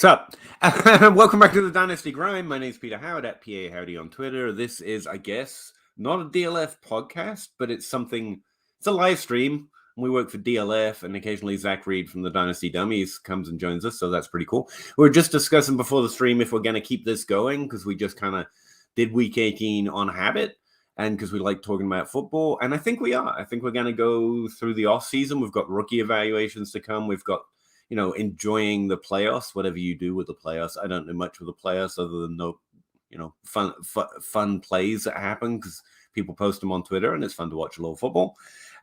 What's up? Welcome back to the Dynasty Grind. My name's Peter Howard at PA Howdy on Twitter. This is, I guess, not a DLF podcast, but it's a live stream. We work for DLF, and occasionally Zach Reed from the Dynasty Dummies comes and joins us, so that's pretty cool. We were just discussing before the stream if we're going to keep this going, because we just kind of did Week 18 on habit, and because we like talking about football, and I think we are. I think we're going to go through the off-season. We've got rookie evaluations to come. We've got enjoying the playoffs, whatever you do with the playoffs. I don't know much with the playoffs other than fun plays that happen because people post them on Twitter and it's fun to watch a little football.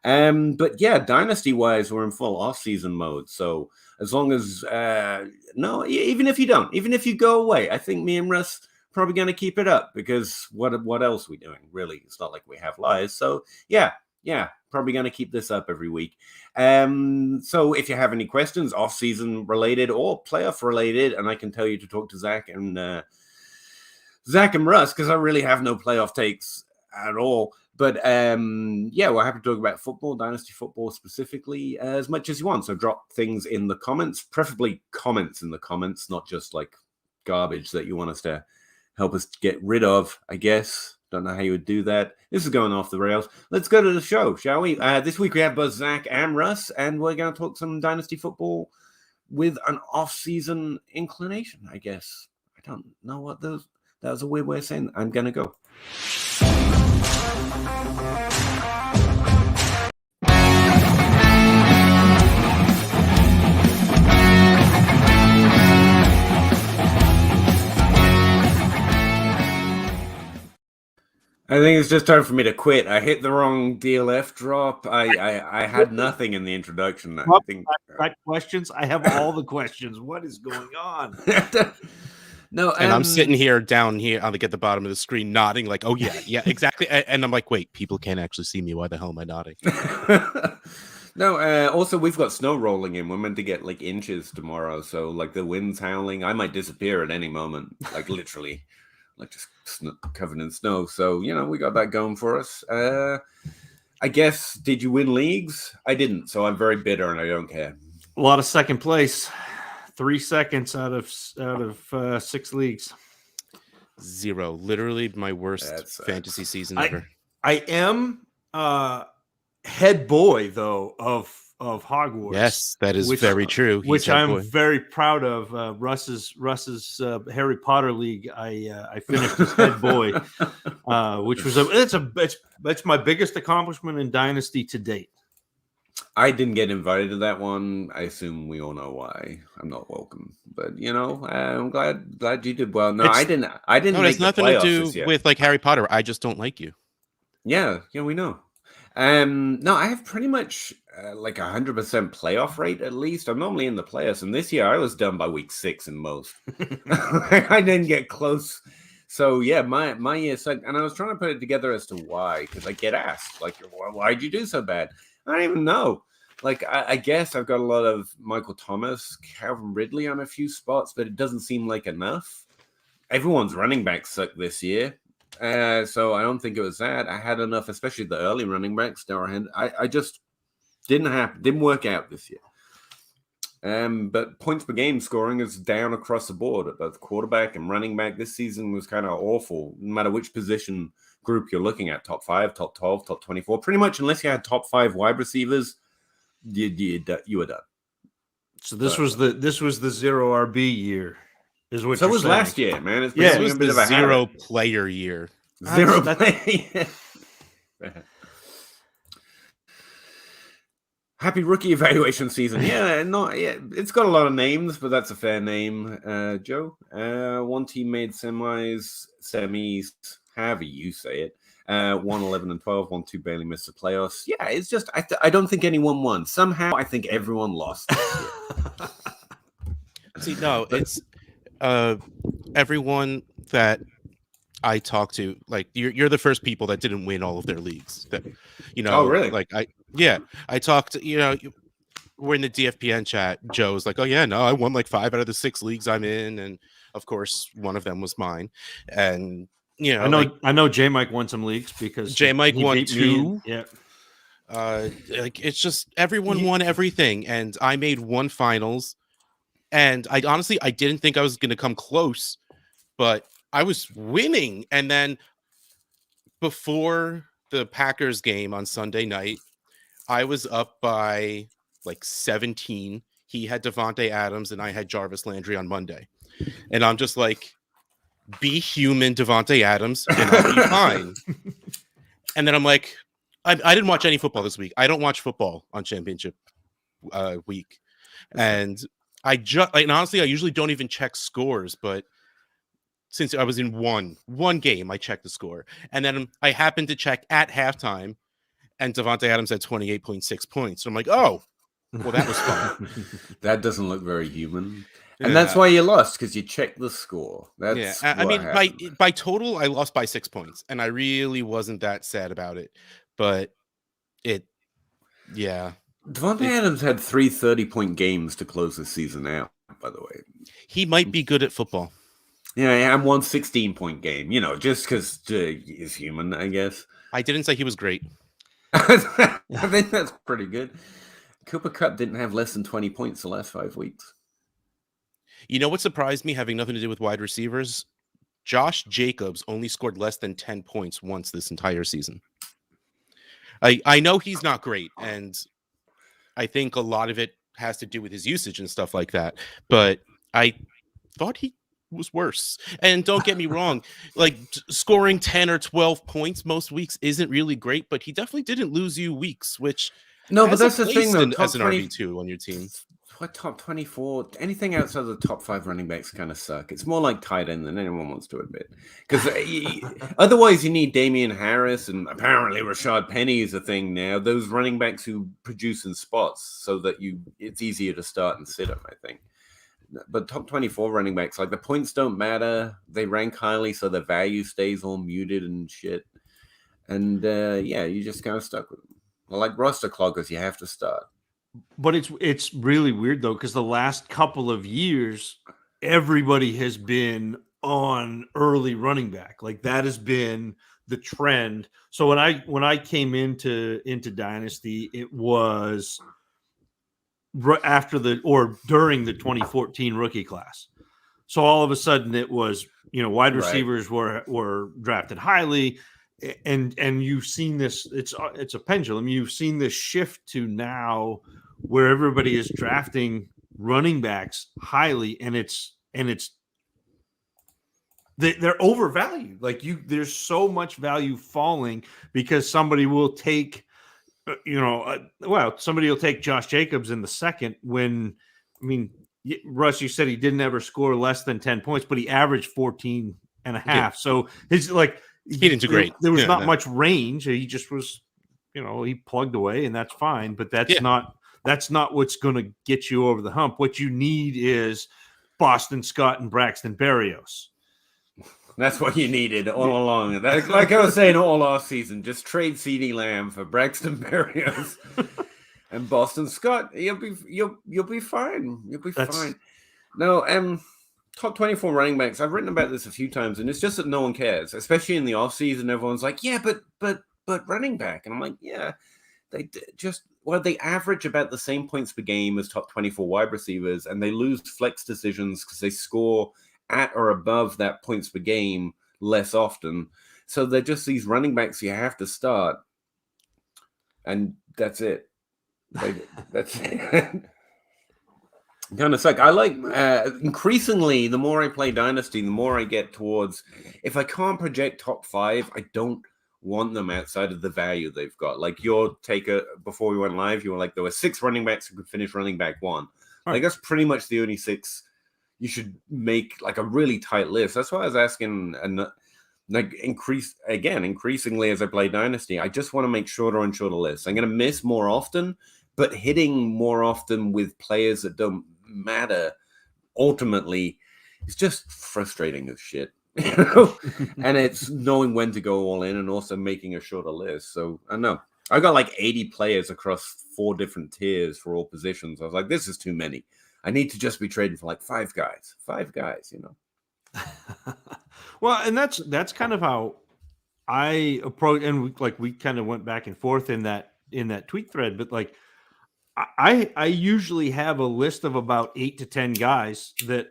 But yeah, dynasty-wise, we're in full off-season mode. So as long as, even if you go away, I think me and Russ probably going to keep it up because what else are we doing? Really, it's not like we have lives. So yeah, probably going to keep this up every week. So if you have any questions, off-season related or playoff related, and I can tell you to talk to Zach and Russ, because I really have no playoff takes at all. But we're happy to talk about football, dynasty football specifically, as much as you want. So drop things in the comments, preferably comments in the comments, not just like garbage that you want us to help us get rid of, I guess. Don't know how you would do that. This is going off the rails. Let's go to the show, shall we? This week we have both Zach and Russ, and we're going to talk some dynasty football with an off-season inclination, I guess. I don't know what those... That was a weird way of saying that. I'm going to go. I think it's just time for me to quit. I hit the wrong DLF drop. I had nothing in the introduction. I think questions. I have all the questions. What is going on? No, and I'm sitting down here at the bottom of the screen nodding like, oh yeah, exactly. And I'm like, wait, people can't actually see me. Why the hell am I nodding? No, also we've got snow rolling in. We're meant to get like inches tomorrow. So like the wind's howling. I might disappear at any moment, like literally. Like just covered in snow. So, we got that going for us. I guess, did you win leagues? I didn't, so I'm very bitter and I don't care. A lot of second place. 3 seconds out of 6 leagues. 0. Literally my worst fantasy season ever. I am head boy, though, of Hogwarts. Yes, that is very true. Which I'm very proud of. Russ's Harry Potter league. I finished as head boy, which was it's my biggest accomplishment in Dynasty to date. I didn't get invited to that one. I assume we all know why. I'm not welcome, but I'm glad you did well. No, I didn't. No, it has nothing to do with like Harry Potter. I just don't like you. Yeah, we know. No, I have pretty much like 100% playoff rate at least. I'm normally in the playoffs, and this year I was done by week 6 in most. I didn't get close. So yeah, my year sucked, and I was trying to put it together as to why, because I get asked like, why'd you do so bad? I don't even know. Like I guess I've got a lot of Michael Thomas, Calvin Ridley on a few spots, but it doesn't seem like enough. Everyone's running backs suck this year. So I don't think it was that. I had enough, especially the early running backs. I just didn't work out this year. But points per game scoring is down across the board at both quarterback and running back. This season was kind of awful, no matter which position group you're looking at. Top 5, top 12, top 24. Pretty much, unless you had top 5 wide receivers, you were done. So this was the 0 RB year. So it was last year, man. It was a bit of a 0 player year. 0 player. Happy rookie evaluation season. It's got a lot of names, but that's a fair name, Joe. One team made semis, however you say it. 1-11 and 12, 1-2 barely missed the playoffs. Yeah, it's just I don't think anyone won. Somehow I think everyone lost. See, no, it's everyone that I talked to, like you're the first people that didn't win all of their leagues. That Oh, really? Like I talked to, we're in the DFPN chat. Joe's like, oh yeah, no, I won like 5 out of the 6 leagues I'm in, and of course one of them was mine. And I know J Mike won some leagues because J Mike won 2. Yeah. Like it's just everyone won everything, and I made 1 finals. And I honestly, I didn't think I was going to come close, but I was winning. And then before the Packers game on Sunday night, I was up by like 17. He had Devontae Adams and I had Jarvis Landry on Monday. And I'm just like, be human, Devontae Adams, and I'll be fine. And then I'm like, I didn't watch any football this week. I don't watch football on championship week. And I just, like, honestly, I usually don't even check scores, but since I was in one game, I checked the score. And then I happened to check at halftime, and Devontae Adams had 28.6 points. So I'm like, oh, well, that was fun. That doesn't look very human. And that's why you lost, because you checked the score. That's I mean, by total, I lost by 6 points, and I really wasn't that sad about it. But Devontae Adams had 3 30-point games to close the season out, by the way. He might be good at football. Yeah, and one 16-point game, just because he's human, I guess. I didn't say he was great. I think that's pretty good. Cooper Kupp didn't have less than 20 points the last 5 weeks. You know what surprised me, having nothing to do with wide receivers? Josh Jacobs only scored less than 10 points once this entire season. I know he's not great, and I think a lot of it has to do with his usage and stuff like that, but I thought he was worse. And don't get me wrong, like scoring 10 or 12 points most weeks isn't really great, but he definitely didn't lose you weeks, which but that's the thing, though. As an RB2 on your team. What, top 24? Anything outside of the top 5 running backs kind of suck. It's more like tight end than anyone wants to admit. Because otherwise, you need Damian Harris, and apparently Rashad Penny is a thing now. Those running backs who produce in spots so that it's easier to start and sit them, I think. But top 24 running backs, like the points don't matter. They rank highly, so the value stays all muted and shit. And you just kind of stuck with them. Like roster cloggers, you have to start. But it's really weird, though, because the last couple of years, everybody has been on early running back. Like that has been the trend. So when I came into Dynasty, it was after during the 2014 rookie class. So all of a sudden it was, wide receivers were drafted highly. And you've seen this, it's a pendulum. You've seen this shift to now where everybody is drafting running backs highly, and they're overvalued. Like there's so much value falling because somebody will take, somebody will take Josh Jacobs in the second when, Russ, you said he didn't ever score less than 10 points, but he averaged 14 and a half. Yeah. So it's like, he didn't do great. There was not much range. He just was, he plugged away, and that's fine. But that's not what's going to get you over the hump. What you need is Boston Scott and Braxton Berrios. That's what you needed all along. That's like I was saying all last season. Just trade CeeDee Lamb for Braxton Berrios and Boston Scott. You'll be fine. You'll be fine. No, top 24 running backs. I've written about this a few times, and it's just that no one cares, especially in the offseason. Everyone's like, yeah, but running back. And I'm like, yeah, they average about the same points per game as top 24 wide receivers, and they lose flex decisions because they score at or above that points per game less often. So they're just these running backs you have to start, and that's it. That's it. Kind of suck. I like increasingly, the more I play Dynasty, the more I get towards, if I can't project top 5, I don't want them outside of the value they've got. Like your taker before we went live, you were like, there were 6 running backs who could finish running back 1. Right. Like that's pretty much the only 6 you should make, like a really tight list. That's why I was asking, and like increasingly as I play Dynasty, I just want to make shorter and shorter lists. I'm going to miss more often, but hitting more often with players that don't matter ultimately is just frustrating as shit. And it's knowing when to go all in and also making a shorter list. So I know I got like 80 players across 4 different tiers for all positions. I was like, this is too many. I need to just be trading for like 5 guys. Well, and that's kind of how I approach, and we kind of went back and forth in that tweet thread, but like I usually have a list of about 8 to 10 guys that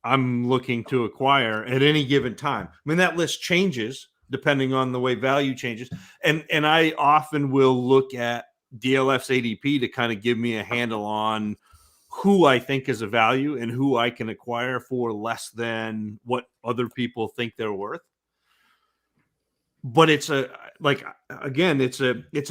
I'm looking to acquire at any given time. I mean, that list changes depending on the way value changes. And I often will look at DLF's ADP to kind of give me a handle on who I think is a value and who I can acquire for less than what other people think they're worth. But it's a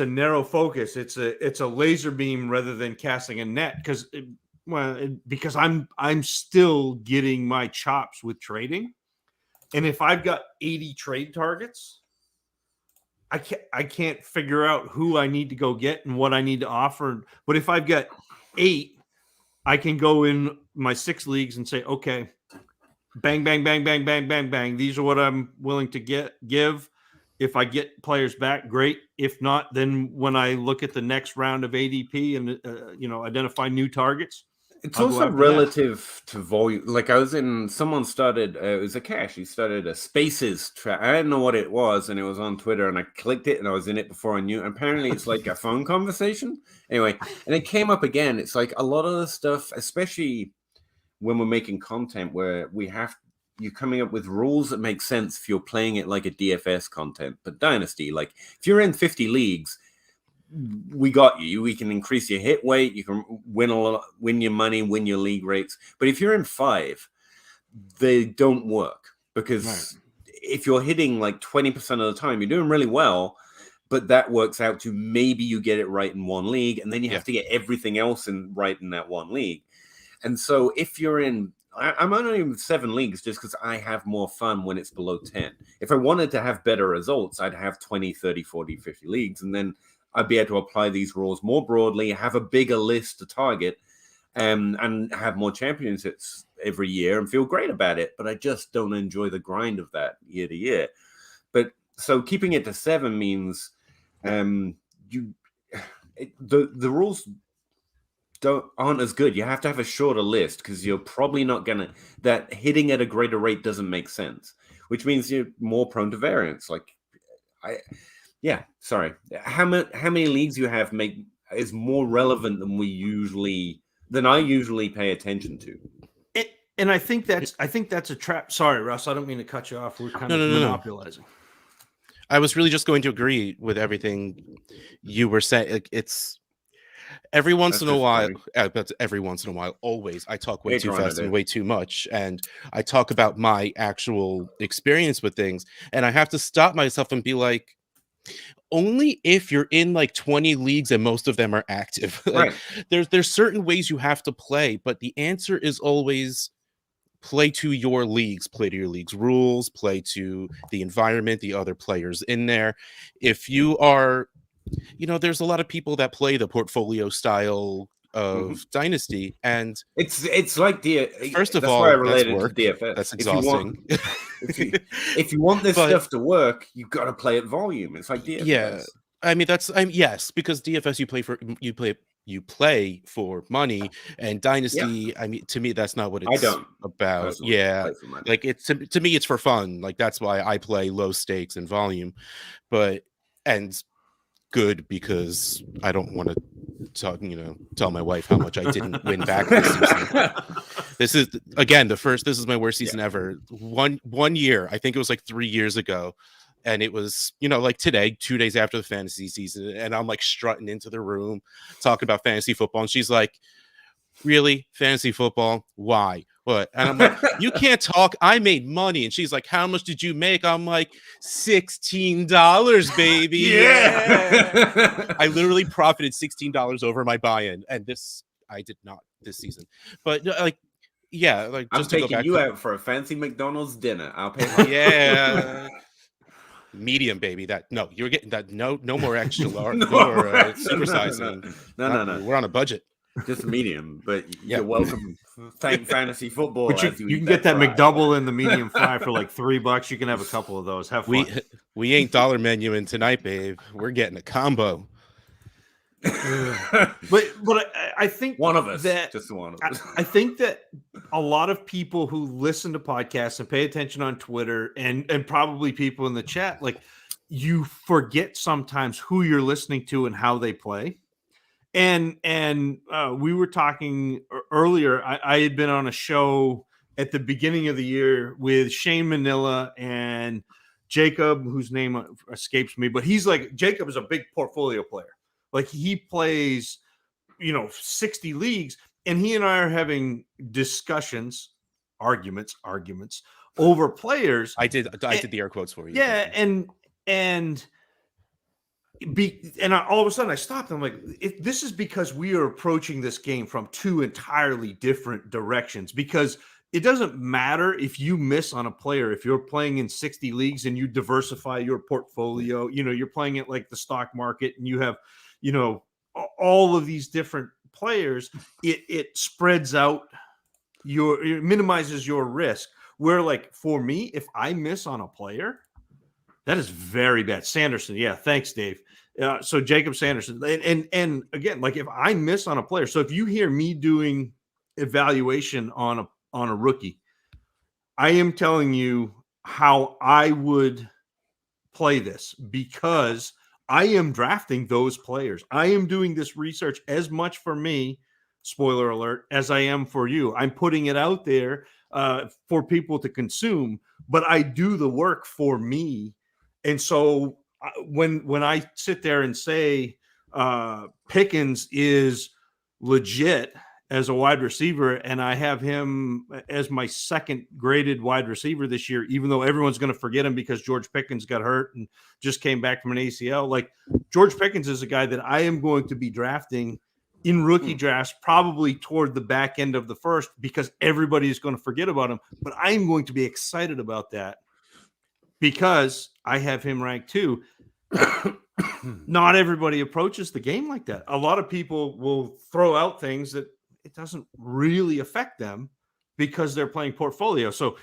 narrow focus. It's a laser beam rather than casting a net because I'm still getting my chops with trading. And if I've got 80 trade targets, I can't figure out who I need to go get and what I need to offer. But if I've got 8, I can go in my 6 leagues and say, okay, bang, bang, bang, bang, bang, bang, bang. These are what I'm willing to give. If I get players back, great. If not, then when I look at the next round of ADP and identify new targets, it's also relative to volume. Like someone started, it was a cache. He started a Spaces track. I didn't know what it was, and it was on Twitter, and I clicked it, and I was in it before I knew. And apparently, it's like a phone conversation. Anyway, and it came up again. It's like a lot of the stuff, especially when we're making content where you're coming up with rules that make sense if you're playing it like a DFS content. But Dynasty, like if you're in 50 leagues, we got you. We can increase your hit weight. You can win your money, win your league rates. But if you're in 5, they don't work because if you're hitting like 20% of the time, you're doing really well. But that works out to maybe you get it right in one league, and then you have to get everything else right in that one league. And so if you're in, I'm only in 7 leagues just because I have more fun when it's below 10. If I wanted to have better results, I'd have 20, 30, 40, 50 leagues. And then I'd be able to apply these rules more broadly, have a bigger list to target, and have more championships every year and feel great about it. But I just don't enjoy the grind of that year to year. But so keeping it to 7 means the rules aren't as good. You have to have a shorter list because you're probably not that hitting at a greater rate doesn't make sense, which means you're more prone to variance. Sorry. How many leagues you have is more relevant than I usually pay attention to. And I think that's a trap. Sorry, Russ, I don't mean to cut you off. We're kind of monopolizing. I was really just going to agree with everything you were saying. It's every once in a while, always, I talk way too fast and way too much. And I talk about my actual experience with things. And I have to stop myself and be like, only if you're in like 20 leagues and most of them are active. Like, there's certain ways you have to play, but the answer is always play to your leagues rules, play to the environment, the other players in there. If you are, there's a lot of people that play the portfolio style of Dynasty, and it's like first of all, I related to DFS. That's exhausting. If you want this stuff to work, you've got to play at volume. It's like DFS. Yeah, I mean yes, because DFS you play for money, and Dynasty, I mean, to me that's not what it's about. Yeah, like to me it's for fun. Like that's why I play low stakes and volume, and good because I don't want to tell my wife how much I didn't win back this season. This is again this is my worst season ever. One year, I think it was like 3 years ago. And it was, like today, 2 days after the fantasy season. And I'm like strutting into the room, talking about fantasy football. And she's like, really? Fantasy football? Why? What? And I'm like, you can't talk. I made money. And she's like, how much did you make? I'm like, $16, baby. Yeah. I literally profited $16 over my buy-in. And I did not this season. But I'm taking you out for a fancy McDonald's dinner. I'll pay for Yeah. Medium, baby. You're getting that. No more extra large. no more supersizing. No. We're on a budget. Just medium, but you're welcome. Thank fantasy football. But you can get that McDouble in the medium fry for like $3. You can have a couple of those. Have fun. We ain't dollar menuing tonight, babe. We're getting a combo. but I think one of us, I think that a lot of people who listen to podcasts and pay attention on Twitter and probably people in the chat, like you forget sometimes who you're listening to and how they play. And we were talking earlier. I had been on a show at the beginning of the year with Shane Manila and Jacob, whose name escapes me, but Jacob is a big portfolio player. Like he plays, 60 leagues, and he and I are having discussions, arguments over players. I did the air quotes for you. Yeah, and all of a sudden I stopped. I'm like, this is because we are approaching this game from two entirely different directions, because it doesn't matter if you miss on a player. If you're playing in 60 leagues and you diversify your portfolio, you're playing it like the stock market and you have, all of these different players, it spreads out it minimizes your risk. Where like for me, if I miss on a player, that is very bad. Sanderson. Yeah. Thanks, Dave. So Jacob Sanderson. And again, like if I miss on a player, so if you hear me doing evaluation on a rookie, I am telling you how I would play this, because I am drafting those players. I am doing this research as much for me, spoiler alert, as I am for you. I'm putting it out there for people to consume, but I do the work for me. And so when I sit there and say Pickens is legit as a wide receiver, and I have him as my second graded wide receiver this year, even though everyone's going to forget him because George Pickens got hurt and just came back from an ACL. Like George Pickens is a guy that I am going to be drafting in rookie drafts, probably toward the back end of the first, because everybody is going to forget about him. But I'm going to be excited about that because I have him ranked 2. Not everybody approaches the game like that. A lot of people will throw out things that it doesn't really affect them because they're playing portfolio. So,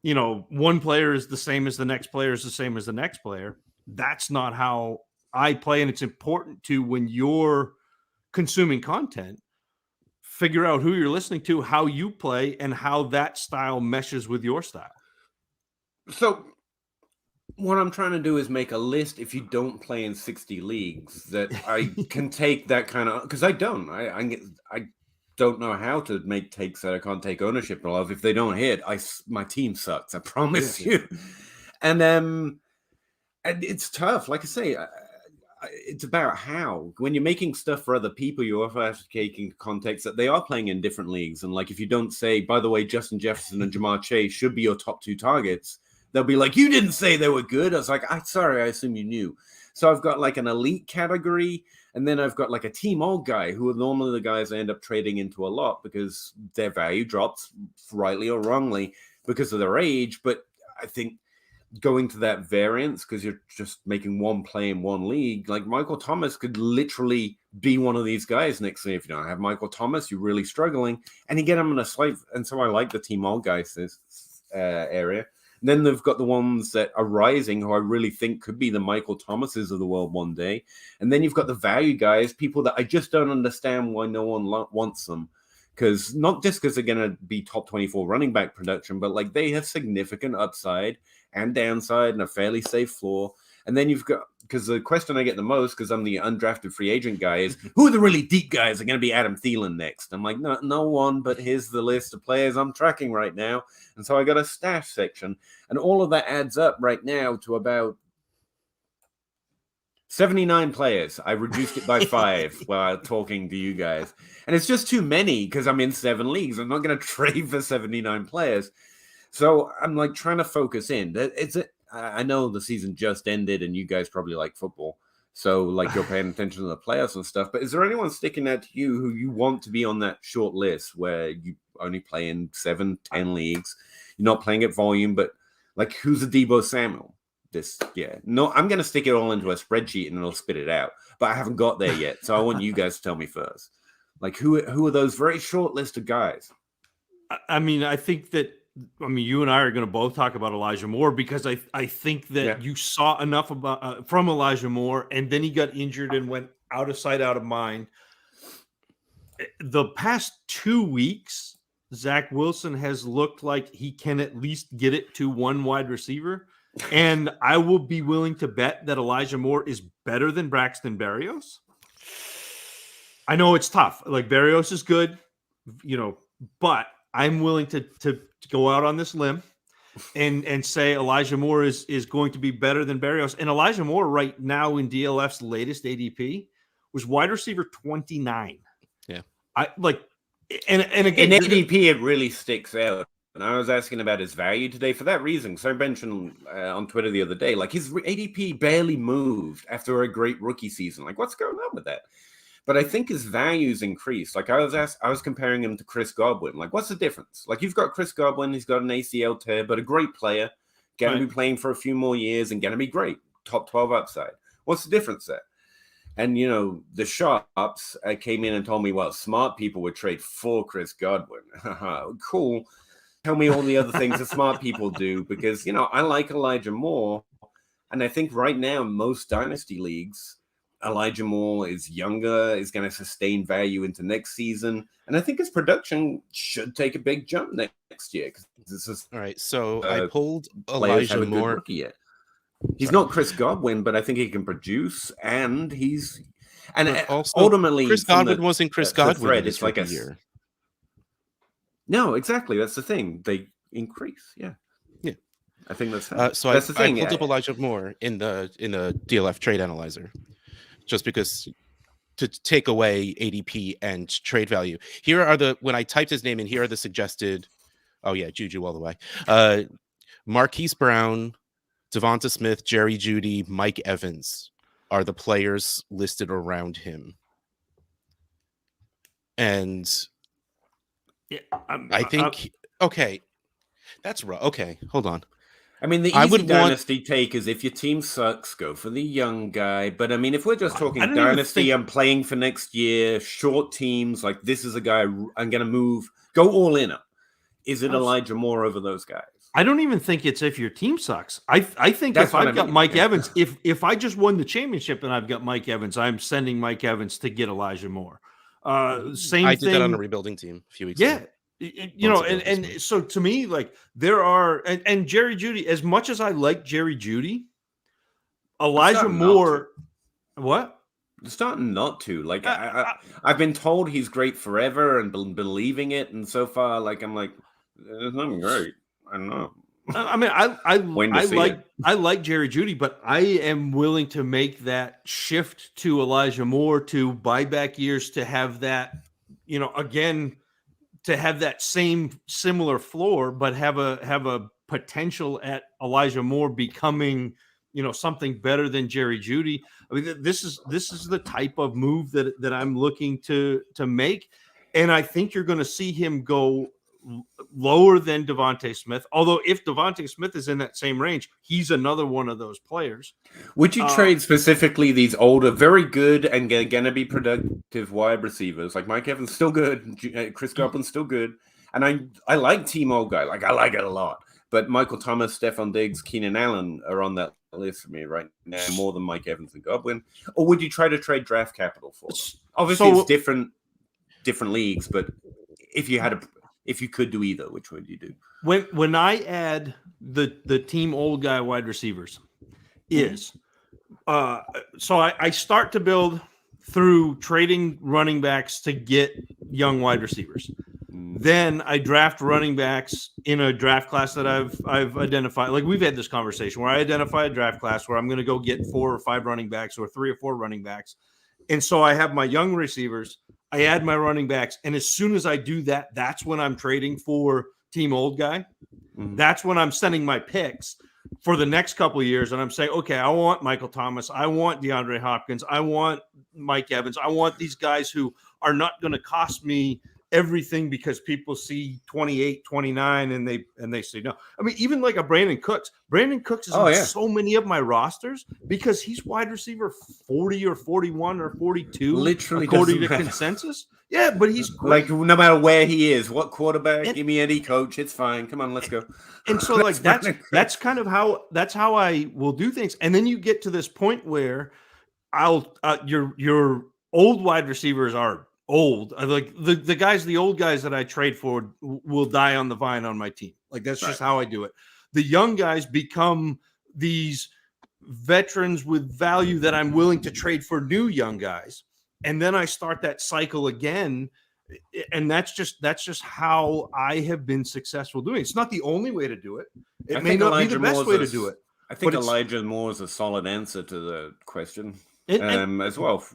one player is the same as the next player is the same as the next player. That's not how I play. And it's important to, when you're consuming content, figure out who you're listening to, how you play, and how that style meshes with your style. So what I'm trying to do is make a list, if you don't play in 60 leagues, that I can take that kind of, because I don't. I don't know how to make takes that I can't take ownership of. If they don't hit, my team sucks. I promise you. And it's tough. Like I say, it's about how. When you're making stuff for other people, you also have to take into context that they are playing in different leagues. And like, if you don't say, by the way, Justin Jefferson and Jamar Chase should be your top 2 targets, they'll be like, you didn't say they were good. I was like, sorry, I assume you knew. So I've got like an elite category, and then I've got like a team all guy, who are normally the guys I end up trading into a lot because their value drops, rightly or wrongly, because of their age. But I think going to that variance, because you're just making one play in one league, like Michael Thomas could literally be one of these guys next year. If you don't have Michael Thomas, you're really struggling, and you get him in a slight. And so I like the team all guys this area. And then they've got the ones that are rising, who I really think could be the Michael Thomases of the world one day. And then you've got the value guys, people that I just don't understand why no one wants them. Because not just because they're going to be top 24 running back production, but like they have significant upside and downside and a fairly safe floor. And then you've got, because the question I get the most, because I'm the undrafted free agent guy, is who are the really deep guys? Are going to be Adam Thielen next? I'm like, no one, but here's the list of players I'm tracking right now. And so I got a stash section, and all of that adds up right now to about 79 players. I reduced it by 5 while talking to you guys. And it's just too many because I'm in 7 leagues. I'm not going to trade for 79 players. So I'm like trying to focus in. I know the season just ended and you guys probably like football. So like you're paying attention to the playoffs and stuff. But is there anyone sticking out to you who you want to be on that short list where you only play in 7, 10 leagues? You're not playing at volume, but like who's a Deebo Samuel? No, I'm going to stick it all into a spreadsheet and it'll spit it out. But I haven't got there yet. So I want you guys to tell me first. Like who are those very short list of guys? I mean, I think that, you and I are going to both talk about Elijah Moore because I think that you saw enough about from Elijah Moore, and then he got injured and went out of sight, out of mind. The past 2 weeks, Zach Wilson has looked like he can at least get it to one wide receiver. And I will be willing to bet that Elijah Moore is better than Braxton Berrios. I know it's tough. Like Berrios is good, but I'm willing to go out on this limb and say Elijah Moore is going to be better than Berrios. And Elijah Moore right now in DLF's latest ADP was wide receiver 29. Yeah. I like, and again, in ADP, it really sticks out. And I was asking about his value today for that reason. So I mentioned on Twitter the other day, like his ADP barely moved after a great rookie season. Like, what's going on with that? But I think his value's increased. Like I was comparing him to Chris Godwin. Like, what's the difference? Like you've got Chris Godwin, he's got an ACL tear, but a great player, going to be playing for a few more years and going to be great, top 12 upside. What's the difference there? And, the shops came in and told me, well, smart people would trade for Chris Godwin. Cool. Tell me all the other things that smart people do, because, I like Elijah Moore. And I think right now, most dynasty leagues, Elijah Moore is younger, is going to sustain value into next season. And I think his production should take a big jump next year. This is all right. So I pulled Elijah Moore. He's not Chris Godwin, but I think he can produce, and also, ultimately Chris Godwin wasn't Chris Godwin. It's like a year. No, exactly. That's the thing. They increase. Yeah. I think that's so. That's the thing. I pulled up Elijah Moore in the DLF trade analyzer, just because to take away ADP and trade value. Here are when I typed his name in, here are the suggested. Oh yeah, Juju all the way. Marquise Brown, Devonta Smith, Jerry Judy, Mike Evans are the players listed around him. And I think, okay, that's right. Okay, hold on. I mean, the easy dynasty take is if your team sucks, go for the young guy. But I mean, if we're just talking dynasty, I'm playing for next year, short teams, like this is a guy I'm going to go all in. Is it Elijah Moore over those guys? I don't even think it's if your team sucks. I think That's if I've got Mike Evans, if I just won the championship and I've got Mike Evans, I'm sending Mike Evans to get Elijah Moore. Same I thing. did that on a rebuilding team a few weeks ago. And so to me, like there are, and Jerry Judy, as much as I like Jerry Judy, Elijah Moore, what? I'm starting not to. Like I've been told he's great forever and believing it, and so far, like I'm like, there's nothing great. I don't know. I mean, I like Jerry Judy, but I am willing to make that shift to Elijah Moore to buy back years to have that, again, to have that similar floor, but have a potential at Elijah Moore becoming, something better than Jerry Judy. I mean, this is the type of move that I'm looking to make, and I think you're going to see him go lower than Devonta Smith. Although if Devonta Smith is in that same range, he's another one of those players. Would you trade specifically these older, very good and going to be productive wide receivers? Like Mike Evans, still good. Chris Godwin's still good. And I like Team Old Guy. Like I like it a lot. But Michael Thomas, Stephon Diggs, Keenan Allen are on that list for me right now more than Mike Evans and Godwin. Or would you try to trade draft capital for them? Obviously, it's different leagues. But if you could do either, which would you do? When I add the Team Old Guy wide receivers so I start to build through trading running backs to get young wide receivers. Then I draft running backs in a draft class that I've identified. Like we've had this conversation where I identify a draft class where I'm going to go get 4 or 5 running backs or 3 or 4 running backs. And so I have my young receivers, I add my running backs, and as soon as I do that, that's when I'm trading for Team Old Guy. Mm-hmm. That's when I'm sending my picks for the next couple of years, and I'm saying, okay, I want Michael Thomas, I want DeAndre Hopkins, I want Mike Evans, I want these guys who are not going to cost me everything because people see 28, 29 and they say no. I mean, even like a Brandon Cooks. Brandon Cooks is on so many of my rosters because he's wide receiver 40 or 41 or 42, literally according to consensus. Yeah, but he's great. Like no matter where he is, what quarterback, give me any coach, it's fine. Come on, let's go. And so like that's kind of how I will do things. And then you get to this point where your old wide receivers are old. Like the guys, the old guys that I trade for will die on the vine on my team. Like that's just how I do it. The young guys become these veterans with value that I'm willing to trade for new young guys. and then I start that cycle again. And that's just how I have been successful doing it. It's not the only way to do it. It may not be the best way to do it. I think Elijah Moore is a solid answer to the question as well.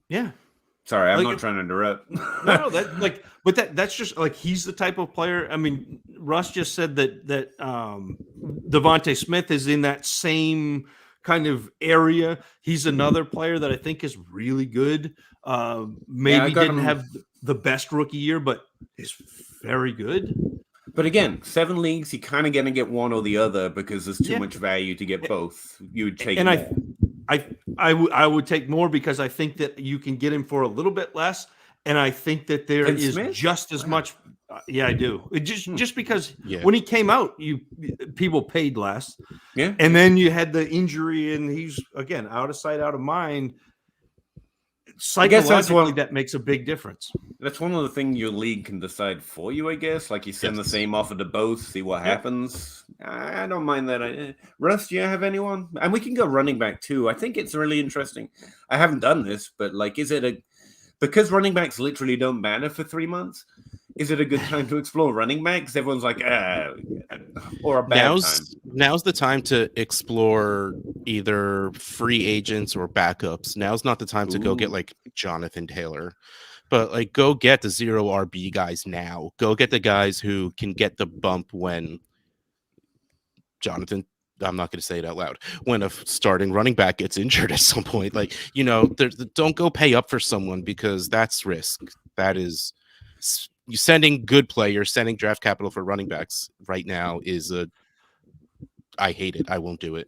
Yeah. Sorry, I'm not trying to interrupt. No, that's just like he's the type of player. I mean, Russ just said that Devontae Smith is in that same kind of area. He's another player that I think is really good. Maybe didn't have the best rookie year, but is very good. But again, 7 leagues, you're kind of going to get one or the other because there's too much value to get both. You would take more. I would take more because I think that you can get him for a little bit less, and I think that there is just as much. Yeah, I do. Just because when he came out, people paid less. Yeah, and then you had the injury, and he's again out of sight, out of mind. Psychologically, that makes a big difference. That's one of the things your league can decide for you, I guess. Like you send the same offer to both, see what happens. I don't mind that. Russ, do you have anyone? And we can go running back too. I think it's really interesting. I haven't done this, but like, because running backs literally don't matter for 3 months? Is it a good time to explore running backs? Everyone's like, or a bad time. Now's the time to explore either free agents or backups. Now's not the time to go get like Jonathan Taylor, but like go get the 0 RB guys now. Go get the guys who can get the bump when Jonathan. I'm not going to say it out loud. When a starting running back gets injured at some point, like, don't go pay up for someone because that's risk. That is. You sending good players, sending draft capital for running backs right now is I hate it. I won't do it.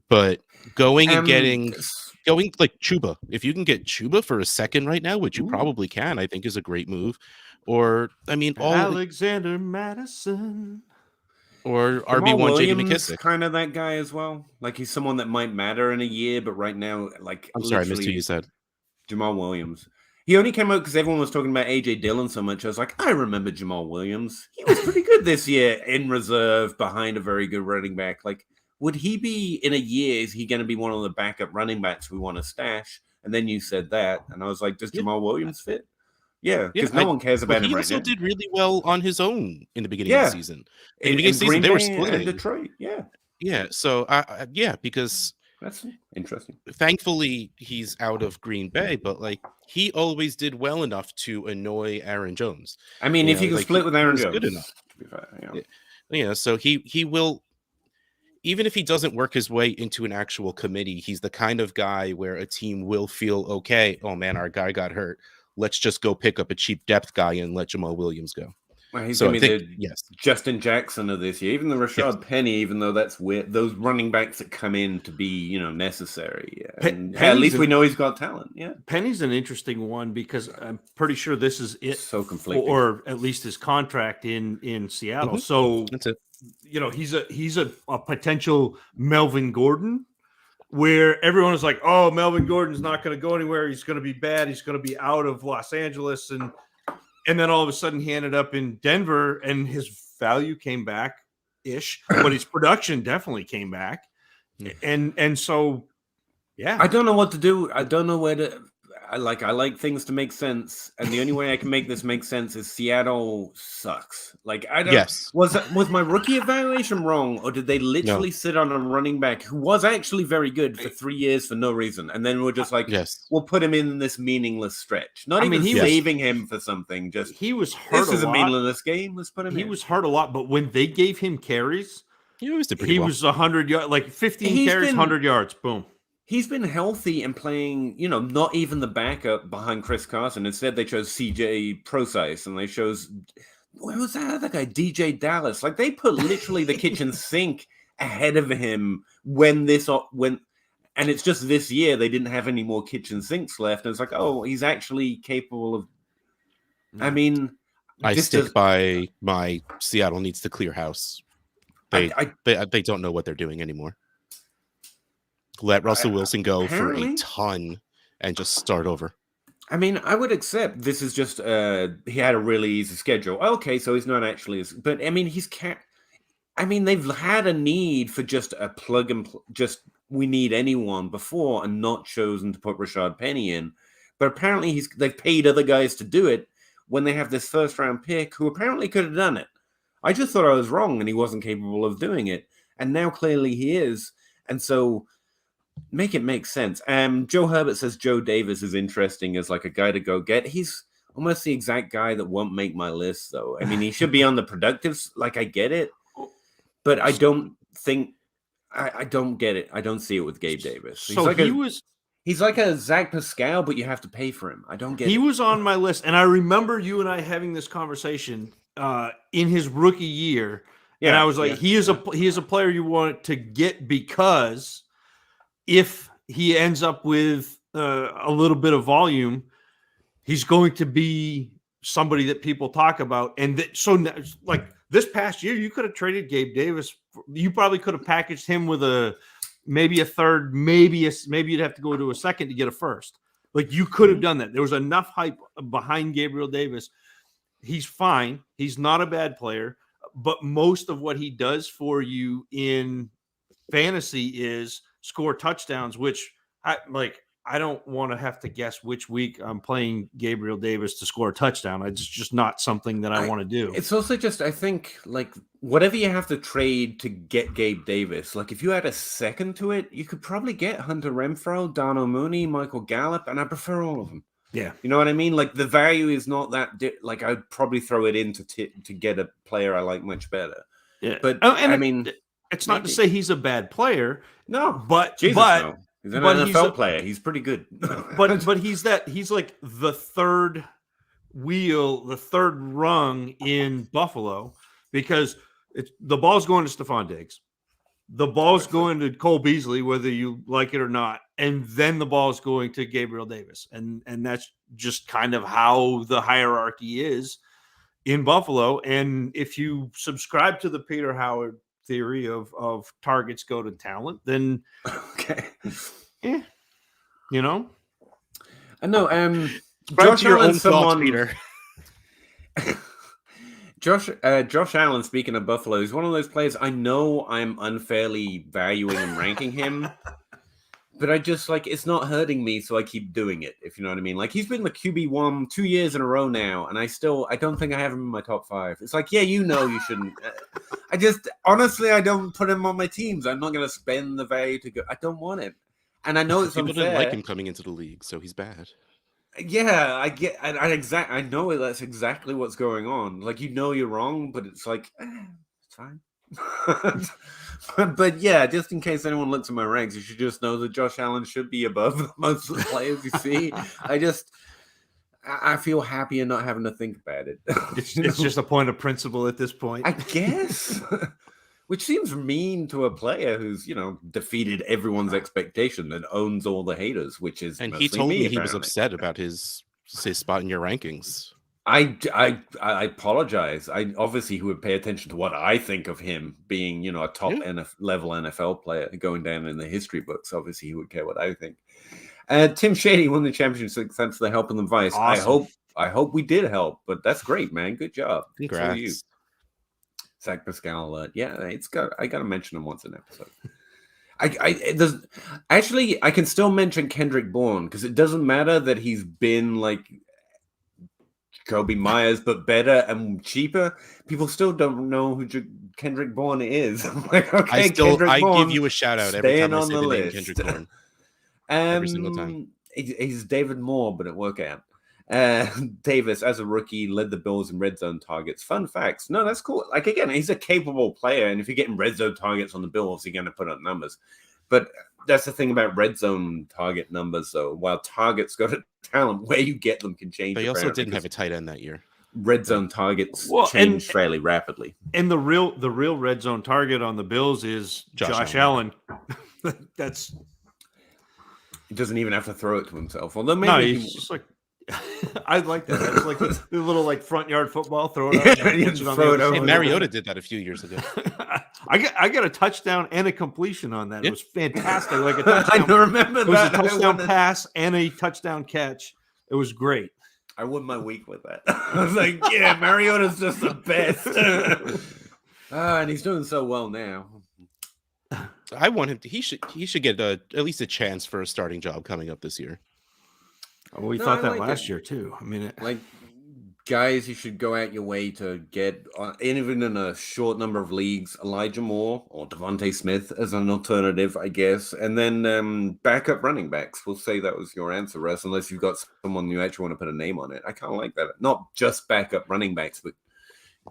But going like Chuba, if you can get Chuba for a second right now, which you probably can, I think is a great move. Or Alexander Madison. Or RB1 JD McKissick. Kind of that guy as well. Like he's someone that might matter in a year, but right now, like I'm sorry, I missed who you said. Jamal Williams. He only came out because everyone was talking about AJ Dillon so much. I was like, I remember Jamal Williams. He was pretty good this year in reserve behind a very good running back. Like, would he be in a year? Is he going to be one of the backup running backs we want to stash? And then you said that, and I was like, does Jamal Williams fit? Yeah, because no one cares about him right now. He also did really well on his own in the beginning of the season. In the beginning of the season, they were splitting. In Detroit, yeah. So, because. That's interesting. Thankfully, he's out of Green Bay, but like he always did well enough to annoy Aaron Jones. I mean, if he could split with Aaron Jones, good enough. To be fair, so he will, even if he doesn't work his way into an actual committee, he's the kind of guy where a team will feel okay. Oh man, our guy got hurt. Let's just go pick up a cheap depth guy and let Jamal Williams go. Well, he's going to be the Justin Jackson of this year. Even the Rashad Penny, even though that's weird, those running backs that come in to be, necessary. At least we know he's got talent. Yeah, Penny's an interesting one because I'm pretty sure this is it. So conflicting, or at least his contract in Seattle. Mm-hmm. So that's it. He's a potential Melvin Gordon, where everyone is like, "Oh, Melvin Gordon's not going to go anywhere. He's going to be bad. He's going to be out of Los Angeles." And then all of a sudden he ended up in Denver and his value came back-ish, but his production definitely came back. And so, yeah. I don't know what to do. I don't know where to... I like things to make sense, and the only way I can make this make sense is Seattle sucks. Like I don't. Yes. Was my rookie evaluation wrong, or did they literally sit on a running back who was actually very good for 3 years for no reason, and then we're just like, we'll put him in this meaningless stretch, not even saving him for something. Just he was hurt. This is a meaningless game. Let's put him. He was hurt a lot, but when they gave him carries, he always did pretty well. He was 100 yards, like 15 carries, 100 yards. Boom. He's been healthy and playing, not even the backup behind Chris Carson. Instead, they chose CJ Procise and they chose, where was that other guy? DJ Dallas. Like they put literally the kitchen sink ahead of him and it's just this year they didn't have any more kitchen sinks left. And it's like, oh, he's actually capable of, I mean. I stick by my Seattle needs to clear house. They don't know what they're doing anymore. Let Russell Wilson go for a ton and just start over. I mean, I would accept this is just he had a really easy schedule. Okay, so he's not actually but I mean they've had a need for just a plug and just we need anyone before and not chosen to put Rashad Penny in. But apparently they've paid other guys to do it when they have this first round pick who apparently could have done it. I just thought I was wrong and he wasn't capable of doing it. And now clearly he is. And so make it make sense. Joe Herbert says Joe Davis is interesting as like a guy to go get. He's almost the exact guy that won't make my list, though. I mean, he should be on the productive. Like, I get it. But I don't think I don't get it. I don't see it with Gabe Davis. He's like a Zach Pascal, but you have to pay for him. I don't get it. He was on my list, and I remember you and I having this conversation in his rookie year. Yeah, and I was like, he is a player you want to get because if he ends up with a little bit of volume, he's going to be somebody that people talk about. And like this past year, you could have traded Gabe Davis. You probably could have packaged him with maybe a third, maybe you'd have to go to a second to get a first. Like you could have done that. There was enough hype behind Gabriel Davis. He's fine. He's not a bad player, but most of what he does for you in fantasy is score touchdowns, which I don't want to have to guess which week I'm playing Gabriel Davis to score a touchdown. It's just not something that I want to do. It's also just, I think, like, whatever you have to trade to get Gabe Davis, like, if you add a second to it, you could probably get Hunter Renfrow, Darnell Mooney, Michael Gallup, and I prefer all of them. Yeah. You know what I mean? Like, the value is not that, like, I'd probably throw it in to get a player I like much better. Yeah. But, I mean... It's not to say he's a bad player. No. But... No. He's an NFL player. He's pretty good. but he's like the third wheel, the third rung in Buffalo because the ball's going to Stephon Diggs. The ball's going to Cole Beasley, whether you like it or not. And then the ball's going to Gabriel Davis. And that's just kind of how the hierarchy is in Buffalo. And if you subscribe to the Peter Howard theory of targets go to talent, then okay, yeah, you know. I know. Josh Allen, Peter. Josh Allen. Speaking of Buffalo, he's one of those players. I know I'm unfairly valuing and ranking him, but I just like it's not hurting me, so I keep doing it. If you know what I mean. Like he's been the QB1 2 years in a row now, and I don't think I have him in my top 5. It's like, yeah, you shouldn't. I just honestly, I don't put him on my teams. I'm not going to spend the value to go. I don't want him, and I know it's people unfair. Didn't like him coming into the league, so he's bad. Yeah, I get. I know that's exactly what's going on. Like you're wrong, but it's like it's fine. But yeah, just in case anyone looks at my ranks, you should just know that Josh Allen should be above most of the players you see. I feel happier not having to think about it. It's just a point of principle at this point, I guess. Which seems mean to a player who's, defeated everyone's expectation and owns all the haters, which is and he told me he was upset about his spot in your rankings. I apologize. He would pay attention to what I think of him being, a top level NFL player going down in the history books. Obviously, he would care what I think. Tim Shady won the championship thanks to the help and advice. Awesome. I hope we did help, but that's great, man. Good job. Congrats. You. Zach Pascal. I got to mention him once an episode. I can still mention Kendrick Bourne because it doesn't matter that he's been like Kobe Myers, but better and cheaper. People still don't know who Kendrick Bourne is. I'm like, okay, I give you a shout out every time I say the name Kendrick Bourne. Every single time. He's David Moore, but it worked out. Davis, as a rookie, led the Bills in red zone targets. Fun facts. No, that's cool. Like, again, he's a capable player, and if you're getting red zone targets on the Bills, you're going to put up numbers. But that's the thing about red zone target numbers, though. While targets go to talent, where you get them can change. They also didn't have a tight end that year. Red zone targets change fairly rapidly. And the real red zone target on the Bills is Josh Allen. That's... He doesn't even have to throw it to himself. Although maybe he's just like... I like that. It's like the little like front yard football. Throw it out. Hey, Mariota did that a few years ago. I got a touchdown and a completion on that. It was fantastic. Like a touchdown. I don't remember that. It was a touchdown pass and a touchdown catch. It was great. I won my week with that. I was like, yeah, Mariota's just the best. And he's doing so well now. I want him to. He should get at least a chance for a starting job coming up this year. Oh, we No, thought I that like last it. year too. I mean, Like, guys, you should go out your way to get, even in a short number of leagues, Elijah Moore or Devontae Smith as an alternative, I guess. And then backup running backs. We'll say that was your answer, Russ, unless you've got someone you actually want to put a name on it. I kind of like that. Not just backup running backs, but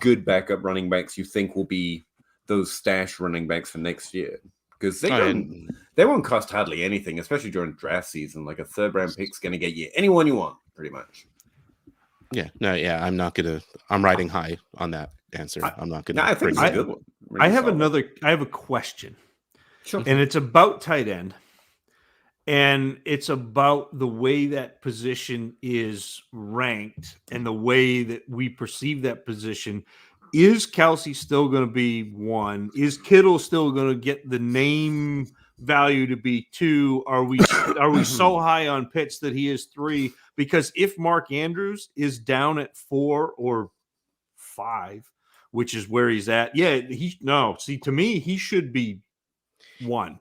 good backup running backs you think will be those stash running backs for next year. Because they won't cost hardly anything, especially during draft season. Like a third-round pick's going to get you anyone you want, pretty much. Yeah, no, yeah, I'm not gonna. I'm riding high on that answer. I'm not gonna. No, I think it's a good one. Really I have solid. I have a question, Sure. and it's about tight end, and it's about the way that position is ranked and the way that we perceive that position. Is Kelsey still going to be 1? Is Kittle still going to get the name value to be 2? Are we so high on Pitts that he is 3? Because if Mark Andrews is down at 4 or 5, which is where he's at, to me he should be 1.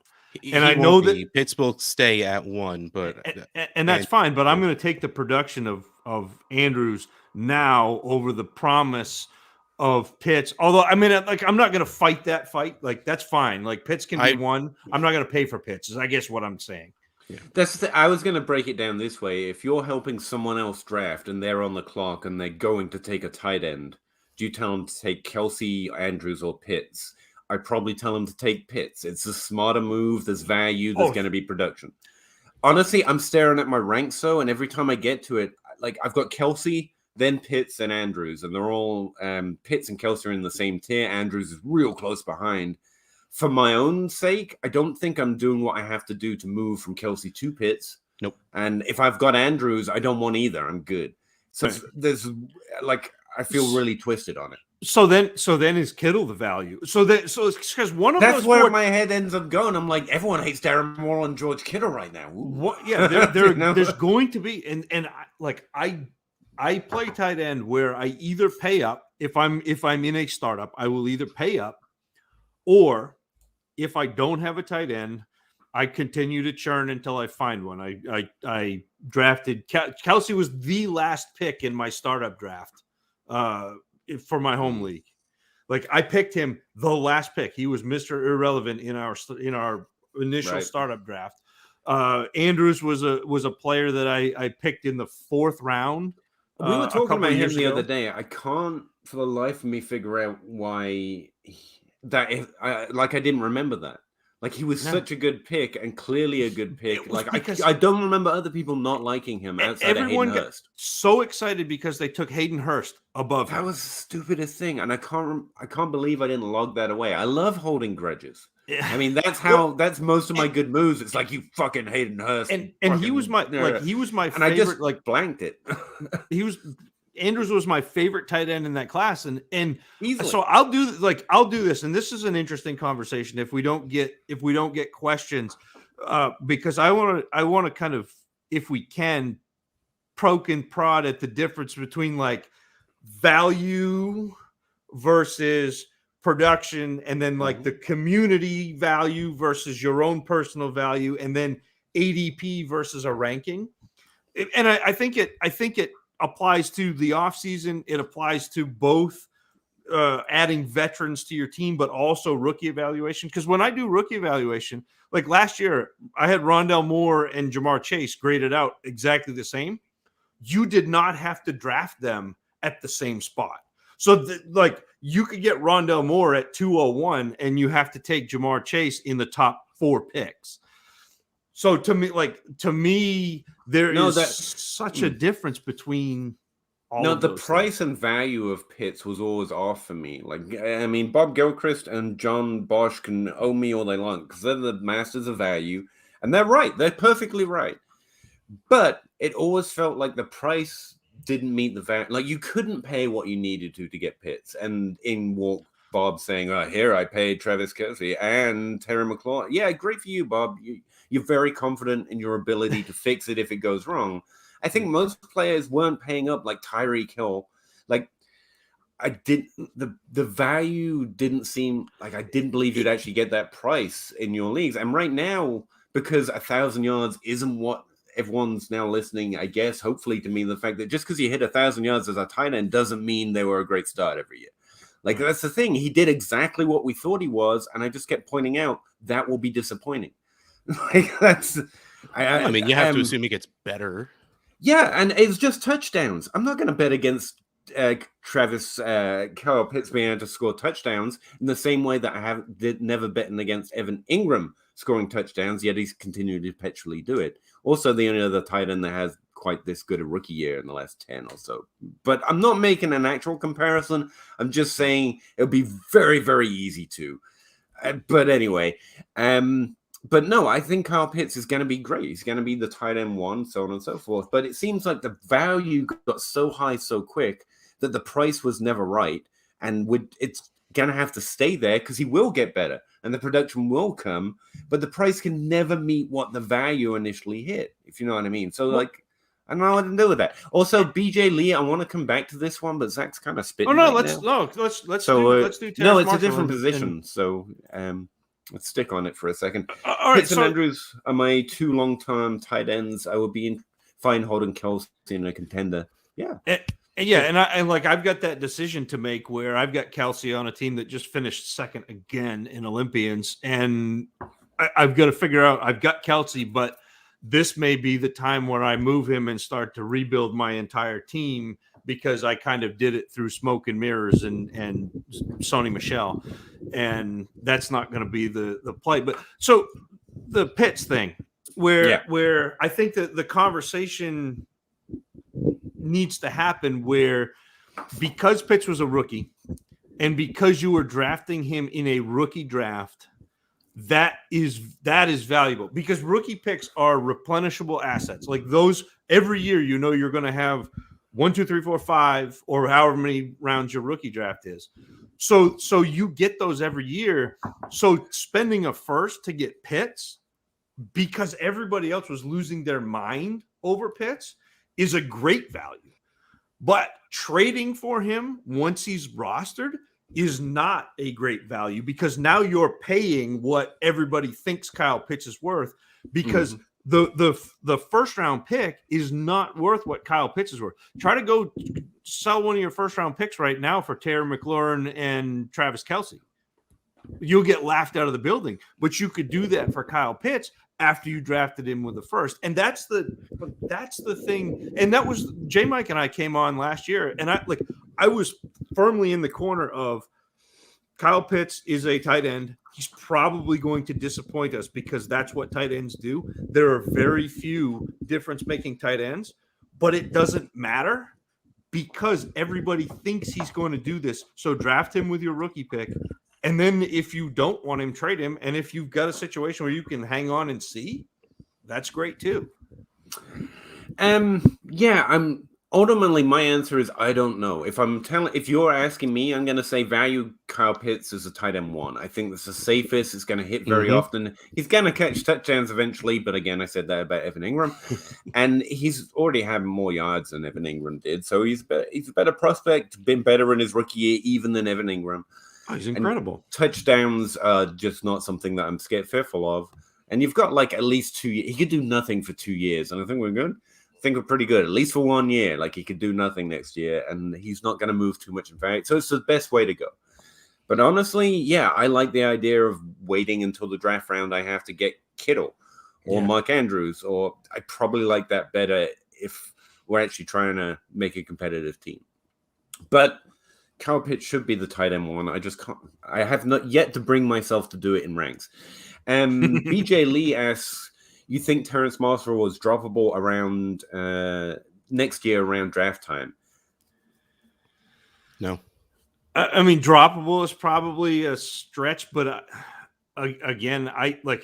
And I know that Pitts will stay at 1, but and that's fine. But I'm going to take the production of Andrews now over the promise of Pitts. Although, I mean, like, I'm not going to fight that fight. Like, that's fine. Like, Pitts can be 1. I'm not going to pay for Pitts, is I guess what I'm saying. Yeah. I was going to break it down this way. If you're helping someone else draft and they're on the clock and they're going to take a tight end, do you tell them to take Kelsey, Andrews, or Pitts? I probably tell them to take Pitts. It's a smarter move. There's value. There's going to be production. Honestly, I'm staring at my ranks, and every time I get to it, like, I've got Kelsey, then Pitts and Andrews, and they're all Pitts and Kelsey are in the same tier. Andrews is real close behind. For my own sake, I don't think I'm doing what I have to do to move from Kelsey to Pitts. Nope. And if I've got Andrews, I don't want either. I'm good. So there's, like, I feel really twisted on it. So then is Kittle the value? So it's because one of that's those where my head ends up going. I'm like, everyone hates Darren Moore and George Kittle right now. There's going to be, and I play tight end where I either pay up if I'm in a startup, I will either pay up, or if I don't have a tight end, I continue to churn until I find one. I drafted Kelsey was the last pick in my startup draft for my home league. Like, I picked him the last pick. He was Mr. Irrelevant in our initial startup draft. Andrews was a player that I picked in the 4th round. We were talking about him the other day. I can't for the life of me figure out why I didn't remember that. Like, he was such a good pick and clearly a good pick. Like, I don't remember other people not liking him outside of Hayden Hurst. So excited because they took Hayden Hurst above him. That was the stupidest thing, and I can't believe I didn't log that away. I love holding grudges. I mean, that's most of my good moves. It's like, you fucking Hayden Hurst, and he was my favorite. And I just blanked it. Andrews was my favorite tight end in that class, and easily. So I'll do this, and this is an interesting conversation if we don't get questions, because I want to kind of, if we can, poke and prod at the difference between, like, value versus production, and then, like, the community value versus your own personal value, and then ADP versus a ranking. And I think it applies to the offseason. It applies to both adding veterans to your team, but also rookie evaluation. Because when I do rookie evaluation, like last year, I had Rondell Moore and Jamar Chase graded out exactly the same. You did not have to draft them at the same spot. So, like, you could get Rondell Moore at 201, and you have to take Jamar Chase in the top 4 picks. So to me, there is such a difference between all of those price things. and value of Pitts was always off for me. Like, I mean, Bob Gilchrist and John Bosch can owe me all they want because they're the masters of value, and they're right. They're perfectly right. But it always felt like the price didn't meet the value. Like, you couldn't pay what you needed to get Pitts, and in walked Bob saying, "Oh, here I paid Travis Kelce and Terry McLaurin." Yeah, great for you, Bob. You're very confident in your ability to fix it if it goes wrong. I think most players weren't paying up like Tyreek Hill. Like, the value didn't seem like, I didn't believe you'd actually get that price in your leagues. And right now, because 1,000 yards isn't what everyone's now listening, I guess, hopefully, to mean the fact that just because you hit 1,000 yards as a tight end doesn't mean they were a great start every year. Like, that's the thing. He did exactly what we thought he was, and I just kept pointing out that will be disappointing. Like, that's. I mean, you have to assume he gets better. Yeah, and it's just touchdowns. I'm not going to bet against Kyle Pitts being able to score touchdowns in the same way that I never betting against Evan Ingram scoring touchdowns, yet he's continued to perpetually do it. Also, the only other tight end that has quite this good a rookie year in the last 10 or so. But I'm not making an actual comparison. I'm just saying it'll be very, very easy to. But anyway, but no, I think Kyle Pitts is going to be great. He's going to be the tight end one, so on and so forth. But it seems like the value got so high so quick that the price was never right. And it's going to have to stay there because he will get better and the production will come. But the price can never meet what the value initially hit, if you know what I mean. So, like, I don't know what to do with that. Also, BJ Lee, I want to come back to this one, but Zach's kind of spitting. Let's do Terrace no, it's Marshall a different position. So, let's stick on it for a second. All right, Pitts and Andrews are my two long-term tight ends. I would be fine holding Kelsey in a contender. Yeah. And I've got that decision to make where I've got Kelsey on a team that just finished second again in Olympians, and I've got to figure out. I've got Kelsey, but this may be the time where I move him and start to rebuild my entire team because I kind of did it through smoke and mirrors and Sony Michel, and that's not going to be the play. But so the Pitts thing, where I think that the conversation needs to happen, where because Pitts was a rookie and because you were drafting him in a rookie draft, that is valuable because rookie picks are replenishable assets. Like those every year, you're going to have 1, 2, 3, 4, 5, or however many rounds your rookie draft is. So you get those every year. So spending a first to get Pitts because everybody else was losing their mind over Pitts is a great value. But trading for him once he's rostered is not a great value because now you're paying what everybody thinks Kyle Pitts is worth because the first round pick is not worth what Kyle Pitts is worth. Try to go sell one of your first round picks right now for Terry McLaurin and Travis Kelce. You'll get laughed out of the building, but you could do that for Kyle Pitts after you drafted him with the first. And that's the thing. And that was J Mike and I came on last year. And I was firmly in the corner of Kyle Pitts is a tight end. He's probably going to disappoint us because that's what tight ends do. There are very few difference-making tight ends, but it doesn't matter because everybody thinks he's going to do this. So draft him with your rookie pick. And then if you don't want him, trade him. And if you've got a situation where you can hang on and see, that's great too. Ultimately, my answer is I don't know. If you're asking me, I'm going to say value Kyle Pitts as a tight end one. I think that's the safest. It's going to hit very often. He's going to catch touchdowns eventually, but again, I said that about Evan Ingram, and he's already had more yards than Evan Ingram did. So he's a better prospect, been better in his rookie year even than Evan Ingram. Oh, he's incredible. And touchdowns are just not something that I'm fearful of. And you've got like at least 2 years. He could do nothing for 2 years, and I think we're good. I think we're pretty good, at least for 1 year. Like he could do nothing next year, and he's not going to move too much in value. So it's the best way to go. But honestly, yeah, I like the idea of waiting until the draft round. I have to get Kittle or Mark Andrews, or I probably like that better if we're actually trying to make a competitive team. But Kyle Pitts should be the tight end one. I just can't. I have not yet to bring myself to do it in ranks. BJ Lee asks, you think Terrace Marshall was droppable around next year around draft time? No. I mean, droppable is probably a stretch, but again, I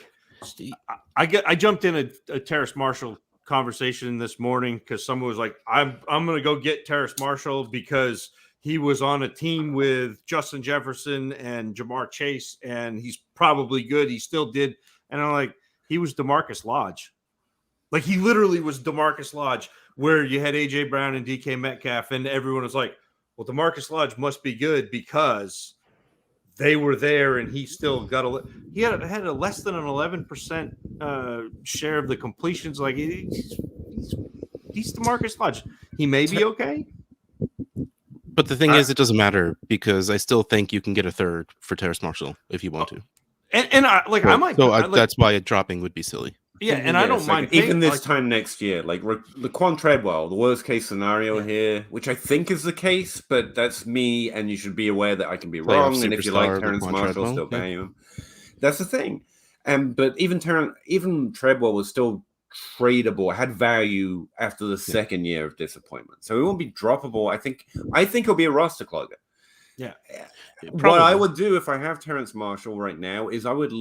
jumped in a Terrace Marshall conversation this morning because someone was like, I'm going to go get Terrace Marshall because he was on a team with Justin Jefferson and Jamar Chase, and he's probably good. He still did. And I'm like, he was DeMarcus Lodge. Like, he literally was DeMarcus Lodge, where you had A.J. Brown and DK Metcalf, and everyone was like, well, DeMarcus Lodge must be good because they were there and he still got he had a less than an 11% share of the completions. Like he's DeMarcus Lodge. He may be okay. But the thing is, it doesn't matter because I still think you can get a third for Terrace Marshall if you want to. And I like well, I might. So that's why dropping would be silly. Yeah, and I don't mind even this time next year. Like Laquan Treadwell, the worst case scenario here, which I think is the case, but that's me, and you should be aware that I can be wrong. And if you like Terrence Marshall, still bang him. That's the thing. But even Treadwell was still tradable, had value after the second year of disappointment, so it won't be droppable. I think he'll be a roster clogger. Yeah. What I would do if I have Terrence Marshall right now is I would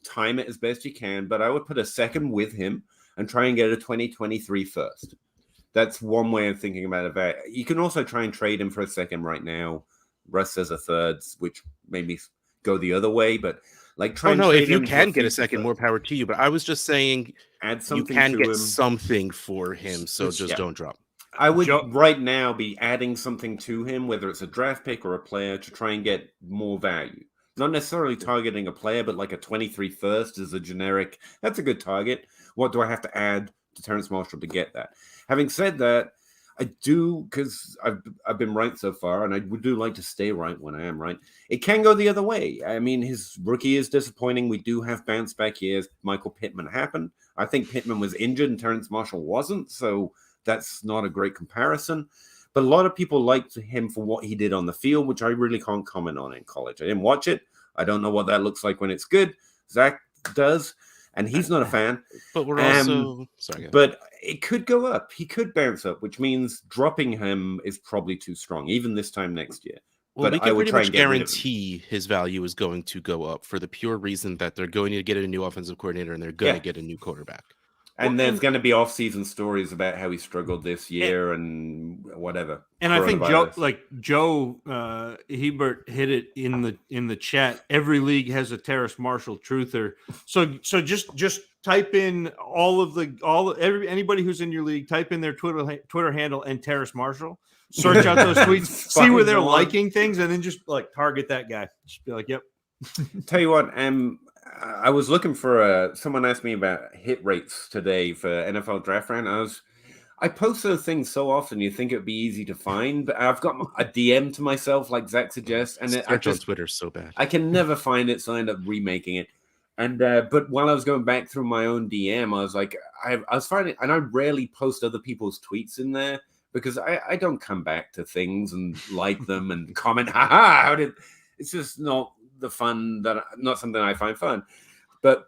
time it as best you can, but I would put a second with him and try and get a 2023 first. That's one way of thinking about it. You can also try and trade him for a second right now. Russ says a third, which made me go the other way, but like try and trade if you him can get a second, more power to you. But I was just saying add something you can to get him. Something for him, so just don't drop. I would right now be adding something to him, whether it's a draft pick or a player, to try and get more value. Not necessarily targeting a player, but like a 23 first is a generic. That's a good target. What do I have to add to Terrence Marshall to get that? Having said that, I do, because I've been right so far, and I do like to stay right when I am right. It can go the other way. I mean, his rookie is disappointing. We do have bounce back years. Michael Pittman happened. I think Pittman was injured and Terrence Marshall wasn't, so that's not a great comparison. But a lot of people liked him for what he did on the field, which I really can't comment on in college. I didn't watch it. I don't know what that looks like when it's good. Zach does, and he's not a fan. But we're also sorry. But it could go up. He could bounce up, which means dropping him is probably too strong, even this time next year. Well, but we can I would pretty try much and get guarantee his value is going to go up for the pure reason that they're going to get a new offensive coordinator and they're going to get a new quarterback. And there's going to be off-season stories about how he struggled this year and whatever. And I think Joe Hebert hit it in the chat. Every league has a Terrace Marshall truther. So just type in anybody who's in your league. Type in their Twitter handle and Terrace Marshall. Search out those tweets, see where they're liking things, and then just like target that guy. Just be like, yep. Tell you what, I was looking for someone asked me about hit rates today for NFL draft round. I post those things so often you think it would be easy to find, but I've got a DM to myself like Zach suggests, and on Twitter so bad. I can never find it, so I end up remaking it. And but while I was going back through my own DM, I was like, I was finding, and I rarely post other people's tweets in there because I don't come back to things and like them and comment. It's just not the fun not something I find fun. But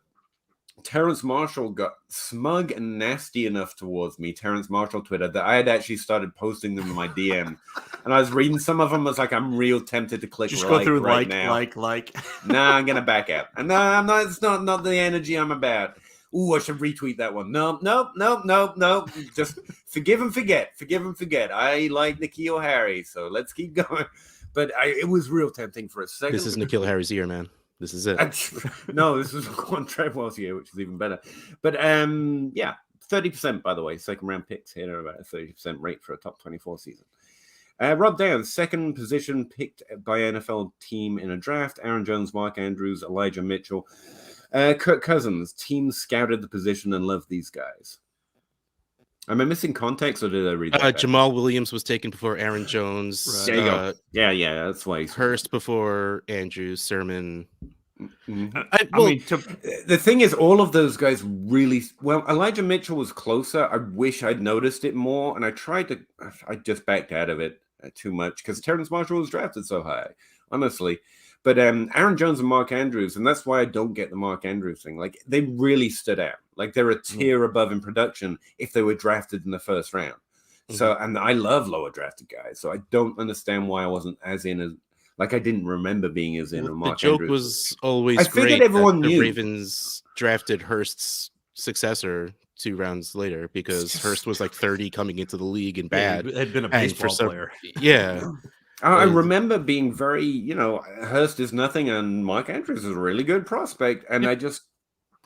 Terrence Marshall got smug and nasty enough towards me, Terrence Marshall Twitter, that I had actually started posting them in my DM. And I was reading some of them. I was like, I'm real tempted to click just go through right now. Like. Nah, I'm gonna back out. And no, I'm not. It's not the energy I'm about. Ooh, I should retweet that one. No. Just forgive and forget. Forgive and forget. I like N'Keal Harry, so let's keep going. But it was real tempting for a second. This is N'Keal Harry's year, man. This is it. No, this is Quan Treadwell's year, which is even better. But 30%, by the way, second round picks here, about a 30% rate for a top 24 season. Rob Downs, second position picked by NFL team in a draft. Aaron Jones, Mark Andrews, Elijah Mitchell. Kirk Cousins, team scouted the position and loved these guys. Am I missing context, or did I read that? Jamal Williams was taken before Aaron Jones. Right. There you go. Yeah, that's why. Hurst before Andrews, Sermon. Mm-hmm. The thing is, all of those guys really well. Elijah Mitchell was closer. I wish I'd noticed it more, and I just backed out of it too much because Terrence Marshall was drafted so high, honestly. But Aaron Jones and Mark Andrews, and that's why I don't get the Mark Andrews thing. Like, they really stood out. Like, they're a tier above in production if they were drafted in the first round. Mm-hmm. So, and I love lower drafted guys. So I don't understand why I wasn't as in as, like, I didn't remember being as in a Mark Andrews. The joke was always I figured everyone knew. The Ravens drafted Hurst's successor 2 rounds later because Hurst was like 30 coming into the league and bad. Yeah, had been a baseball player. Yeah. I remember being very, Hurst is nothing and Mark Andrews is a really good prospect. And I just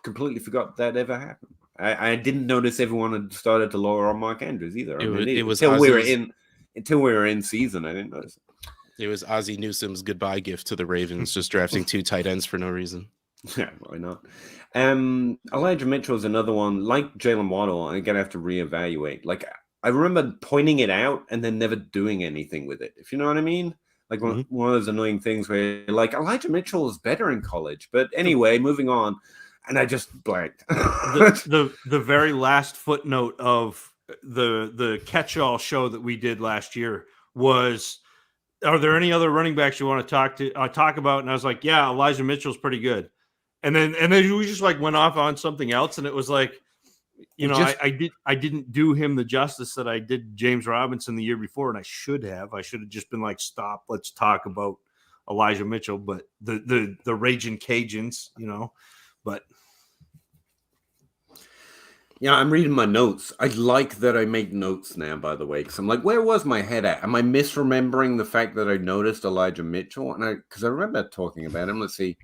completely forgot that ever happened. I didn't notice everyone had started to lower on Mark Andrews either. It was until we were in until we were in season. I didn't notice it. It was Ozzie Newsome's goodbye gift to the Ravens, just drafting 2 tight ends for no reason. Yeah, why not? Elijah Mitchell is another one, like Jalen Waddle. I'm gonna have to reevaluate. Like, I remember pointing it out and then never doing anything with it. If you know what I mean. Like one of those annoying things where you're like, Elijah Mitchell is better in college. But anyway, moving on. And I just blanked. the very last footnote of the catch-all show that we did last year was, are there any other running backs you want to talk about? And I was like, yeah, Elijah Mitchell's pretty good. And then we just like went off on something else, and it was like, you know, I didn't do him the justice that I did James Robinson the year before, and I should have just been like, stop, let's talk about Elijah Mitchell. But the Raging Cajuns, you know, but yeah, I'm reading my notes. I like that I make notes now, by the way, because I'm like, where was my head at? Am I misremembering the fact that I noticed Elijah Mitchell? And because I remember talking about him. Let's see.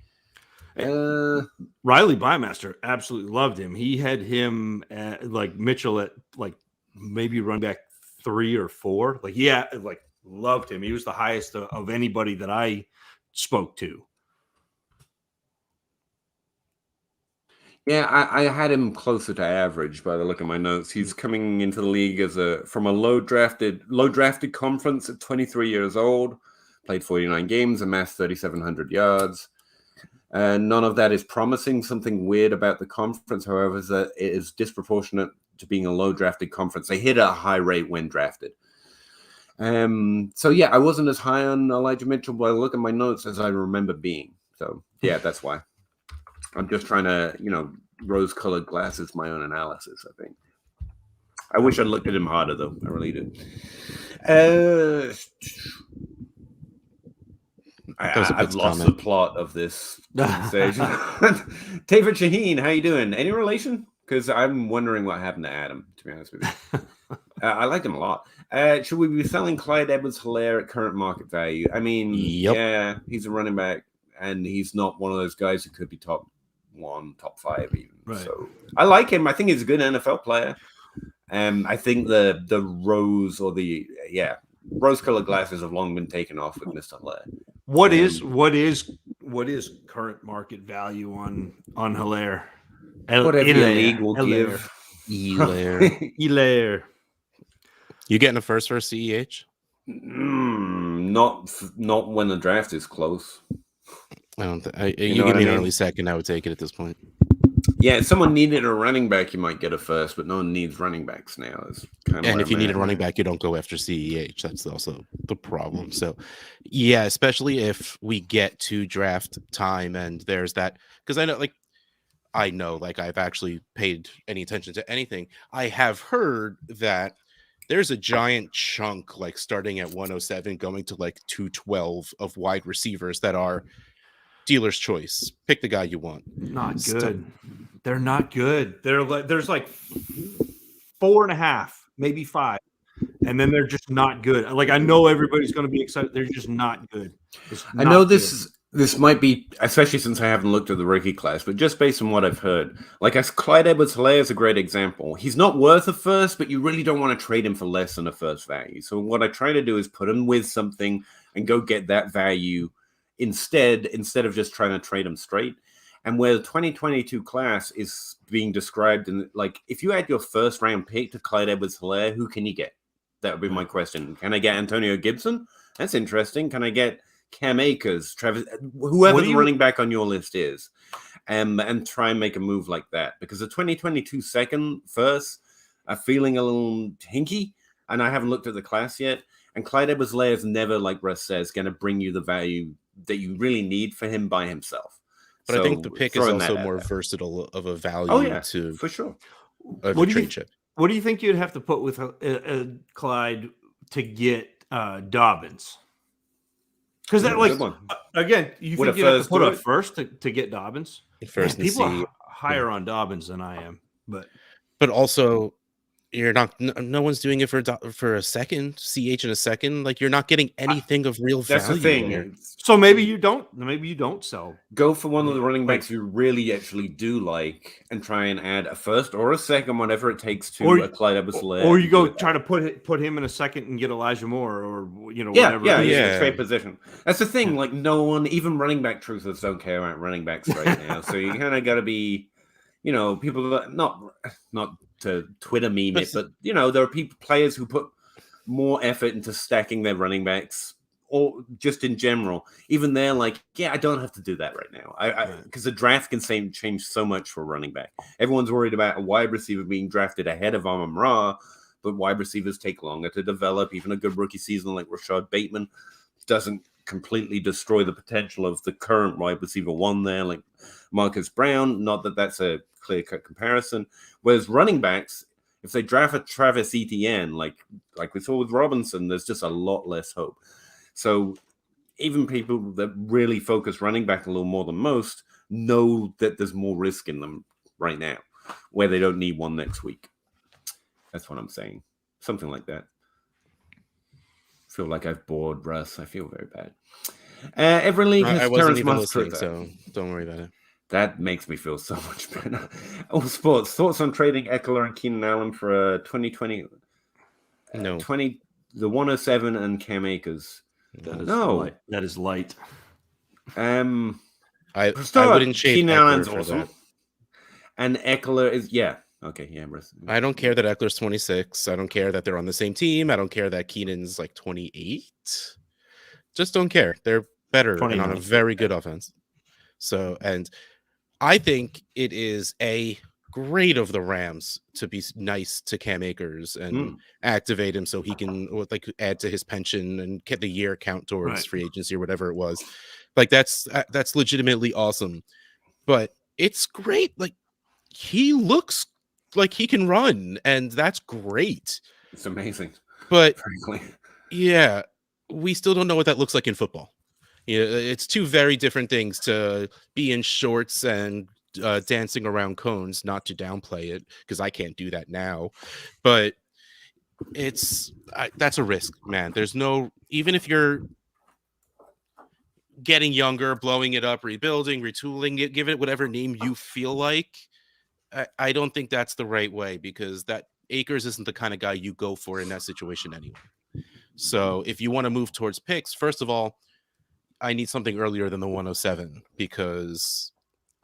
Riley Bymaster absolutely loved him. He had him like Mitchell at like maybe run back 3 or 4. Like, yeah, like loved him. He was the highest of anybody that I spoke to. Yeah, I had him closer to average by the look of my notes. He's coming into the league from a low drafted conference at 23 years old. Played 49 games, amassed 3,700 yards. None of that is promising. Something weird about the conference, however, is that it is disproportionate to being a low drafted conference. They hit at a high rate when drafted. So yeah, I wasn't as high on Elijah Mitchell by the look at my notes as I remember being. So yeah, that's why. I'm just trying to, you know, rose-colored glasses my own analysis, I think. I wish I'd looked at him harder, though. I really did. I've lost the plot of this conversation. Tafer Shaheen, how you doing? Any relation? Because I'm wondering what happened to Adam, to be honest with you. I like him a lot. Should we be selling Clyde Edwards-Helaire at current market value? I mean, yeah, he's a running back, and he's not one of those guys who could be top 1, top 5 even. Right. So I like him. I think he's a good NFL player. I think the rose-colored glasses have long been taken off with Mr. Helaire. What is current market value on Helaire? Whatever the league will give. Helaire. You getting a first for CEH? Not when the draft is close. I don't. You give me an early second, I would take it at this point. Yeah, if someone needed a running back, you might get a first, but no one needs running backs now. And if you need a running back, you don't go after CEH. That's also the problem. So, yeah, especially if we get to draft time and there's that, because I know, I've actually paid any attention to anything. I have heard that there's a giant chunk, starting at 107, going to 212 of wide receivers that are dealer's choice. Pick the guy you want. Not good. They're not good. There's 4.5, maybe 5, and then they're just not good. I know everybody's going to be excited. They're just not good. I know this might be, especially since I haven't looked at the rookie class, but just based on what I've heard, Clyde Edwards-Helaire is a great example. He's not worth a first, but you really don't want to trade him for less than a first value. So what I try to do is put him with something and go get that value instead of just trying to trade him straight. And where the 2022 class is being described in, if you add your first round pick to Clyde Edwards-Helaire, who can you get? That would be my question. Can I get Antonio Gibson? That's interesting. Can I get Cam Akers, Travis, whoever the running back on your list is, and try and make a move like that? Because the 2022 second first are feeling a little hinky, and I haven't looked at the class yet. And Clyde Edwards-Helaire is never, like Russ says, going to bring you the value that you really need for him by himself. But So I think the pick is also more versatile of a value to for sure. What do you think you'd have to put with Clyde to get Dobbins? Because that again, you think you'd have to put up first to get Dobbins? First, people are higher on Dobbins than I am, but also you're not. No one's doing it for a second. CH in a second. Like you're not getting anything of real That's the value there. thing. So maybe you don't. Maybe you don't sell. Go for one of the running Like- backs you really actually do like, and try and add a first or a second, whatever it takes to Or- a Clyde Edwards-Helaire. Or you go Do it try that to put him in a second and get Elijah Moore, or Yeah, whatever. yeah, it is. yeah. Yeah. Trade position. That's the thing. Yeah. Like no one, even running back truthers, don't care about running backs right now. So you kind of got to be, people that not to Twitter meme it, but there are players who put more effort into stacking their running backs, or just in general. Even they're like, yeah, I don't have to do that right now. Because the draft can change so much for a running back. Everyone's worried about a wide receiver being drafted ahead of Amon-Ra, but wide receivers take longer to develop. Even a good rookie season like Rashad Bateman doesn't completely destroy the potential of the current wide receiver one there, like Marcus Brown. Not that that's a clear-cut comparison. Whereas running backs, if they draft a Travis Etienne, like we saw with Robinson, there's just a lot less hope. So even people that really focus running back a little more than most know that there's more risk in them right now, where they don't need one next week. That's what I'm saying. Something like that. Feel like I've bored Russ. I feel very bad. Every league has I wasn't Terrence even Moss listening, trigger. so don't worry about it. That makes me feel so much better. All sports. Thoughts on trading Eckler and Keenan Allen for 2020? No. The 107 and Cam Akers. That is light. I Start, wouldn't trade Keenan Eckler Allen's for awesome. that. And Eckler is okay, yeah. I don't care that Eckler's 26. I don't care that they're on the same team. I don't care that Keenan's like 28. Just don't care. They're better and on a very good offense. So, and I think it is great of the Rams to be nice to Cam Akers and activate him so he can add to his pension and get the year count towards free agency or whatever it was. Like that's legitimately awesome. But it's great. Like he looks like he can run, and that's great. It's amazing. But frankly, yeah, we still don't know what that looks like in football. It's two very different things to be in shorts and dancing around cones, not to downplay it because I can't do that now, but that's a risk, man. There's no, even if you're getting younger, blowing it up, rebuilding, retooling it, give it whatever name you feel like, I don't think that's the right way, because that Akers isn't the kind of guy you go for in that situation anyway. So if you want to move towards picks, first of all, I need something earlier than the 107, because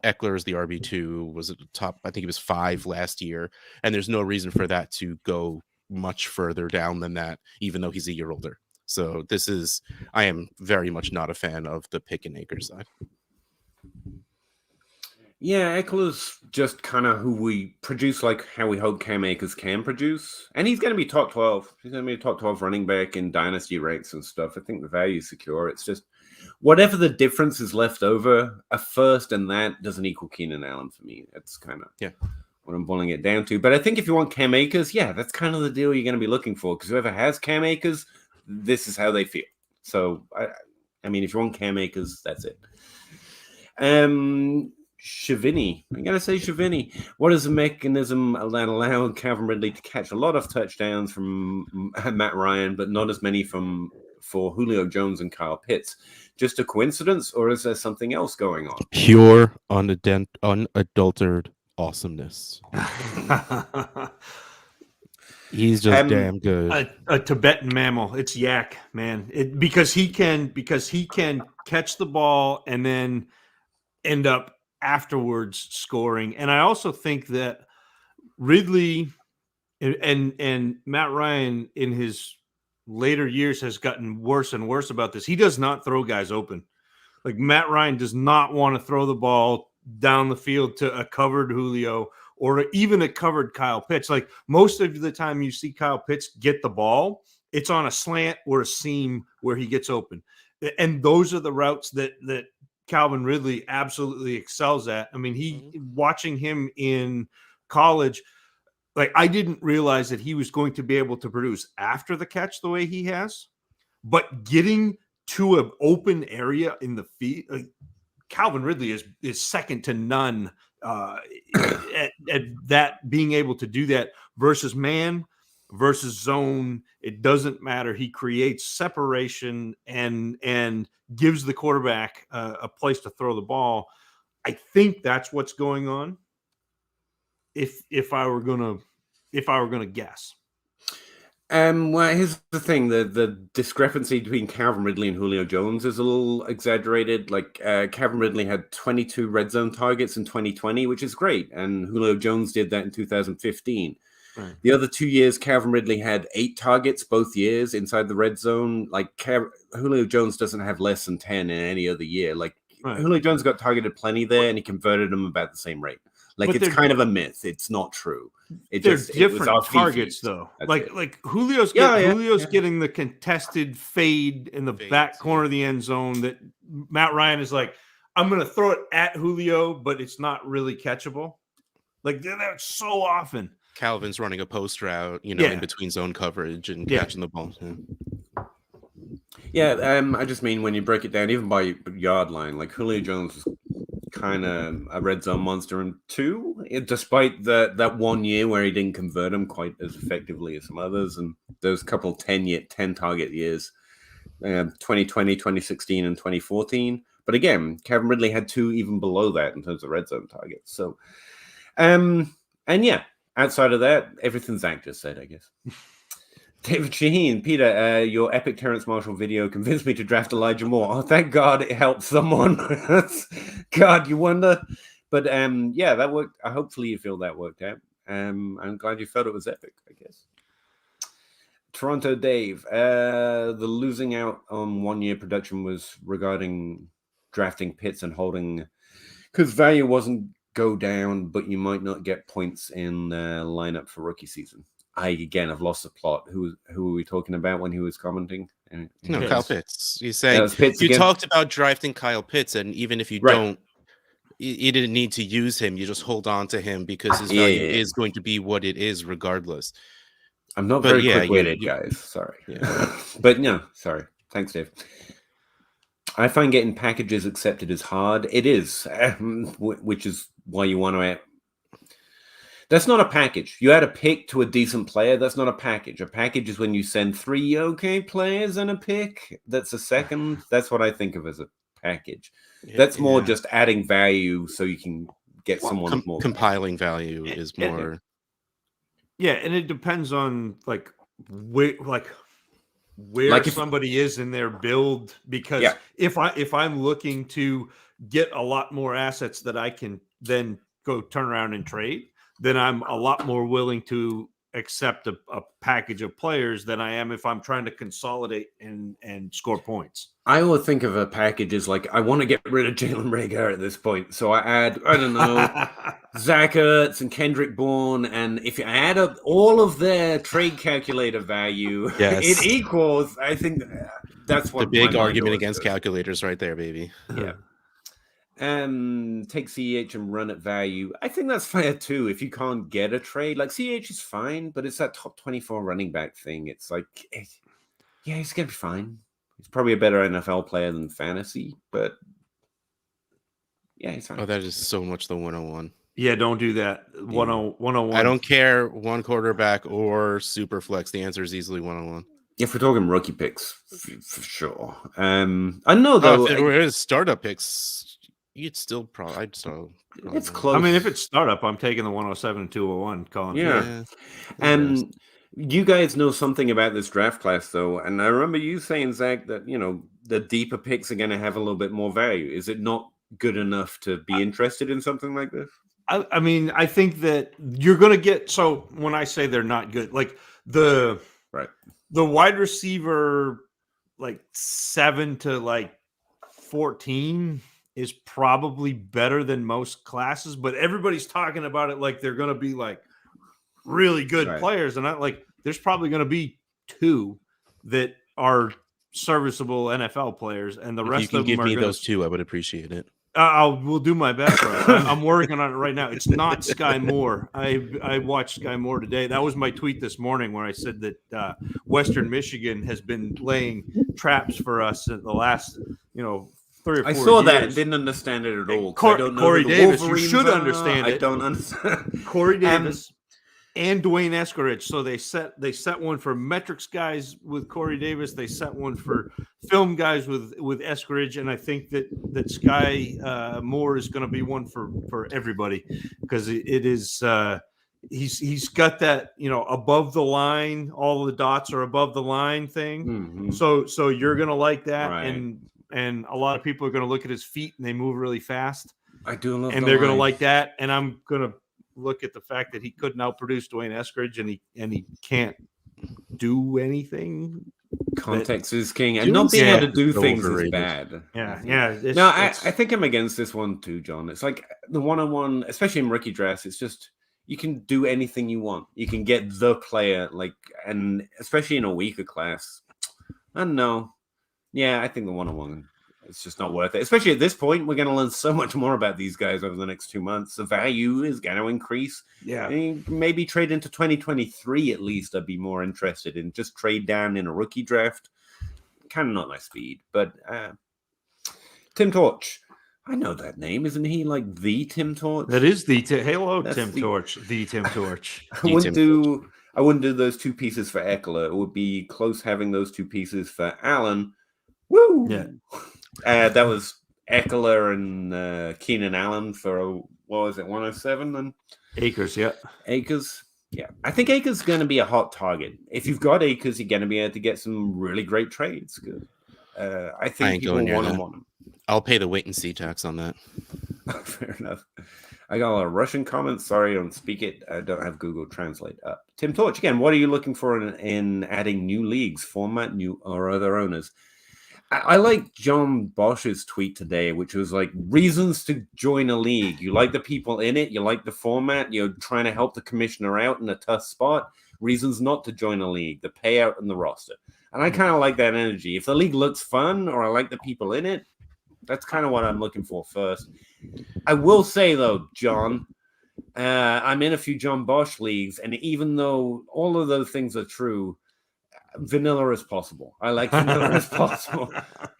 Eckler is the RB2, was at the top. I think he was 5 last year, and there's no reason for that to go much further down than that, even though he's a year older. So I am very much not a fan of the pick and Akers side. Yeah, Eckler's just kind of who we produce, like how we hope Cam Akers can produce. And he's going to be top 12. He's going to be a top 12 running back in dynasty rates and stuff. I think the value is secure. It's just whatever the difference is left over, a first and that doesn't equal Keenan Allen for me. That's kind of what I'm boiling it down to. But I think if you want Cam Akers, that's kind of the deal you're going to be looking for, because whoever has Cam Akers, this is how they feel. So, I mean, if you want Cam Akers, that's it. Shavini. I'm going to say Shavini. What is the mechanism that allowed Calvin Ridley to catch a lot of touchdowns from Matt Ryan, but not as many for Julio Jones and Kyle Pitts? Just a coincidence, or is there something else going on? Pure, unadulterated awesomeness. He's just damn good. A Tibetan mammal. It's yak, man. Because he can catch the ball and then end up afterwards scoring. And I also think that Ridley and Matt Ryan in his later years has gotten worse and worse about this. He does not throw guys open. Like Matt Ryan does not want to throw the ball down the field to a covered Julio or even a covered Kyle Pitts. Like most of the time you see Kyle Pitts get the ball, it's on a slant or a seam where he gets open. And those are the routes that Calvin Ridley absolutely excels at. I mean, watching him in college, like I didn't realize that he was going to be able to produce after the catch the way he has, but getting to an open area in the field, Calvin Ridley is second to none at that, being able to do that versus man, versus zone. It doesn't matter. He creates separation and gives the quarterback a place to throw the ball. I think that's what's going on. If I were gonna guess. Well, here's the thing: the discrepancy between Calvin Ridley and Julio Jones is a little exaggerated. Like Calvin Ridley had 22 red zone targets in 2020, which is great, and Julio Jones did that in 2015. Right. The other 2 years, Calvin Ridley had 8 targets both years inside the red zone. Like Julio Jones doesn't have less than 10 in any other year. Like Right. Julio Jones got targeted plenty there, and he converted them about the same rate. Like But it's kind of a myth. It's not true. They're different targets, though. Like Julio's getting the contested fade in the back corner of the end zone that Matt Ryan is like, I'm going to throw it at Julio, but it's not really catchable. Like that so often. Calvin's running a post route, in between zone coverage and catching the ball. Yeah, I just mean when you break it down, even by yard line, like Julio Jones was kind of a red zone monster in 2, despite that 1 year where he didn't convert them quite as effectively as some others, and those couple 10 target years, 2020, 2016, and 2014. But again, Calvin Ridley had 2 even below that in terms of red zone targets. So, and yeah, outside of that, everything Zach just said, I guess. David Shaheen, Peter, your epic Terrence Marshall video convinced me to draft Elijah Moore. Oh, thank God it helped someone. God, you wonder. But yeah, that worked. Hopefully you feel that worked out. I'm glad you felt it was epic, I guess. Toronto Dave, the losing out on 1 year production was regarding drafting Pitts and holding, because value wasn't go down, but you might not get points in the lineup for rookie season. I've lost the plot. Who were we talking about when he was commenting? No, Kyle Pitts. You say you talked about drafting Kyle Pitts, and even if you don't, you didn't need to use him. You just hold on to him because his value is going to be what it is, regardless. I'm not very quick-witted, guys. Sorry, but no, sorry. Thanks, Dave. I find getting packages accepted is hard. It is, which is why you want to. That's not a package. You add a pick to a decent player. That's not a package. A package is when you send 3 okay players and a pick. That's a second. That's what I think of as a package. That's more just adding value so you can get someone more. Compiling value is more. Yeah, and it depends on where somebody is in their build. Because if I'm looking to get a lot more assets that I can then go turn around and trade, then I'm a lot more willing to accept a package of players than I am if I'm trying to consolidate and score points. I will think of a package as like, I want to get rid of Jalen Reagor at this point. So I add, I don't know, Zach Ertz and Kendrick Bourne. And if you add up all of their trade calculator value, it equals, I think that's what the big argument against calculators right there, baby. Yeah. Take CEH and run at value. I think that's fair too. If you can't get a trade, like CEH is fine, but it's that top 24 running back thing. It's like, he's gonna be fine. He's probably a better NFL player than fantasy, but he's fine. Oh, that is so much the 101. Yeah, don't do that. 101. I don't care one quarterback or super flex. The answer is easily 101. If we're talking rookie picks, for sure. I know though. If it were startup picks. You'd still probably. It's close. I mean, if it's startup, I'm taking the 107 and 201. Colin. Yeah. And you guys know something about this draft class, though. And I remember you saying, Zach, that the deeper picks are going to have a little bit more value. Is it not good enough to be interested in something like this? I mean, I think that you're going to get. So when I say they're not good, like the wide receiver, 7 to 14. Is probably better than most classes, but everybody's talking about it like they're going to be really good players. And there's probably going to be 2 that are serviceable NFL players, and the rest of them give me those 2, I would appreciate it. We'll do my best. I'm working on it right now. It's not Sky Moore. I watched Sky Moore today. That was my tweet this morning where I said that Western Michigan has been laying traps for us in the last, 3 or 4 I saw years. that and didn't understand it at all. Corey Davis, you should understand it. I don't understand. Corey Davis and Dwayne Eskridge. So they set one for metrics guys with Corey Davis. They set one for film guys with Eskridge, and I think that Sky Moore is going to be one for everybody, because it is. He's got that, above the line, all the dots are above the line thing. Mm-hmm. So you're gonna like that, Right. and a lot of people are gonna look at his feet and they move really fast. I do love, and they're gonna like that. And I'm gonna look at the fact that he couldn't outproduce Dwayne Eskridge, and he can't do anything. Context is king, and not being able to do things is bad. Yeah. No, I think I'm against this one too, John. It's like the one-on-one, especially in rookie drafts. It's just, you can do anything you want. You can get the player, and especially in a weaker class. I don't know. Yeah, I think the one-on-one, it's just not worth it. Especially at this point, we're going to learn so much more about these guys over the next 2 months. The value is going to increase. Yeah. Maybe trade into 2023 at least. I'd be more interested in just trade down in a rookie draft. Kind of not my speed. But Tim Torch. I know that name. Isn't he like the Tim Torch? That is the Halo That's Tim Torch. The Tim Torch. I wouldn't do those two pieces for Eckler. It would be close having those two pieces for Allen. Woo! Yeah. That was Eckler and Keenan Allen for, what was it, 107? And Akers, yeah. Akers. Yeah. I think Akers is going to be a hot target. If you've got Akers, you're going to be able to get some really great trades. I think people want him. I'll pay the wait and see tax on that. Fair enough. I got a lot of Russian comments. Sorry, I don't speak it. I don't have Google Translate up. Tim Torch, again, what are you looking for in adding new leagues, format, new or other owners? I like John Bosch's tweet today, which was like, reasons to join a league. You like the people in it. You like the format. You're trying to help the commissioner out in a tough spot. Reasons not to join a league, the payout and the roster. And I kind of like that energy. If the league looks fun or I like the people in it, that's kind of what I'm looking for first. I will say, though, John, I'm in a few John Bosch leagues, and even though all of those things are true, vanilla is possible. I like vanilla as possible.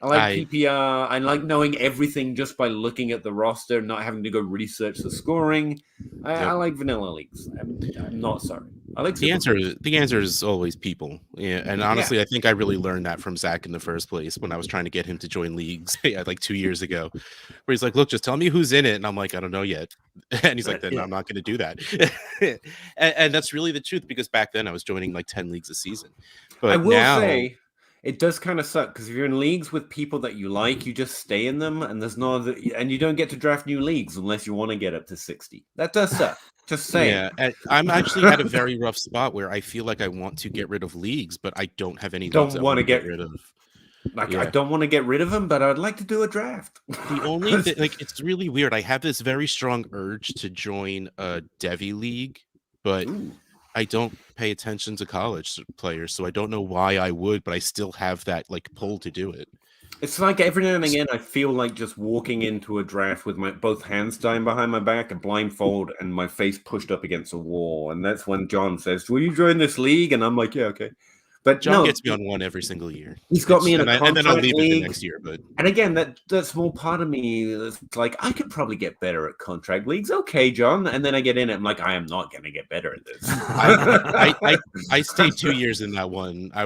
I like PPR. I like knowing everything just by looking at the roster, not having to go research the scoring. I like vanilla leagues. I'm not sorry. I like the answer is always people. Yeah, and honestly, I think I really learned that from Zach in the first place when I was trying to get him to join leagues like 2 years ago, where he's like, "Look, just tell me who's in it," and I'm like, "I don't know yet," and he's like, "Then I'm not going to do that." and that's really the truth, because back then I was joining like 10 leagues a season. But I will say it does kind of suck, because if you're in leagues with people that you like, you just stay in them, and there's no other, and you don't get to draft new leagues unless you want to get up to 60. That does suck. Just saying. Yeah, and I'm actually at a very rough spot where I feel like I want to get rid of leagues, but I don't have any. Don't want to get rid of. I don't want to get rid of them, but I'd like to do a draft. The only it's really weird. I have this very strong urge to join a Devi league, but I don't pay attention to college players, so I don't know why I would, but I still have that like pull to do it. It's like every now and again, I feel like just walking into a draft with my both hands tied behind my back, a blindfold, and my face pushed up against a wall. And that's when John says, "Will you join this league?" And I'm like, "Yeah, okay." But John gets me on one every single year. He's got me in a contract and then I'll leave league. it the next year. But and again, that small part of me that's like, I could probably get better at contract leagues. Okay, John. And then I get in it. I'm like, I am not going to get better at this. I stayed 2 years in that one. I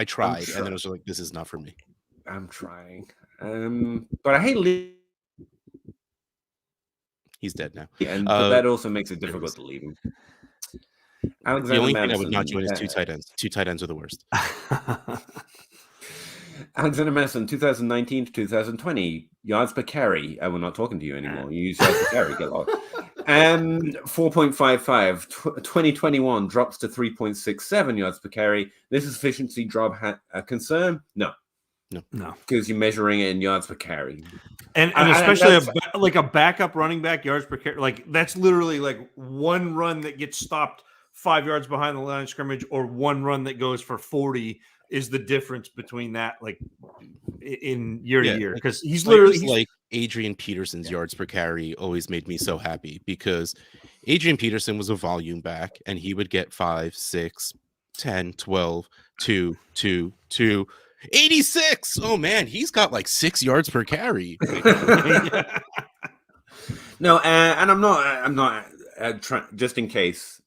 tried, and then I was like, this is not for me. I'm trying. But I hate He's dead now. And but that also makes it difficult to leave him. The only thing I would not join is two tight ends. Two tight ends are the worst. Alexander Madison, 2019 to 2020, yards per carry. We're not talking to you anymore. You use yards per carry. Get lost. 4.55. 2021 drops to 3.67 yards per carry. This is efficiency drop a concern? No. Because you're measuring it in yards per carry. And especially like a backup running back, yards per carry. Like that's literally like one run that gets stopped 5 yards behind the line of scrimmage, or one run that goes for 40 is the difference between that, like in year to year. Because he's literally like Adrian Peterson's yards per carry always made me so happy, because Adrian Peterson was a volume back and he would get 5, 6, 10, 12, 2, 2, 2, 86. Oh man, he's got like 6 yards per carry. No, and I'm not just in case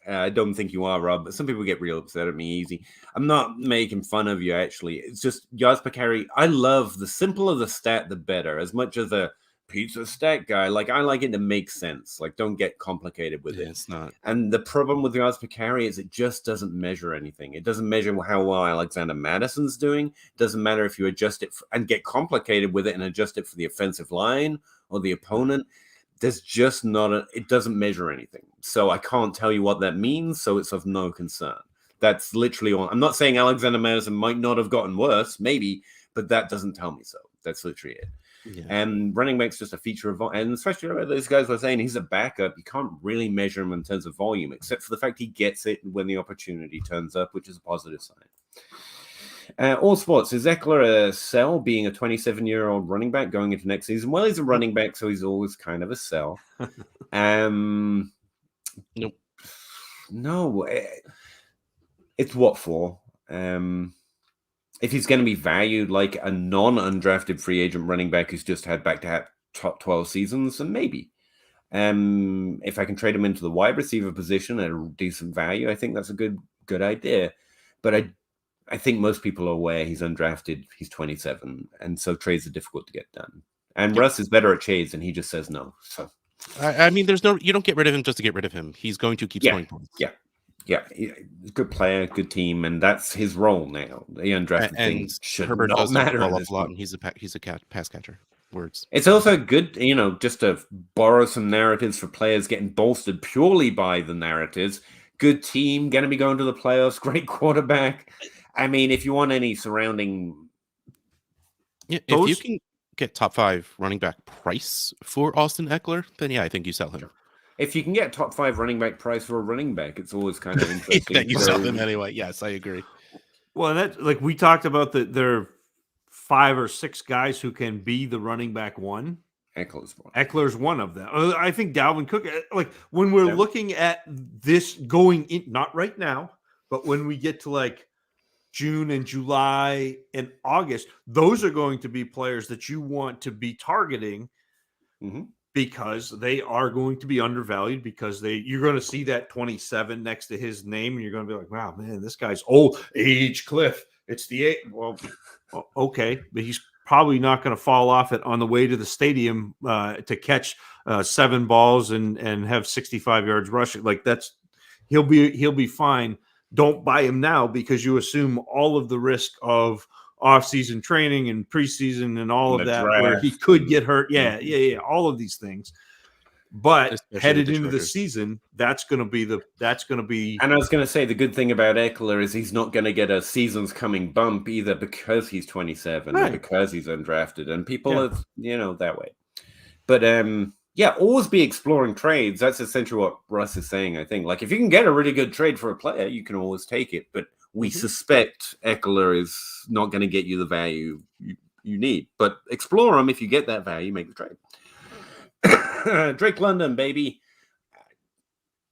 I don't think you are, Rob, but some people get real upset at me easy. I'm not making fun of you, actually. It's just yards per carry. I love the simpler the stat, the better. As much as a pizza stat guy, like I like it to make sense. Like, don't get complicated with it. It's not. And the problem with yards per carry is it just doesn't measure anything. It doesn't measure how well Alexander Madison's doing. It doesn't matter if you adjust it and get complicated with it and adjust it for the offensive line or the opponent. There's just not it doesn't measure anything. So I can't tell you what that means. So it's of no concern. That's literally all. I'm not saying Alexander Madison might not have gotten worse, maybe, but that doesn't tell me so. That's literally it. Yeah. And running back's just a feature of, and especially those guys were saying he's a backup. You can't really measure him in terms of volume, except for the fact he gets it when the opportunity turns up, which is a positive sign. All sports, is Eckler a sell being a 27-year-old running back going into next season? Well, he's a running back, so he's always kind of a sell. Nope. No. It's what for? If he's going to be valued like a non-undrafted free agent running back who's just had back-to-back top 12 seasons, then maybe. If I can trade him into the wide receiver position at a decent value, I think that's a good idea. But I think most people are aware he's undrafted. He's 27, and so trades are difficult to get done. And Russ is better at trades, and he just says no. So, I mean, you don't get rid of him just to get rid of him. He's going to keep scoring points. Yeah, good player, good team, and that's his role now. The undrafted thing should Herbert not matter. A lot, and he's a pass catcher. Words. It's also good, just to borrow some narratives for players getting bolstered purely by the narratives. Good team, going to be going to the playoffs. Great quarterback. I mean, if you want any surrounding... Yeah, if you can get top 5 running back price for Austin Eckler, then yeah, I think you sell him. If you can get top 5 running back price for a running back, it's always kind of interesting. That you sell them anyway. Yes, I agree. Well, that like we talked about there are 5 or 6 guys who can be the running back one. Eckler's one of them. I think Dalvin Cook, like when we're looking at this going in, not right now, but when we get to like June and July and August, those are going to be players that you want to be targeting because they are going to be undervalued because you're going to see that 27 next to his name and you're going to be like, wow, man, this guy's old age cliff. It's the 8. Well, okay, but he's probably not going to fall off it on the way to the stadium to catch 7 balls and have 65 yards rushing. Like he'll be fine. Don't buy him now because you assume all of the risk of off-season training and preseason and all of that where he could get hurt. Yeah, all of these things. But headed into the season, that's going to be. And I was going to say the good thing about Eckler is he's not going to get a season's coming bump either because he's 27 or because he's undrafted, and people are that way. But always be exploring trades. That's essentially what Russ is saying. I think like if you can get a really good trade for a player, you can always take it. But we suspect Eckler is not going to get you the value you need. But explore him. If you get that value, make the trade. Drake London, baby.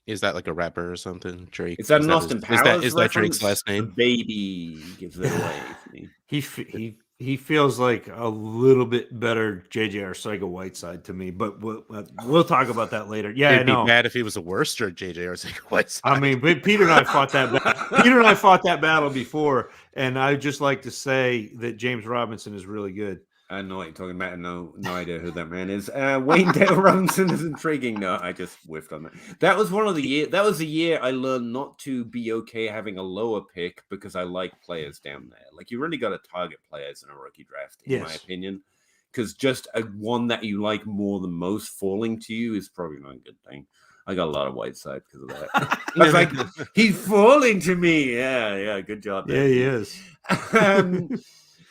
Is that like a rapper or something? Drake. Is that an Austin Powers? Is that Drake's last name? The baby gives it away for me. He feels like a little bit better JJ Arcega-Whiteside to me, but we'll talk about that later. Yeah, it'd be bad if he was a worse JJ Arcega-Whiteside. I mean, Peter and I fought that battle before, and I'd just like to say that James Robinson is really good. I know what you're talking about. No idea who that man is. Wayne Dale Robinson is intriguing. No, I just whiffed on that. That was one of the year. That was the year I learned not to be okay having a lower pick because I like players down there. Like you really got to target players in a rookie draft, in my opinion. Because just one that you like more than most falling to you is probably not a good thing. I got a lot of Whiteside because of that. I was like, he's falling to me. Yeah, good job. Yeah, he is.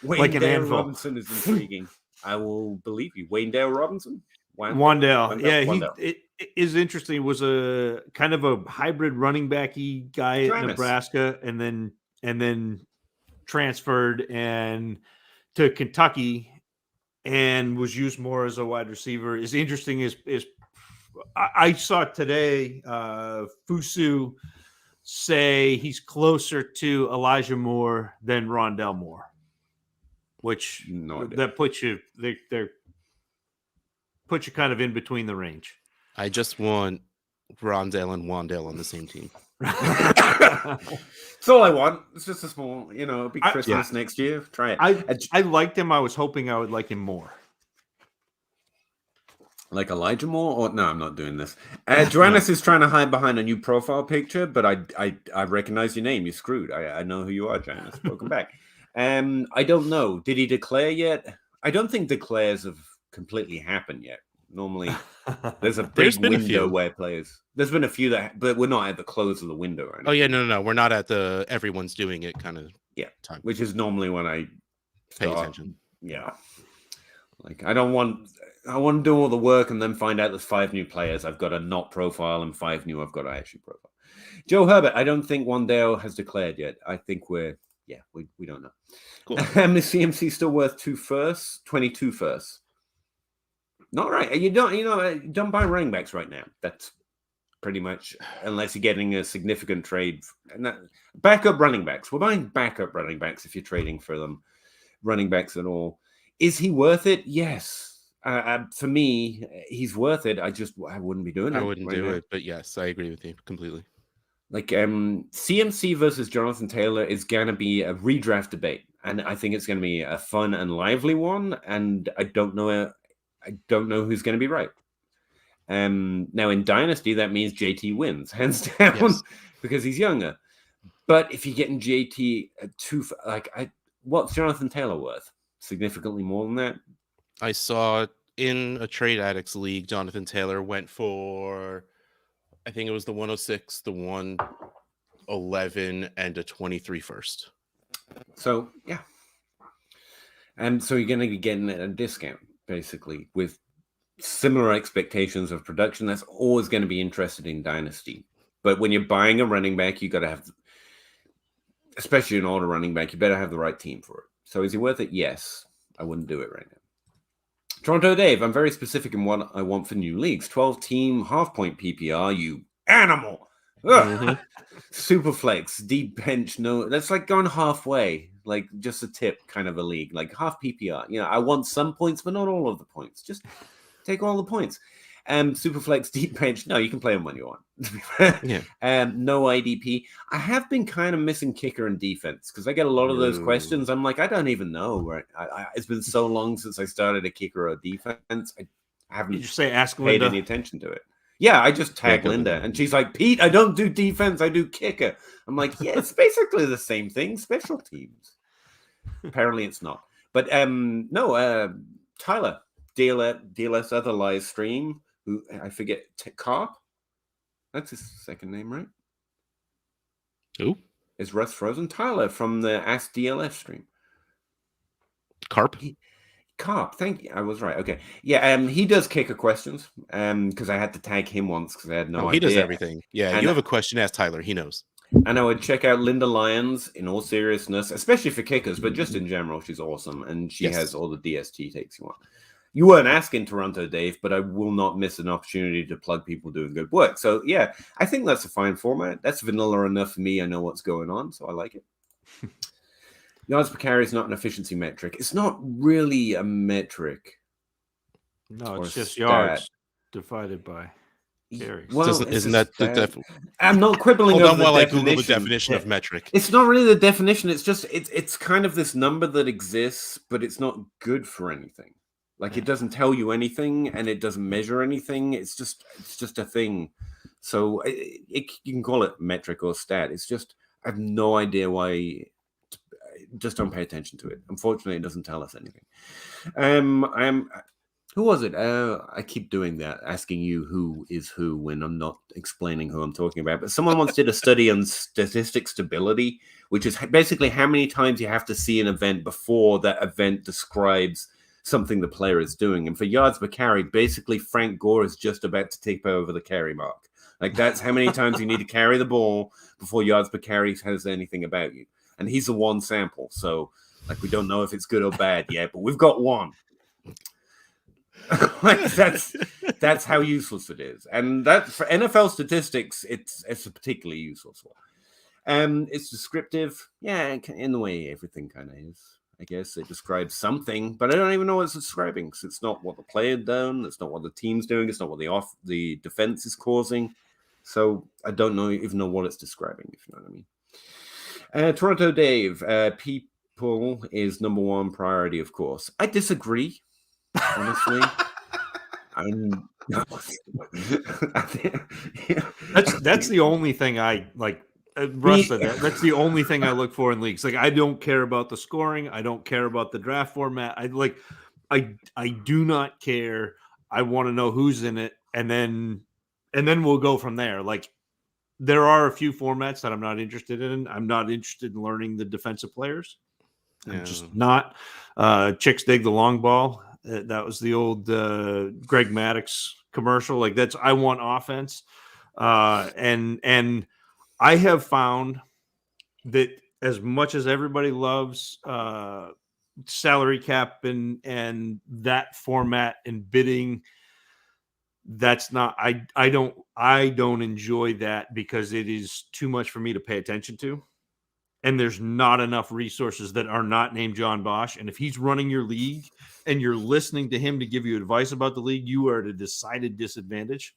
Wayne Dale Robinson is intriguing. I will believe you. Wayne Dale Robinson? Wandale. Yeah, it is interesting. He was a kind of a hybrid running backy guy at Nebraska and then transferred to Kentucky and was used more as a wide receiver. Is interesting is I saw today Fusu say he's closer to Elijah Moore than Rondell Moore. Which that puts you kind of in between the range. I just want Rondale and Wandale on the same team. It's all I want. It's just a small, it'll be Christmas next year. Try it. I liked him. I was hoping I would like him more. Like Elijah Moore? Or no, I'm not doing this. Joannis is trying to hide behind a new profile picture, but I recognize your name. You're screwed. I know who you are, Joannis. Welcome back. I don't know. Did he declare yet? I don't think declares have completely happened yet. Normally, there's a big window where players. There's been a few but we're not at the close of the window right now. Oh yeah, no. We're not at the everyone's doing it kind of time. Which is normally when I pay attention. Yeah. Like I want to do all the work and then find out there's 5 new players I've got to not profile and 5 new I've got to actually profile. Joe Herbert, I don't think Wandale has declared yet. I think we don't know. Cool. Is CMC still worth 2 firsts? 22 firsts. Not right. You don't buy running backs right now. That's pretty much unless you're getting a significant trade. And backup running backs. We're buying backup running backs if you're trading for them. Running backs at all. Is he worth it? Yes. For me, he's worth it. I wouldn't be doing it. I wouldn't do it, but yes, I agree with you completely. Like CMC versus Jonathan Taylor is gonna be a redraft debate, and I think it's gonna be a fun and lively one. And I don't know who's gonna be right. Now in Dynasty, that means JT wins hands down because he's younger. But if you're getting JT at what's Jonathan Taylor worth? Significantly more than that. I saw in a Trade Addicts league, Jonathan Taylor went for, I think it was the 106, the 111, and a 23 first. So yeah, and so you're going to be getting a discount basically with similar expectations of production. That's always going to be interested in Dynasty. But when you're buying a running back, you got to have, especially an older running back, you better have the right team for it. So is he worth it? Yes. I wouldn't do it right now. Toronto Dave, I'm very specific in what I want for new leagues. 12-team, half-point PPR, you animal. Mm-hmm. Superflex, deep bench, no. That's like going halfway, like just a tip kind of a league, like half PPR. I want some points, but not all of the points. Just take all the points. Superflex, deep bench. No, you can play them when you want. No IDP. I have been kind of missing kicker and defense because I get a lot of those questions. I'm like, I don't even know. Right? It's been so long since I started a kicker or a defense. I haven't paid any attention to it. Yeah, I just tag Linda, and she's like, Pete, I don't do defense. I do kicker. I'm like, yeah, it's basically the same thing. Special teams. Apparently, it's not. But no, Tyler, DLS other live stream. Who I forget, Carp? That's his second name, right? Who? Is Russ Frozen? Tyler from the Ask DLF stream. Carp? Carp, thank you. I was right. Okay. Yeah, he does kicker questions because I had to tag him once because I had no idea. He does everything. Yeah, and you have a question, ask Tyler. He knows. And I would check out Linda Lyons in all seriousness, especially for kickers, but just in general, she's awesome. And she has all the DST takes you want. You weren't asking Toronto, Dave, but I will not miss an opportunity to plug people doing good work. So, yeah, I think that's a fine format. That's vanilla enough for me. I know what's going on, so I like it. Yards per carry is not an efficiency metric. It's not really a metric. No, it's just yards divided by carries. Well, isn't that the definition? I'm not quibbling over while I Google the definition of metric. It's not really the definition. It's just it's kind of this number that exists, but it's not good for anything. Like it doesn't tell you anything, and it doesn't measure anything. It's just a thing. So you can call it metric or stat. It's just I have no idea why. Just don't pay attention to it. Unfortunately, it doesn't tell us anything. Who was it? I keep doing that, asking you who is who when I'm not explaining who I'm talking about. But someone once did a study on statistic stability, which is basically how many times you have to see an event before that event describes something the player is doing. And for yards per carry, basically Frank Gore is just about to tip over the carry mark. Like that's how many times you need to carry the ball before yards per carry has anything about you. And he's the one sample. So like we don't know if it's good or bad yet, but we've got one. Like that's how useless it is. And that for NFL statistics, it's a particularly useless one. It's descriptive. Yeah, in the way everything kind of is. I guess it describes something, but I don't even know what it's describing because it's not what the player done. It's not what the team's doing. It's not what the defense is causing. So I don't even know what it's describing, if you know what I mean. Toronto Dave, people is number one priority, of course. I disagree, honestly. That's the only thing I like. Russ said that. That's the only thing I look for in leagues. Like, I don't care about the scoring. I don't care about the draft format. I do not care. I want to know who's in it, and then we'll go from there. Like, there are a few formats that I'm not interested in. I'm not interested in learning the defensive players. I'm just not. Chicks dig the long ball. That was the old Greg Maddux commercial. Like, I want offense. And I have found that as much as everybody loves salary cap and that format and bidding, that's not, I don't enjoy that because it is too much for me to pay attention to. And there's not enough resources that are not named John Bosch. And if he's running your league and you're listening to him to give you advice about the league, you are at a decided disadvantage.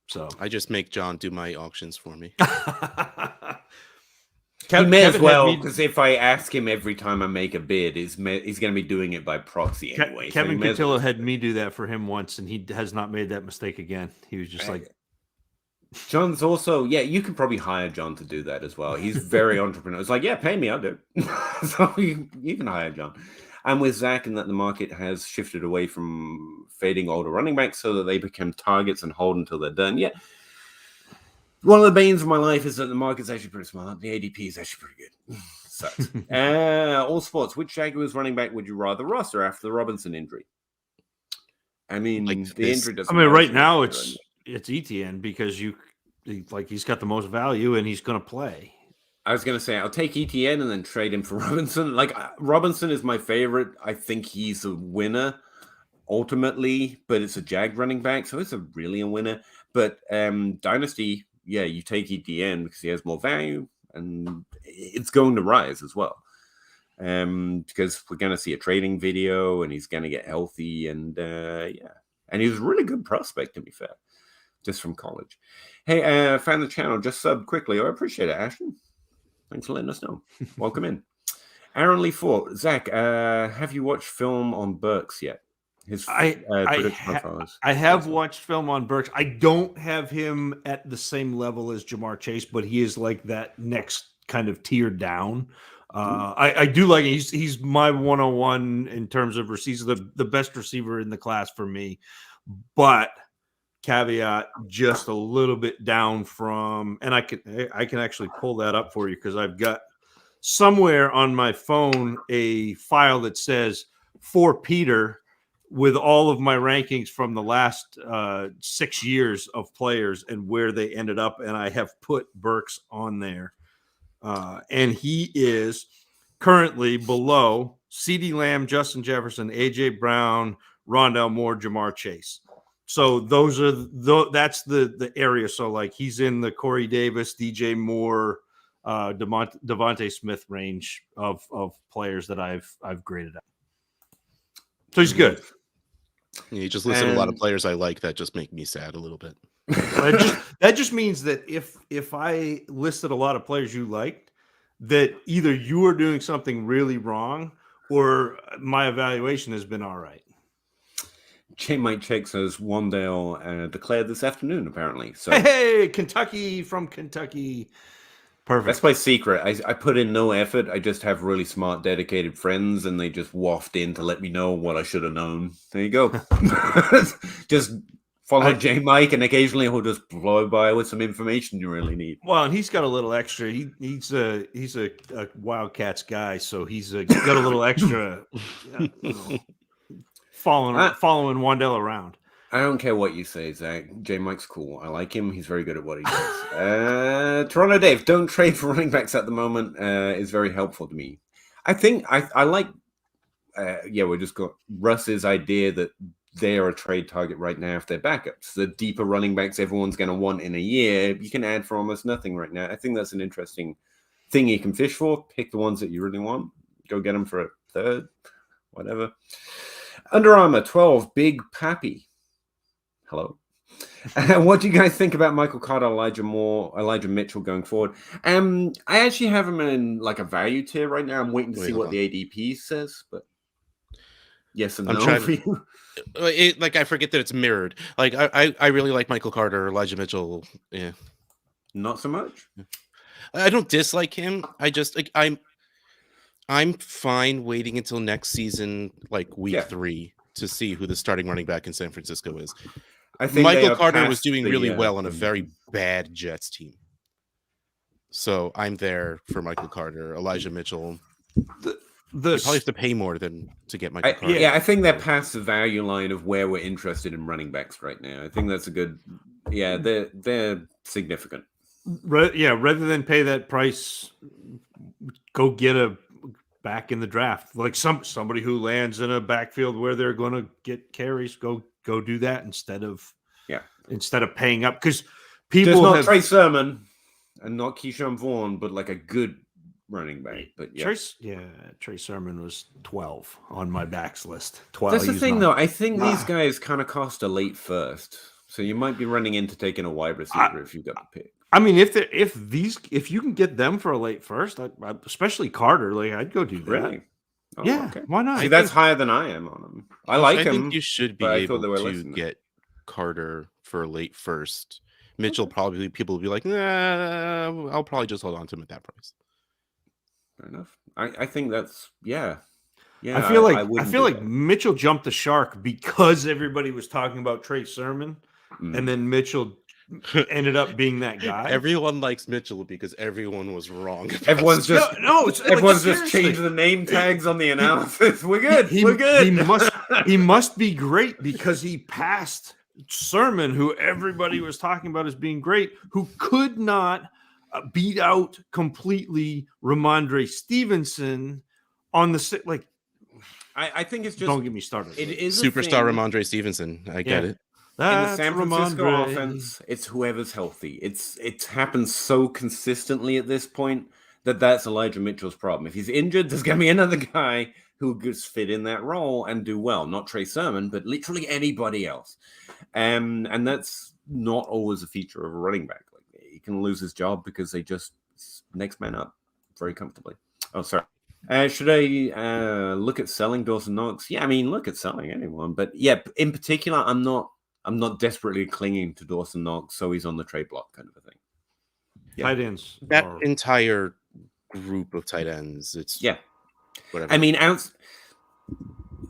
So I just make John do my auctions for me. He may as well, because if I ask him every time I make a bid, he's going to be doing it by proxy anyway. Kevin Cotillo had me do that for him once, and he has not made that mistake again. He was just like... John's also, you can probably hire John to do that as well. He's very entrepreneurial. It's like, pay me, I'll do it. So you can hire John. And with Zach, and that the market has shifted away from fading older running backs so that they become targets and hold until they're done. Yeah. One of the banes of my life is that the market's actually pretty smart. The ADP is actually pretty good. Sucks. All sports. Which Jaguars running back would you rather roster after the Robinson injury? I mean, the injury doesn't. I mean, right now it's ETN because he's got the most value and he's going to play. I was going to say I'll take ETN and then trade him for Robinson. Like, Robinson is my favorite. I think he's a winner ultimately, but it's a Jag running back, so it's really a winner. But Dynasty, you take ETN because he has more value and it's going to rise as well. Because we're going to see a trading video and he's going to get healthy and and he was a really good prospect, to be fair, just from college. Hey, found the channel, just sub quickly. I appreciate it, Ashton. Thanks for letting us know. Welcome in. Aaron Lee Ford. Zach, have you watched film on Burks yet? I have watched film on Burks. I don't have him at the same level as Jamar Chase, but he is like that next kind of tier down. I do like it. He's my 101 in terms of receivers, the best receiver in the class for me. But caveat, just a little bit down from, and I can actually pull that up for you because I've got somewhere on my phone a file that says for Peter with all of my rankings from the last 6 years of players and where they ended up, and I have put Burks on there. And he is currently below CeeDee Lamb, Justin Jefferson, AJ Brown, Rondale Moore, Jamar Chase. So that's the area. So like he's in the Corey Davis, DJ Moore, Devontae Smith range of players that I've graded out. So he's good. You just listed a lot of players I like that just make me sad a little bit. That just means that if I listed a lot of players you liked, that either you are doing something really wrong or my evaluation has been all right. J Mike Check says Wandale declared this afternoon, apparently. So hey, Kentucky from Kentucky. Perfect. That's my secret. I put in no effort. I just have really smart, dedicated friends, and they just waft in to let me know what I should have known. There you go. Just follow J Mike, and occasionally he'll just blow by with some information you really need. Well, and he's got a little extra. He's a Wildcats guy, so he's got a little extra. Following Wandale around. I don't care what you say, Zach. J Mike's cool. I like him. He's very good at what he does. Toronto Dave, don't trade for running backs at the moment is very helpful to me. I think I like, we just got Russ's idea that they are a trade target right now if they're backups. The deeper running backs everyone's going to want in a year, you can add for almost nothing right now. I think that's an interesting thing you can fish for. Pick the ones that you really want. Go get them for a third, whatever. Under Armour 12, Big Pappy. Hello. What do you guys think about Michael Carter, Elijah Moore, Elijah Mitchell going forward? I actually have him in like a value tier right now. I'm waiting to see what the ADP says, but yes and no for you. I forget that it's mirrored. Like I really like Michael Carter, Elijah Mitchell. Yeah, not so much. I don't dislike him. I just like I'm fine waiting until next season, like week 3, to see who the starting running back in San Francisco is. I think Michael Carter was doing really well on a very bad Jets team. So I'm there for Michael Carter, Elijah Mitchell. You probably have to pay more than to get Michael Carter. Yeah, I think they're past the value line of where we're interested in running backs right now. I think that's a good. Yeah, they're significant. Rather than pay that price, go get a back in the draft, like somebody who lands in a backfield where they're going to get carries. Go do that instead of paying up, because people just not Trey Sermon and not Keyshawn Vaughn, but like a good running back. But Trey Sermon was 12 on my backs list. 12. That's the thing, though. I think these guys kind of cost a late first, so you might be running into taking a wide receiver if you got the pick. I mean, if you can get them for a late first, especially Carter, like I'd go do that. Really? Oh, yeah, okay. Why not? See, that's higher than I am on him. I think you should be able to get Carter for a late first. Mitchell probably people will be like, nah, I'll probably just hold on to him at that price. Fair enough. I think that's yeah. I feel like Mitchell jumped the shark because everybody was talking about Trey Sermon, and then Mitchell ended up being that guy. Everyone likes Mitchell because everyone was wrong. Everyone's just everyone's just changed the name tags on the analysis. We're good. We're good. He must be great because he passed Sermon, who everybody was talking about as being great, who could not beat out completely Ramondre Stevenson on the like. I think it's just don't get me started. It is superstar Ramondre Stevenson. I get it. In the San Francisco offense, it's whoever's healthy. It's happened so consistently at this point that's Elijah Mitchell's problem. If he's injured, there's going to be another guy who gets fit in that role and do well. Not Trey Sermon, but literally anybody else. And that's not always a feature of a running back. Like, he can lose his job because they just next man up very comfortably. Oh, sorry. Should I look at selling Dawson Knox? Yeah, I mean, look at selling anyone. But yeah, in particular, I'm not desperately clinging to Dawson Knox, so he's on the trade block kind of a thing. Yeah. Tight ends. That entire group of tight ends, it's whatever. I mean,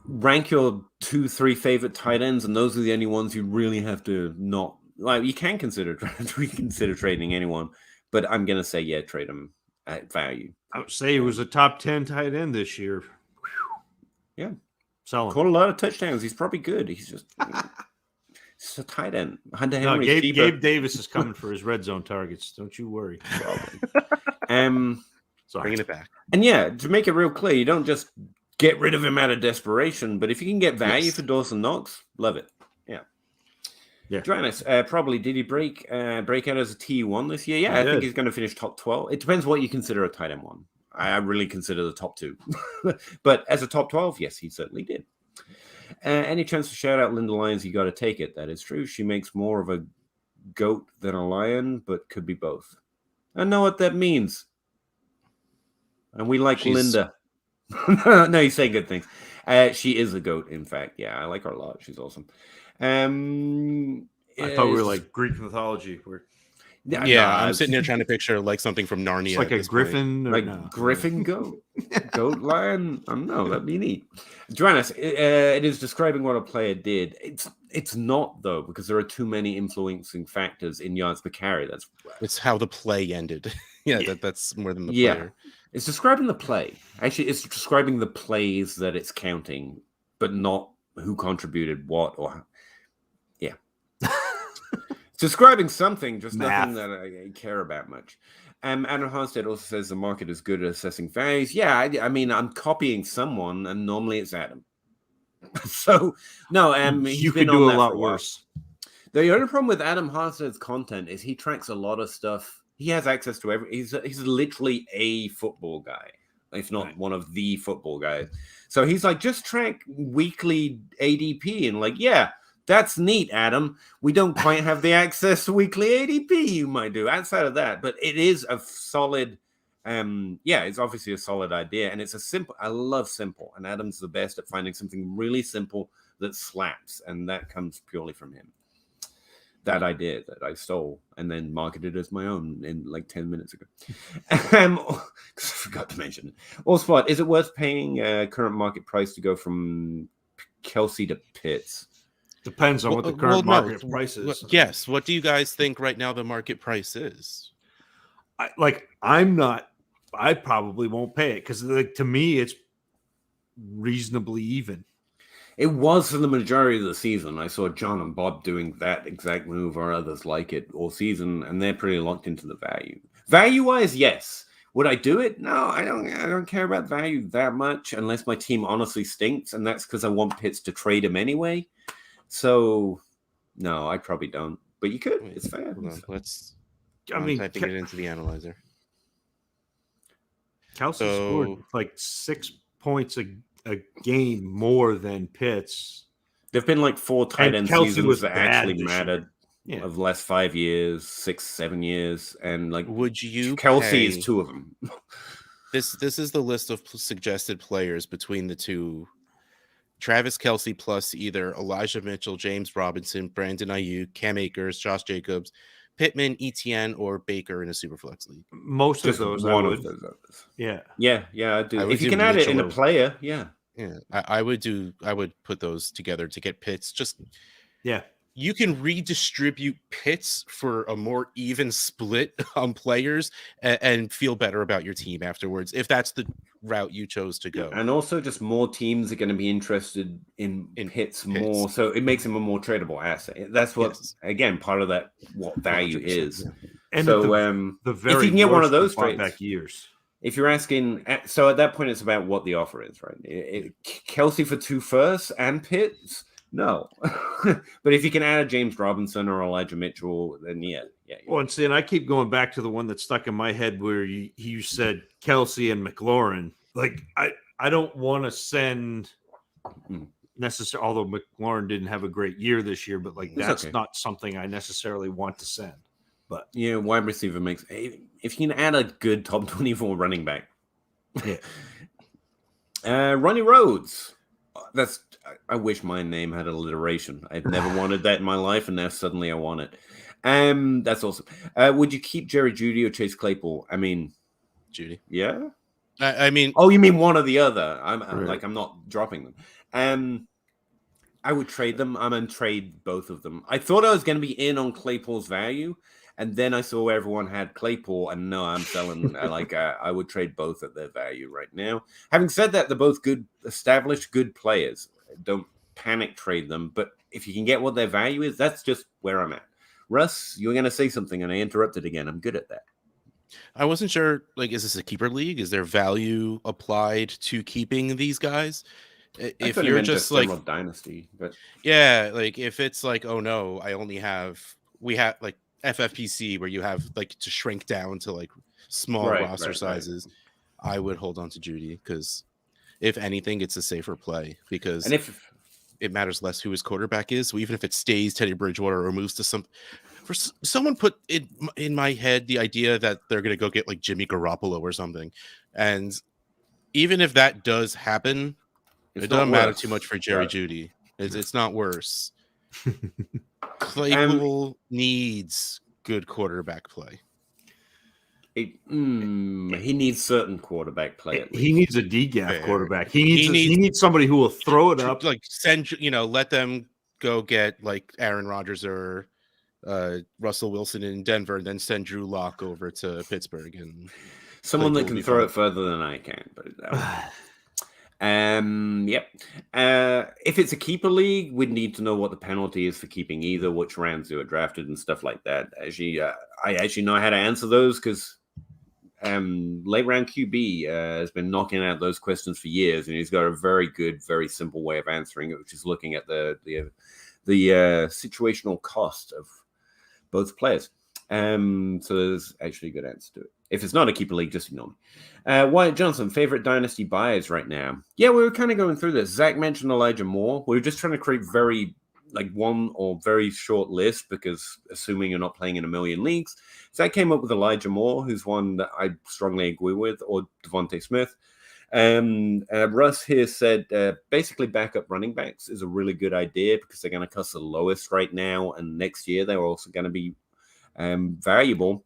rank your 2-3 favorite tight ends, and those are the only ones you really have to not like. You can consider trading anyone, but I'm gonna say trade them at value. I would say he was a top 10 tight end this year. Yeah, sell him. Caught a lot of touchdowns. He's probably good. He's just. It's a tight end. Hunter Henry. Gabe Davis is coming for his red zone targets. Don't you worry. Bringing it back. And to make it real clear, you don't just get rid of him out of desperation, but if you can get value for Dawson Knox, love it. Yeah. Joannis, probably did he break out as a T1 this year? Yeah, I think he's going to finish top 12. It depends what you consider a tight end one. I really consider the top 2. But as a top 12, yes, he certainly did. Any chance to shout out Linda Lyons? You got to take it. That is true. She makes more of a goat than a lion, but could be both. I know what that means. And we like Linda. No, you say good things. She is a goat, in fact. Yeah, I like her a lot. She's awesome. I thought we were like Greek mythology. I'm sitting here trying to picture like something from Narnia. It's like a griffin. Griffin goat. Goat lion. I don't know. That'd be neat. Joannis, it is describing what a player did. It's not, though, because there are too many influencing factors in yards per carry. It's how the play ended. That's more than the player. It's describing the play. Actually, it's describing the plays that it's counting, but not who contributed what or It's describing something, just nothing that I care about much. Adam Harstead also says the market is good at assessing values. Yeah, I mean, I'm copying someone, and normally it's Adam. So, no, you could do a lot worse. The only problem with Adam Harstead's content is he tracks a lot of stuff. He has access to he's literally a football guy, if not one of the football guys. So he's like, just track weekly ADP and That's neat, Adam. We don't quite have the access to weekly ADP you might do outside of that, but it is a solid, it's obviously a solid idea, and it's a simple. I love simple, and Adam's the best at finding something really simple that slaps, and that comes purely from him. That idea that I stole and then marketed as my own in like 10 minutes ago. I forgot to mention it. Allspot, is it worth paying current market price to go from Kelsey to Pitts? Depends on what the current market price is. Yes. What do you guys think right now the market price is? I probably won't pay it because to me it's reasonably even. It was for the majority of the season. I saw John and Bob doing that exact move or others like it all season, and they're pretty locked into the value. Value-wise, yes. Would I do it? No, I don't care about value that much unless my team honestly stinks, and that's because I want Pitts to trade him anyway. So, no, I probably don't. But you could. It's fair. Let's. I'm typing it into the analyzer. Kelsey scored like 6 points a game more than Pitts. There've been like 4 tight end seasons that actually mattered of the last 5 years, 6, 7 years, and like would you Kelsey is 2 of them. This is the list of suggested players between the two. Travis Kelsey plus either Elijah Mitchell, James Robinson, Brandon Ayuk, Cam Akers, Josh Jacobs, Pittman, Etienne, or Baker in a Superflex league. Most Just of those, one of those others. Yeah, I do. If you can add it in a player, yeah, I would put those together to get Pitts. Just you can redistribute Pitts for a more even split on players and feel better about your team afterwards if that's the route you chose to go. And also just more teams are going to be interested in Pitts more, so it makes him a more tradable asset. That's what again part of that what value 100%. Is. And so the very if you can get one of those trades back years. If you're asking, so at that point it's about what the offer is, right? Kelsey for 2 firsts and Pitts. No, but if you can add a James Robinson or Elijah Mitchell, then yeah. Well, and I keep going back to the one that stuck in my head where you said Kelsey and McLaurin. Like I don't want to send necessarily, although McLaurin didn't have a great year this year, but like that's not something I necessarily want to send. But wide receiver makes if you can add a good top 24 running back. Ronnie Rhodes. I wish my name had alliteration. I've never wanted that in my life, and now suddenly I want it. That's awesome. Would you keep Jerry Judy or Chase Claypool? I mean, Judy. Yeah. I mean, oh, you mean one or the other? I'm not dropping them. I would trade them. I'm gonna trade both of them. I thought I was going to be in on Claypool's value, and then I saw everyone had Claypool, and no, I'm selling. I would trade both at their value right now. Having said that, they're both good, established, good players. Don't panic trade them, but if you can get what their value is, that's just where I'm at. Russ, you were going to say something, and I interrupted again. I'm good at that. I wasn't sure. Like, is this a keeper league? Is there value applied to keeping these guys? If you're just like Dynasty, but like if it's like, oh no, we have like FFPC where you have like to shrink down to like small roster sizes. I would hold on to Judy because if anything, it's a safer play because if it matters less who his quarterback is. So even if it stays Teddy Bridgewater or moves to someone put it in my head the idea that they're going to go get like Jimmy Garoppolo or something. And even if that does happen, it doesn't matter too much for Jerry Judy. It's not worse. Claypool needs good quarterback play. He needs certain quarterback play. He needs a DGAF quarterback. He needs somebody who will throw it up. Like let them go get like Aaron Rodgers or Russell Wilson in Denver, and then send Drew Lock over to Pittsburgh and someone that can throw it further than I can. But if it's a keeper league, we'd need to know what the penalty is for keeping either, which rounds you are drafted and stuff like that. Actually, I actually know how to answer those because late round QB has been knocking out those questions for years, and he's got a very good, very simple way of answering it, which is looking at the situational cost of both players. So there's actually a good answer to it. If it's not a keeper league, just ignore me. Wyatt Johnson, favorite dynasty buyers right now? Yeah, we were kind of going through this. Zach mentioned Elijah Moore. We were just trying to create very like one or very short list because assuming you're not playing in a million leagues. So I came up with Elijah Moore, who's one that I strongly agree with, or Devontae Smith. Russ here said basically backup running backs is a really good idea because they're going to cost the lowest right now, and next year they're also going to be valuable.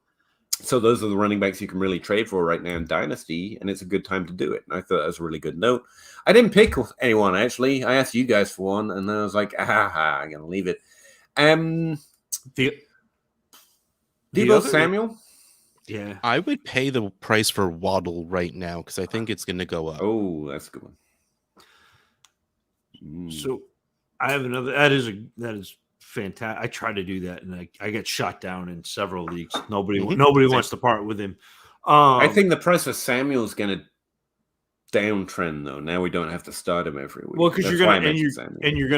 So those are the running backs you can really trade for right now in Dynasty, and it's a good time to do it. And I thought that was a really good note. I didn't pick anyone, actually. I asked you guys for one, and then I was like, I'm going to leave it. Deebo Samuel? Yeah. I would pay the price for Waddle right now because I think it's going to go up. Oh, that's a good one. So I have another. That is fantastic. I tried to do that, and I got shot down in several leagues. Nobody wants to part with him. I think the price of Samuel is going to downtrend, though. Now we don't have to start him every week. Well, because you're going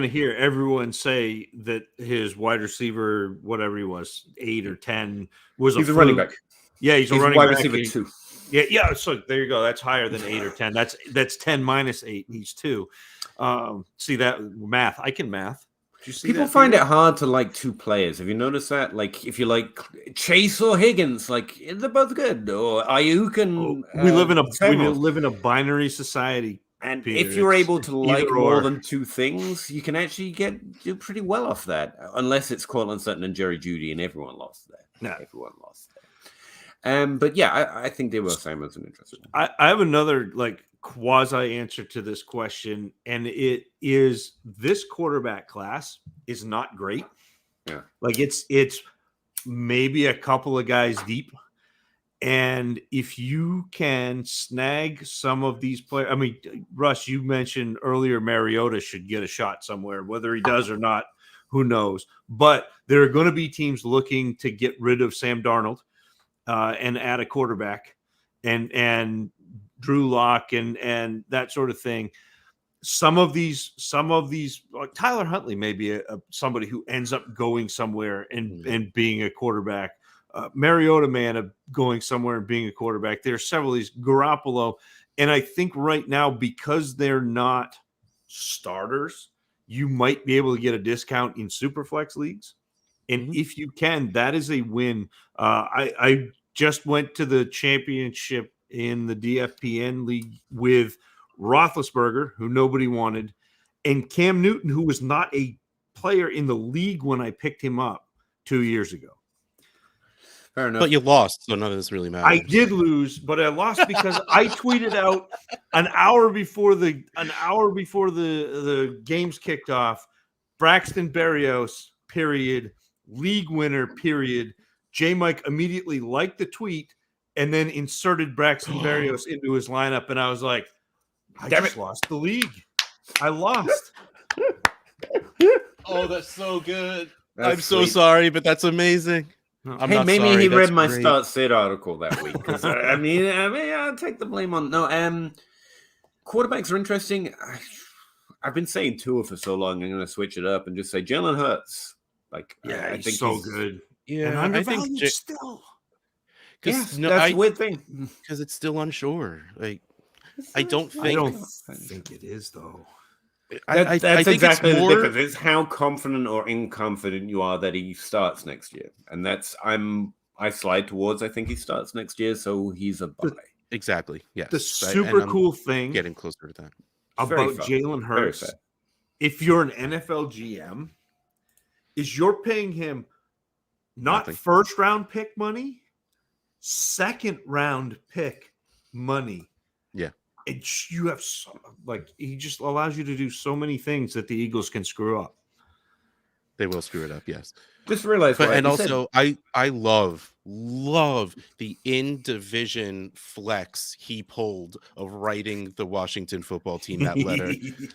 to hear everyone say that his wide receiver, whatever he was, 8 or 10, was he's a running back. Yeah, he's a running wide back. receiver 2. Yeah. So there you go. That's higher than 8 or 10. That's 10 minus 8. And he's 2. See that math? I can math. People find it hard to like 2 players. Have you noticed that? Like, if you like Chase or Higgins, like they're both good. Or Ayuk and we live in a binary society. And Peter, if you're able to like more than 2 things, you can actually do pretty well off that. Unless it's Cortland Sutton and Jerry Judy, and everyone lost that. No, everyone lost that. But yeah, I think Deebo Samuel's an interesting one. I have another like quasi answer to this question, and it is this quarterback class is not great. Yeah, like it's maybe a couple of guys deep, and if you can snag some of these players, I mean, Russ, you mentioned earlier Mariota should get a shot somewhere. Whether he does or not, who knows? But there are going to be teams looking to get rid of Sam Darnold and add a quarterback, and Drew Lock and that sort of thing. Some of these, like Tyler Huntley may be somebody who ends up going somewhere and being a quarterback. Mariota may end up going somewhere and being a quarterback. There are several of these. Garoppolo, and I think right now because they're not starters, you might be able to get a discount in Superflex leagues. And if you can, that is a win. I just went to the championship in the DFPN league with Roethlisberger, who nobody wanted, and Cam Newton, who was not a player in the league when I picked him up 2 years ago. Fair enough. But you lost, so none of this really matters. I did lose, but I lost because I tweeted out an hour before the games kicked off, Braxton Berrios, period, league winner, period. J. Mike immediately liked the tweet and then inserted Braxton Berrios into his lineup, and I was like, I just lost the league. I lost. Oh, that's so good. That's I'm so sorry, but that's amazing. Hey, maybe he read my Start Sit article that week. Because I mean, I'll take the blame on. No, quarterbacks are interesting. I've been saying Tua for so long. I'm going to switch it up and just say Jalen Hurts. Like, yeah, I think so good. Yeah, and undervalued still. Yes, that's a weird thing because it's still unsure. Like, I don't think it is though. That's exactly the difference. It's how confident or inconfident you are that he starts next year, and that's I slide towards. I think he starts next year, so he's a buy. Exactly. Yes. The super cool thing getting closer to that about Jalen Hurts, if you're an NFL GM, is you're paying him not first round pick money, second round pick money. Yeah. And you have he just allows you to do so many things that the Eagles can screw up. They will screw it up, yes. Just realize, and also I love the in division flex he pulled of writing the Washington football team that letter